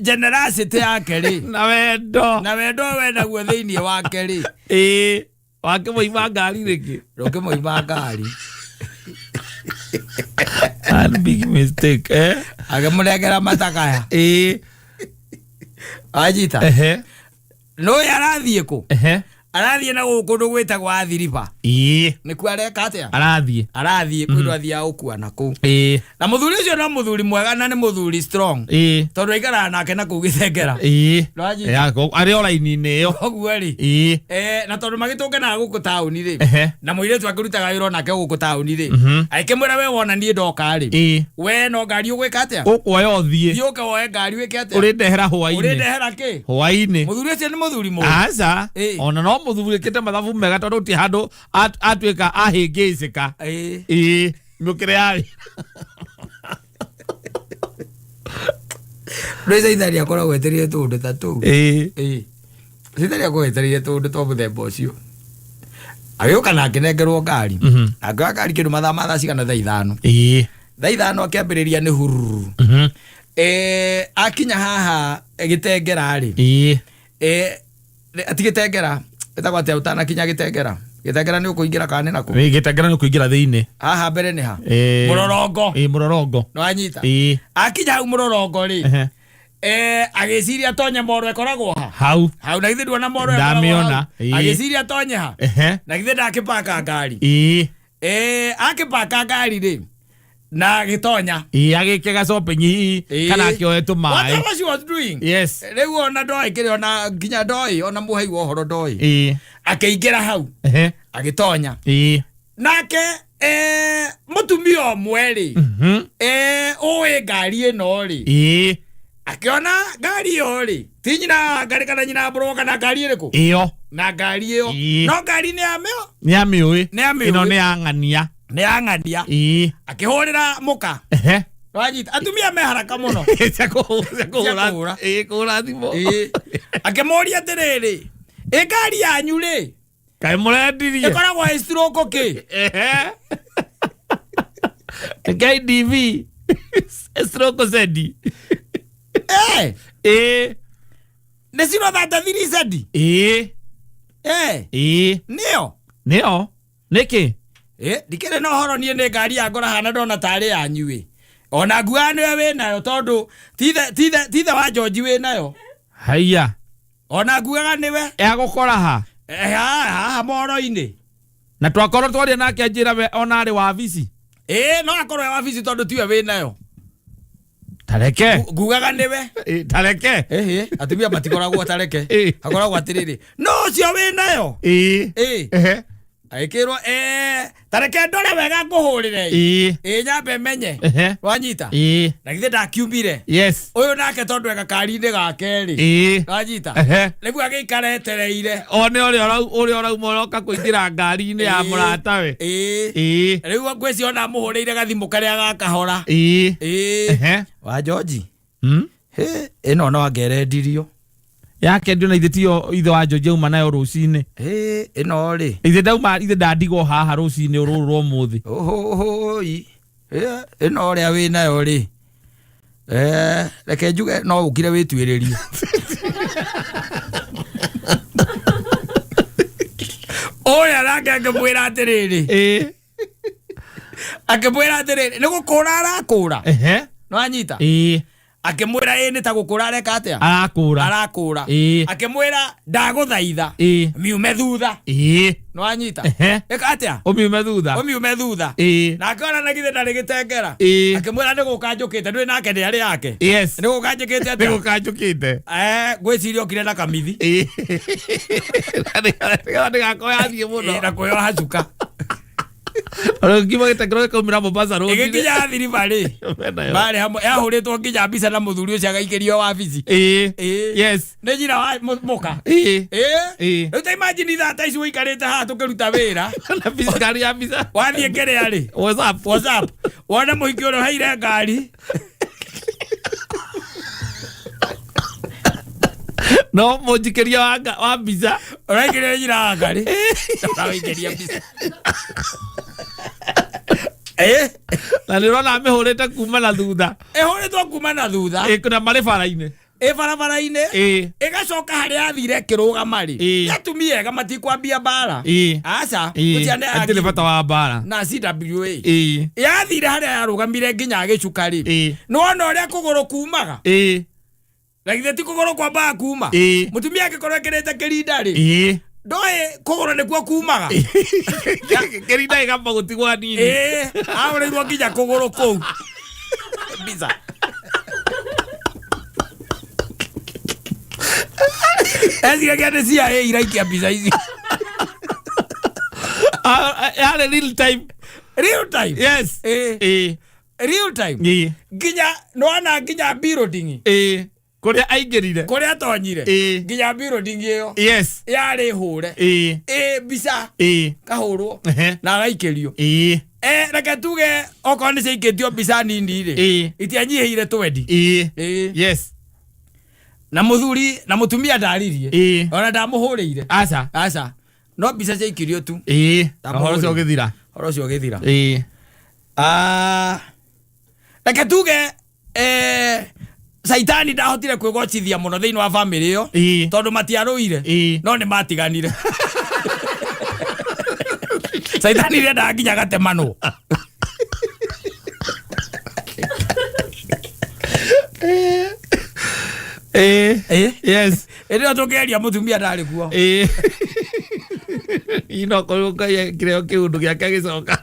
generosity yake ri. Na wendo wena guo thiini wake ri. Wake moima ngari riki. Roke moima ngari. And big mistake. Agamurengera matakaya. Ajita. No yarathie ku. Arathie na gukundu gwitagwo athiriba. Ni ku areka atia? Arathie kwindo athia ukua na ku. Na muthuri ucio no muthuri mwega na ni muthuri strong. Tondu aikara nake na kugithengera. Yako ari oraini-ini iyo. Oguo ri. Na tondu magitungana guku tauni ri. Na muiretu akirutaga wira nake guku tauni ri. Aikimwira we wona nie ndoka ri. We no ngari ugwika atia? Ukuoya uthie. Thio ka woe ngari wike atia? Urindehera hwaini. Urindehera ki? Hwaini. Muthuri ucio ni muthuri mu. Aca. Ona no muthuri kite mathabu mega tondu ti handu atwika ahingicika. Mukire ari. Saitani akora gwetereire tundu ta tuu. Saitani agwetereire tundu twa muthemba ucio. Agioka na akinengerwo ngari. Akioya ngari kindu mathaa cigana thaa 5. Thaa 5 akiambiriria ni hururu. Akinya haha gitengera ri. Atigitengera etagwo atia utanakinya gitengera. Gitengera ni ukuingira kana nako? Gitengera ni ukuingira thiini. Haha mbere ni ha? Murorongo. Murorongo. No anyita. Akinya hau murorongo ri. Agiciria tonye moro ekoragwo ha. Hau na ithe ndona moro ekoragwo. Ndamiona. Agiciria tonye ha. Na ithe ndakipaka ngari. Akipaka ngari ri. Na gitonya. Agikega shopping hihi kana akioetu mai. What was you doing? Yes. Riu ona ndoi kiri ona nginya ndoi ona muhei wo horo ndoi. Akeingira hau. Agitonya. Nake Mùtumia mweri oe ngari ino ri akiona ngari iyo ri tinyina ngari kana nyina bro kana ngari iriku iyo na ngari iyo no ngari ni ameo ino ni ang'ania akihurira muka wanyita atumia me haraka muno kura thimo akimuria atiriri ngari yanyu ri kai murendirie ikoragwo stroke ki KDV stroke zedi nesino thata thiri zedi nio niki dikere no horo nie ne ngari ya ngora hana ndona tari yanyu ona ngua niwe we nayo tondu tithe wa George we nayo haiya ona nguaga niwe gukora ha moro-ini na twakorwo twaria nake anjira we ona ari wabici no akorwo wabici tondu tiwe we nayo tareke nguaga niwe tareke atumia matikoragwo tareke akoragwo atiriri no cio we nayo aikirwo tareke ndore wega nguhurire nyambe menye wanyita na githe ndakiumire uyu nake tondu ega kari-ini gake ri wanyita riu agikara etereire one uri urauma uroka kuingira ngari-ini ya murata we riu ngweci ona muhurire gathimu karia gakahora wa George ino no angerendirio yake ndio na ithitio ithe wa George uma nayo rucini ino ri ithe ndandigo haha rucini ururwo muthi ino ria wi nayo ri reke njuge no ukire witwiririe oya nake akimwira atiriri nigukura arakura no anyita akimwira ni ta gukura areka atia arakura akimwira ndaguthaitha miume thutha no anyita eka atia umiume thutha na akona na githe ndari gitengera akimwira niguka njukite ndui nake ndi ari yake niguka njukite atia niguka gwiciria okire na kamithi ndigakoya thie muno na kuyo hacuka ngima gitekero kaumira Mombasa road igikinya thiri bari hamwe yahuritwo nginya mbica na muthuri ucio agaikirio wabici ni njira wa muka riu ta imagine thata ici wikarite haha tukiruta wira na bisikari ya mbica wathie kerea ri whatsapp wona muhiki uria haire ngari no mujikiria wa mbica uraikiria njira wa ngari urawikiria mbica na nirona amihurite kuma na thutha ihuritwo kuma na thutha kuna mari bara-ini barabara-ini igacoka haria athire kirugama ri atumia ega matikwambia bara aca atire bata wa bara na CWA yathire haria yarugamire nginya agicuka ri nona uria kuguru kumaga na githe ti kuguru kwamba kuma mutumia agikorwo ekirite kirinda ri ndoe kuguru nikuo kumaga kirinda igamba gutigwa nini aũrĩirwo nginya kuguru kũu biza eziragia nĩ CIA iraikia mbica ici yale real time yes real time nginya nwana nginya building kuria aingirire kuria atonyire nginya building iyo yari hure mbica kahurwo na agaikirio reke tuge okorwo nĩ ciaikĩtio mbica nini rĩ itianyihĩire 20 na muthuri na mutumia ndaririe ona ndamũhũrĩire aca no mbica ciaikirio tu horo cio githira reke tuge Saitani ndahotire kwĩgocithia mũno thĩinĩ wa family ĩyo tondũ matiarũire no nĩ matiganire Saitani ndendaga nginya gatemanwo ĩrĩa tũngĩaria mũtumia ndarĩ kuo inokorwo kireo kiundu gĩake gĩcoka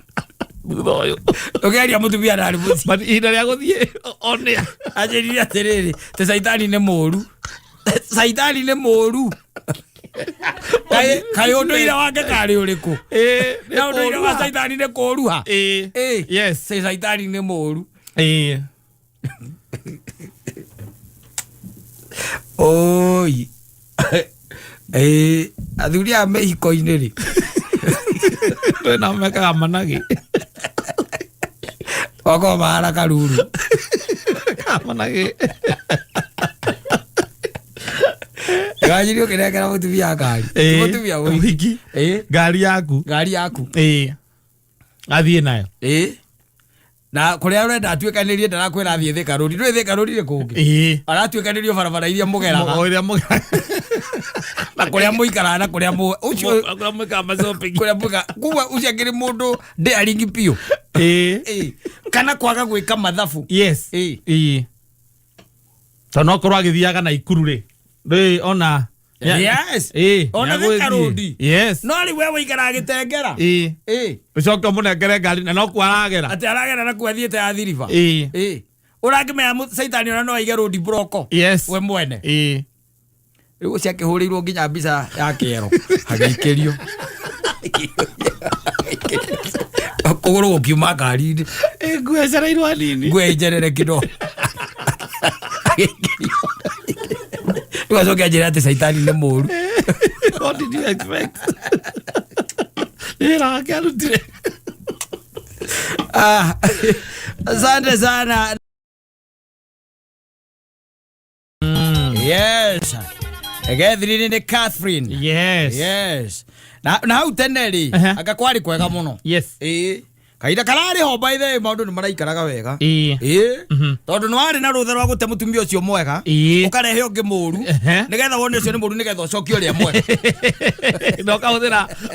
thutha ũyũ tũngĩaria mũtumia ndarĩ mũciĩ ihinda rĩa gũthiĩ onĩa anjĩrire atĩrĩrĩ te Saitani nĩ mũũru Saitani nĩ mũũru kai unduire wake kari uriku na unduire wa Saitani ne koruha yes Saitani ne moru oi athuri a ihikoini ri na meka managi wako mara karuru managi Gajiri kira kira mutumia gari. Mutumia wiki. Gari yaku. Gari yaku. Athie nayo. Na kuria urenda atuikanirie ndarakwira athie thika rodi. Ndwe thika rodi ri kungi. Aratuikanirio barabara iria mugeraga. Iria mugeraga. Na kuria muikara na kuria mu ucio kuria muika mazopping. Kuria muika kuwa ucio ngiri mundu ndi aringi pio. Kana kwaga gwika mathabu. Yes. Tono korwa githiaga na ikuru ri. Ona yes ona thika rodi yes no ri wewe igara gitengera ucoke munengere ngari na no kwaragera ati aragera na kwathiete ya thiriva urangimenya Saitani ona no ige rodi broko yes we mwene riu ciakihuriirwo nginya mbica ya kiero hagikirio kuguru gukiuma ngari ngwejereirwo nini ngwejerere kido Tuwazo kia jirate Saitani ne moru. What did you expect? Ila kalutire. Asante sana. Yes. Egethiri ni Catherine. Yes. Na uteneri akakwari kwega muno. Yes. Kaida karari ho by the maundu ni maraikaraga wega tondu no ari na rutha rwa gute mutumia ucio mwega ukarehe ungi muru nigetha wone ucio ni muru nigetha ucokio ria mwega no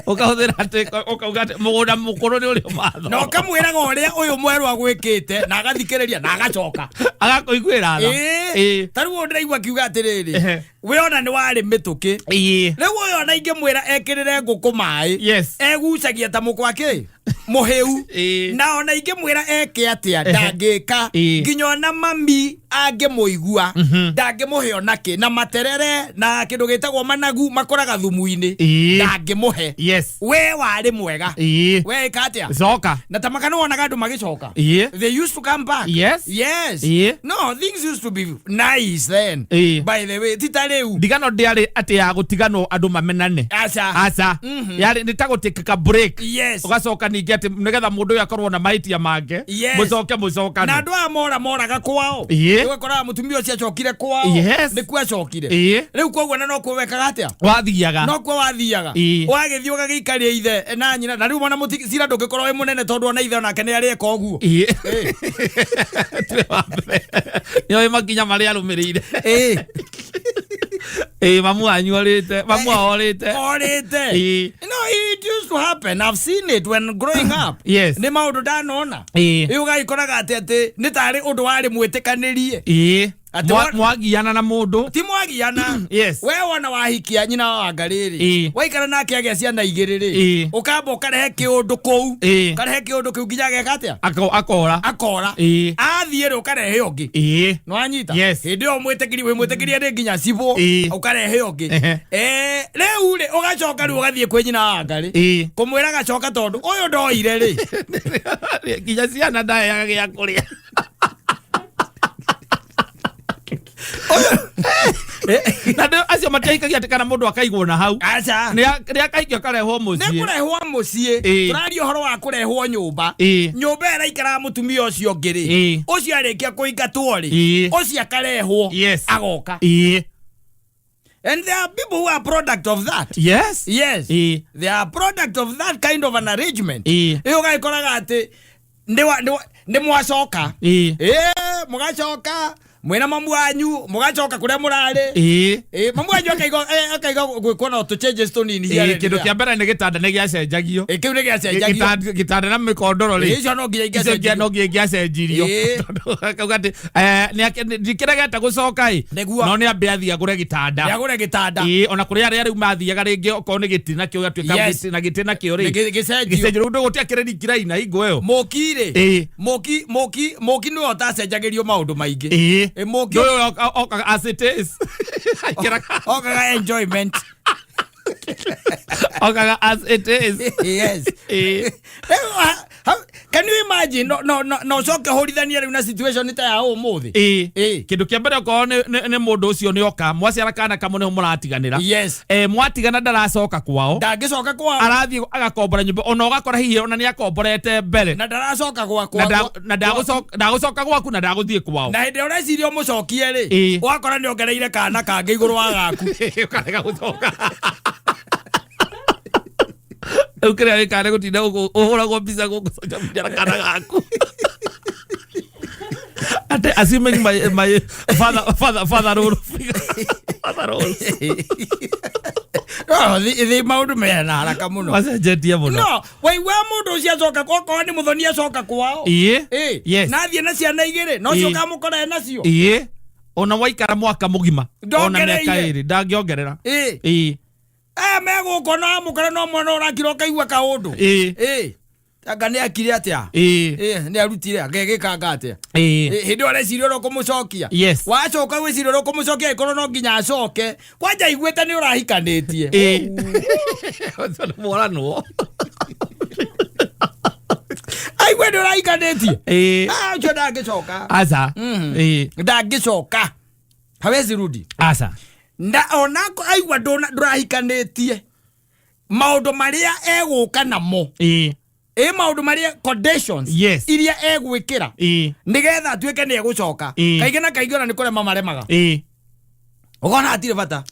ukahudira ati ukauga mugunda mukuru ni uri matho no kamwiraga uria uyu mweru agwikite na agathikiriria na agacoka agakuiguira tha taru ndiraigua kiuga atiriri we ona ni wari mituki riu uyu ona ingimwira ekirire nguku mai egucagia ta mukwake muheu na ona ingimwira eke atia ndangika nginya ona mami angimuigua ndangimuhe onake na materere na kindu gitagwo managu makoraga thumuini ndangimuhe we wari mwega we katia coka na tamakano onaga andu magicoka they used to come back yes no things used to be nice then by the way titareu digano ndiari ati ya gutigano andu mamenane aca yari nitagutikika break ugacoka ningi ati nigetha mundu uyu akorwo na maiti ya make mucokane na andu amora moraga kwao ukora mutumia ucio acokire kwao ni kwa acokire riu koguo na no kuwekaga atia wathiaga no kwa wathiaga wagithio gagikaria ithe na nyina na riu mwana mutikira ndugikorwo we munene tondu ona ithe onake ni arieka uguo yo makinya mari arumirire mamu anyu orite mamu orite no it used to happen. I've seen it when growing up ni maundu ndanona riu gagikoraga ati ni tari undu wari mwitikanirie mwagiana na mundu ti mwagiana we wona wahikia nyina wa ngariri waikara nake agia ciana igiriri ukamba ukarehe kiundu kou karehe kiundu kiu nginya geka atia akora athie ri ukarehe ungi no anyita hindi yo mwitikirie ri nginya cibo ukarehe ungi riu ri ugacoka ri ugathie kwi nyina wa ngari kumwira gacoka tondu uyu ndoire ri nginya ciana ndaheaga gia kuria na ndio acio matiaikagia ati kana mundu akaigwo na hau ni akaigio karehwo mucii ni kurehwo mucii turario horo wa kurehwo nyumba nyumba iraikara mutumia ucio ngiri ucio arikia kuingatwo ri ucio akarehwo agoka and there are people who are product of that they are product of that kind of an arrangement iyo gaikoraga ati ndi mwacoka mugacoka mwena mamu anyu mugacoka kuria murari mamu anyu akaiga gwikona to changes to nini hiya kindu kia mbere ni gitanda ni giacenjagio kiu ni giacenjagio gitanda na mikondoro ri icio no nginya no giacenjirio kauga ati ndikirageta gucoka no ni ambe athia gure gitanda ona kuria riu mathiaga ringi okorwo ni gitina kio gatuika gitina gitina kio ri gicenjio ndu gutiakire kiraina ingo yo mokire moki no otacenjagirio maundu maingi moki as it is okaga enjoyment Okaga as it is. Yes. Can you imagine no soke horithania riu na situation ta ya umuthi? Kindu kia mbere ko ne mundu ucio ni oka mwaciara kana kamwe ne muratiganira. Yes. Mwatigana ndaracoka kwao. Ndagicoka kwao. Arathie agakombora nyumba ona ugakora hihi ona ni akomborete mbere. Na ndaracoka gwakwa. Na ndagucoka gwaku na ndaguthie kwao. Na hindi ureciria umucokie ri. Wakora ni ongereire kana kange iguru wa gaku. Ukarega gucoka. Ukira ni kana gutinda uhura go pizza go gucoka mjara kana gaku. Assuming my father role. Father role. Oh, the maundu mena haraka muno. Wacenjetie muno. No, we mundu ucio acoka kwako ni muthoni acoka kwao. Yes. Na thie na ciana igiri, no cio mukora nacio. Ona waikara mwaka mugima. Ona miaka iri ndangiongerera. Megukona mukara no mwana urakira kaigua kaundu. Anga ni akire atia? Ni arutire agegikanga atia? Hindi ureciria ro kumucokia. Yes. Wacoka gwiciria ro kumucokia ikoro no nginya acoke. Kwanja igwete ni urahikanitie. Ona mwarano. Ai we urahikanitie. Ucio ndangicoka. Asa. Ndangicoka. Hawezi rudi. Asa. Nda onako aigua ndurahikanitie. Maundu maria eguka namo. Maundu maria conditions iria egwikira nigetha atuike ni egucoka kaige na kaige ona ni kurema maremaga ugona atire bata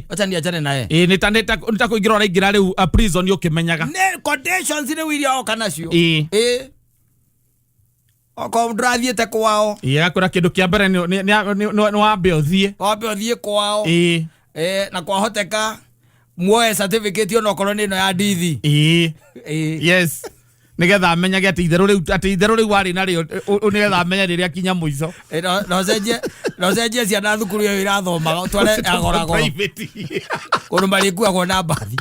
acha ni achane naye nita kuingira ora ingira riu a prison ukimenyaga ne conditions ni wiria oka nacio oko ndrathiete kwao akora kindu kia mbere ni wambe uthie kwao na kwahoteka muoe certificate ona okorwo ni no ya ndithi yes nigetha amenyage ati itheru riu wari nario nigetha amenye riria kinya muico no cenjie ciana thukuru iyo irathomaga tware agorago kundu marikuagwo na mbathi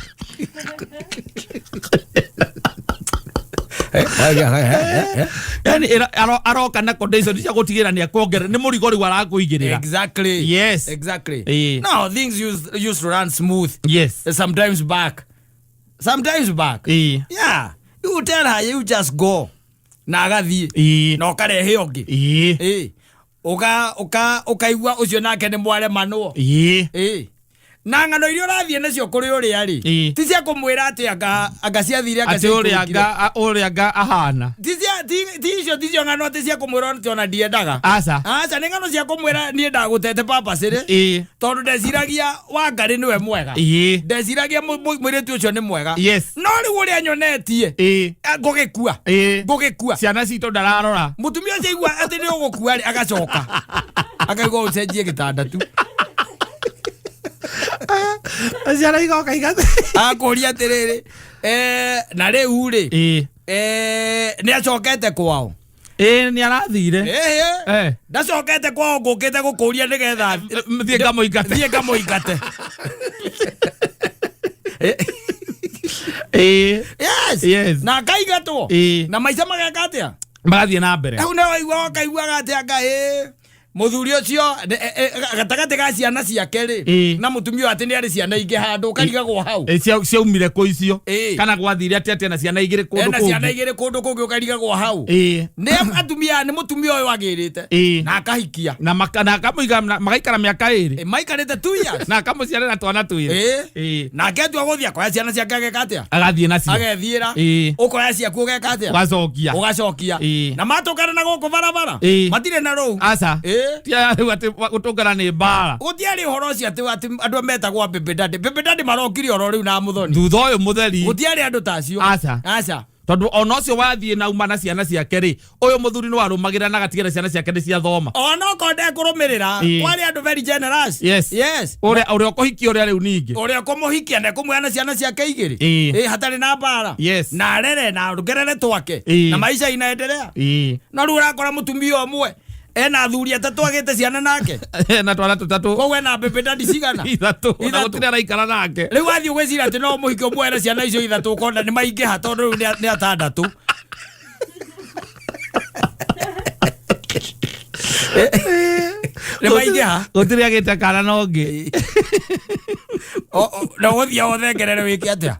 yani aroka na condition cia gutigira ni akwongera ni murigo riu arakuigirira. Exactly. Yes. Exactly. No, things used to run smooth. Yes. Sometimes back. Yeah. You tell her you just go. Na agathie. Na ukarehe ongi. Ukaigua ucio nake ni mware manwo. Na ngano irio rathie nacio kuri uria ri ti cia kumwira ati anga ciathire anga ahana ti cio ngano ati cia kumwira ati ona ndiendaga aca ni ngano cia kumwira nie ndagutete papaciri tondu ndeciragia Wangari niwe mwega ndeciragia mwiritu ucio ni mwega no riu uria nyonetie ngugikua ciana citu ndararora mutumia ucio igua ati ni ugukua ri agacoka akaigua ucenjie gitanda tu Asiara igoka igate. Akuria atiriri. Na riu ri. Ni acokete kwao. Ni arathire. Ndacokete kwao ngukite gukuria nigetha thie ngamuingate. Yes. Na kaigatwo. Na maica mageka atia? Magathie na mbere. Au na waigua kaiguaga atia anga muthuri ucio gatagate ga ciana ciake ri na mutumia ati ni ari ciana ingi handu karigagwo hau ciaumire ku icio kana gwathire ati na ciana igire kundu kungi ukarigagwo hau ni atumia ni mutumia uyu agirite na akahikia na akamuiga magaikara miaka iri maikarite 2 years na akamuciara na twana twiri na aketua guthia kwa ciana ciake agekatia agathie nacio agethiira ukoya ciaku ugekatia ugacokia na matukana na guku barabara matire na rou asa tia ati gutungana ni mbara gutiari horo cia ati andu metagwa bebe dadi marokiri oro riu na muthoni thutha uyu mutheri gutiari andu tacio aca tondu ona ucio wathie na uma na ciana ciake ri uyu muthuri ni warumagira na gatigira ciana ciake ni cia thoma ona konde kurumirira kwari andu very generous yes uria kuhikia uria riu ningi uria kumuhikia na kumwana ciana ciake igiri hatari na mbara na rere na rugerere twake na maisha inaendelea no riu urakora mutumia umwe ena athuri atatu agite ciana nake na twana tutatu kowe na bebe dadi cigana ithatu na gutire araikara nake riu athii gwicira ati no muhike mwere ciana icio ithatu konda ni maingiha tondu riu ni atandatu ni maingiha gutire agite kana nongi na wothia othengerere wiki atia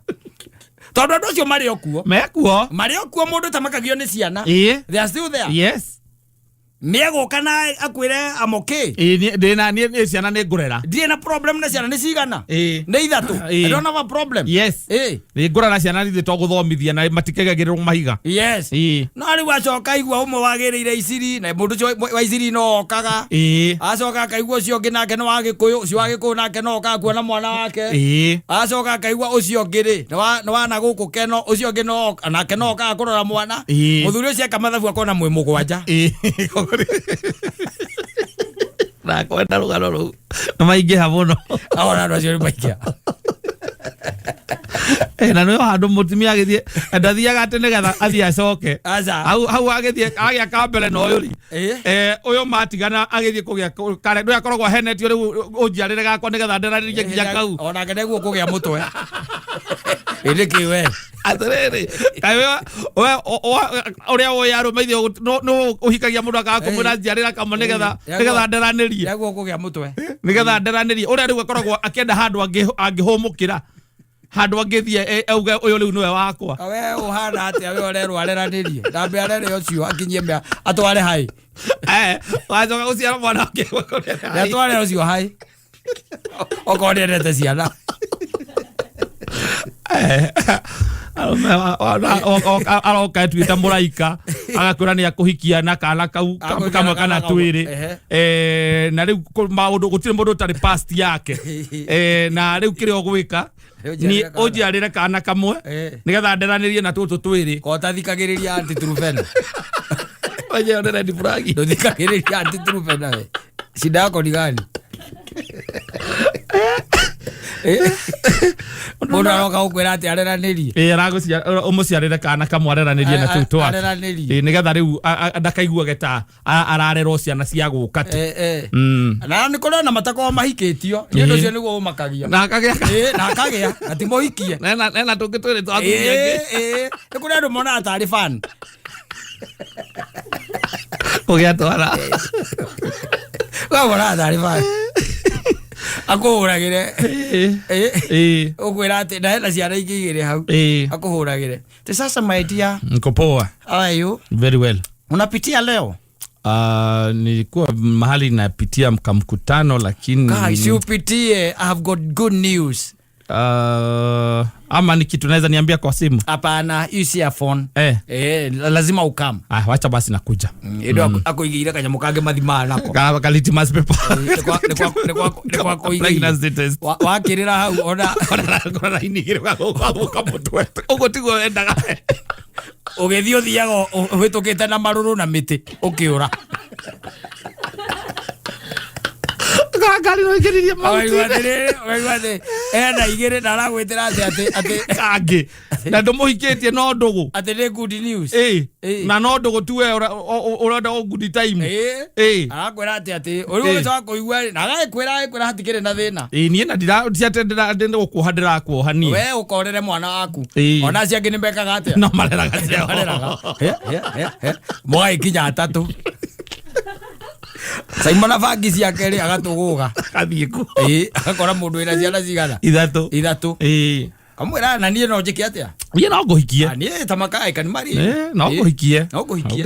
tondu andu acio mari okuo mundu tamakagio ni ciana they are still there. Yes. Miego kana Akwire amoke. Ndina ni ciana ni ngurera. Ndie na problem na ciana ni cigana. Ni ithatu. I don't have a problem. Yes. Ni ngurera ciana ni to guthomithia na matikegagirwo mahiga. Yes. No ari wacoka igwa umwe wagirire iciri na mundu wa iciri no okaga. Acoka kaigwa ucio ngi nake no wagikuyu ucio wagikuyu nake no oka kuona mwana wake. Acoka kaigwa ucio ngiri no wana guku keno ucio ngi no nake no oka kurora mwana. Muthuri ucio akamathabu akona mwe mugwanja. Na kwenda rugano ru na maingiha muno ahora andu acio ni maingiha na no handu mutumia agithie ndathiaga ati nigetha athie acoke hau agithie agia kambere no yuri uyu matigana agithie kugia kare ndu akoragwo henetio riu unjiarire gakwa nigetha nderaririe nginya kau ona ngene guo kugia mutwe iriki we atiriri kayo uria woyaru maithio no uhikagia mundu akakumura njiarira kama nigetha nderanirie yaguo kugia mutwe nigetha nderanirie uria riu akoragwo akienda handu angihumukira handu angithie auga uyu riu niwe wakwa we uhana atia we orerwo areranirie ndambe arere ucio akinyie mea atware hai wacoka guciara mwana wake atware ucio hai okorerete ciana aroka tuita muraika agakwira ni akuhikia na kana kau kamwe kana twiri na riu maundu gutire mundu tari past yake na riu kirio gwika ni unjiarire kana kamwe nigetha nderanirie na tutu twiri ko tathikagiriria anti trufena waje ona ndi fragi ndithikagiriria anti trufena we shida yako ni gani mundu aroka gukwira ati areranirie aragucia umuciarire kana kamwe areranirie na tutu wake nigetha riu ndakaiguage ta ararerwo ciana cia guka tu na ni korona matako mahikitio ni ndu cio niguo umakagia na akagia ati mohikie na tungitwire twathungie ni kuri andu mona atari fan ugia twara wa mona atari fan akuhuragire ukwira ati na ciana ingigire hau akuhuragire te sasa my dear niko poa how are you very well unapitia leo nilikuwa mahali napitia mkutano lakini guys upitie I have got good news ama ni kitu naweza niambia kwa simu hapana use your phone lazima ukam wacha basi nakuja ndio akuigira kanyamu kage mathima nako kaliti mas paper ni kwa kuigira wakirira hau ona inigire kwa mutwe ugo tigo endaga ugethio thiago witukite na maruru na miti ukiura gari no igiriria mauti waiwate ena igire na aragwitira ati kangi na ndumuhikitie no ndugu ati ni good news na no ndugu tu we urenda o good time arakwira ati uri ucoka kuigua na agakwira hatikire na thina nie na ndira gukuha ndirakuoha nie we ukorere mwana waku ona ciangi ni mbekaga atia no mareraga cia moga ikinya atatu Saimo na bangi ciake ri agatuguga athie ku agakora mundu ina ciana cigana ithatu kamwira na nie no njiki atia nie no nguhikie nie tamakae kan mari no nguhikie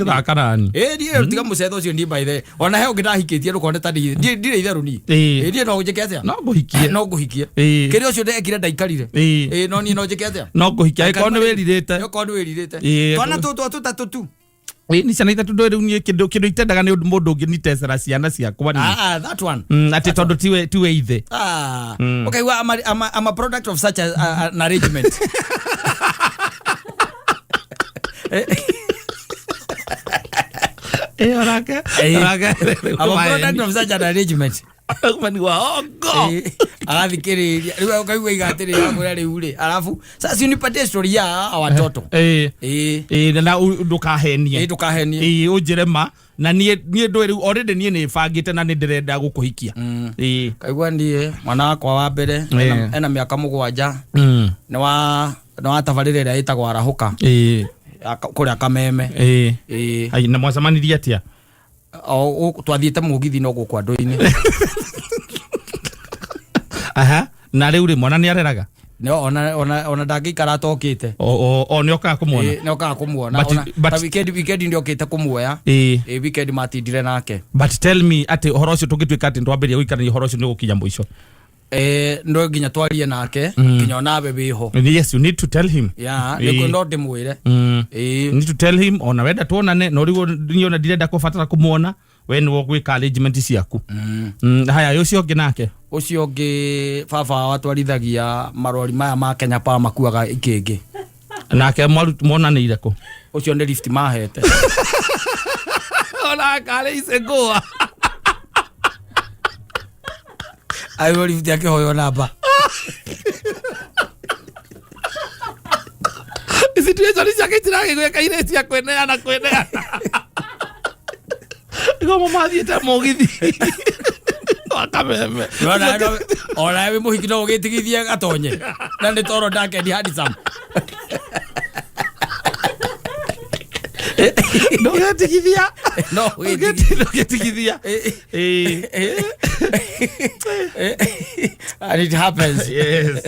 thaka nani nie tiga mucetho ucio ni by the ona he ungidahikitie rukonde ta ndire itheru ni nie no njiki atia no nguhikie kiri ucio ndekire ndaikarire no nie no njiki atia no nguhikie ko ni wiririte twana tutatu tu ni ciana itatu ndo riu nie kindu itendaga ni mundu ungi nitecera ciana ciakwa ni that one ati tondu tiwe ithe okay well I'm a product of such an arrangement orake I'm a product of such an arrangement mani wa ogo agathikiriria riu ukaigua igatiri ya kuria riu ri alafu sasa unipatie story ya watoto na ndukahenie unjire ma na nie ndo riu already nie ni bangite na ni ndirenda gukuhikia kaigua ndie mwana wakwa wa mbere ena miaka 7 ni wa tabarire ria itagwo arahuka kuria kameme ai na mwacamanirie atia twathiete mugithi no gukwa ndu-ini Na riu ri mwana ni areraga. No ona ndangikara atokite. Ni okaga kumuona. Ni okaga kumuona. Ta weekend ndio okite kumuoya. Weekend matindire nake. But tell me ati horo ucio tungituika ati ndwambiria guikarania horo ucio ni gukinya muico. Ndo nginya twarie nake nginya onawe biho. Yes, you need to tell him. Yeah, niko ndo ndimwire. You need to tell him ona wenda tuonane no rigo niona ndirenda kubatara kumuona we ni gwika arrangement ciaku. Haya ucio ngi nake. Ucio ngi baba watwarithagia marori maya ma Kenya pa makuaga ikingi. Nake monanire ku. Ucio ndi lift mahete. Ona kale isegoa. Ayo lift yake hoyo namba. Situation ciake itirage gweka ire cia kwenea na kwenea. Gomo mathiete mugithi. Wakameme. Ona we muhiki no ugitigithie gatonye. Na ni toro ndake ni handsome. No getigithia. No getigithia. And it happens. Yes.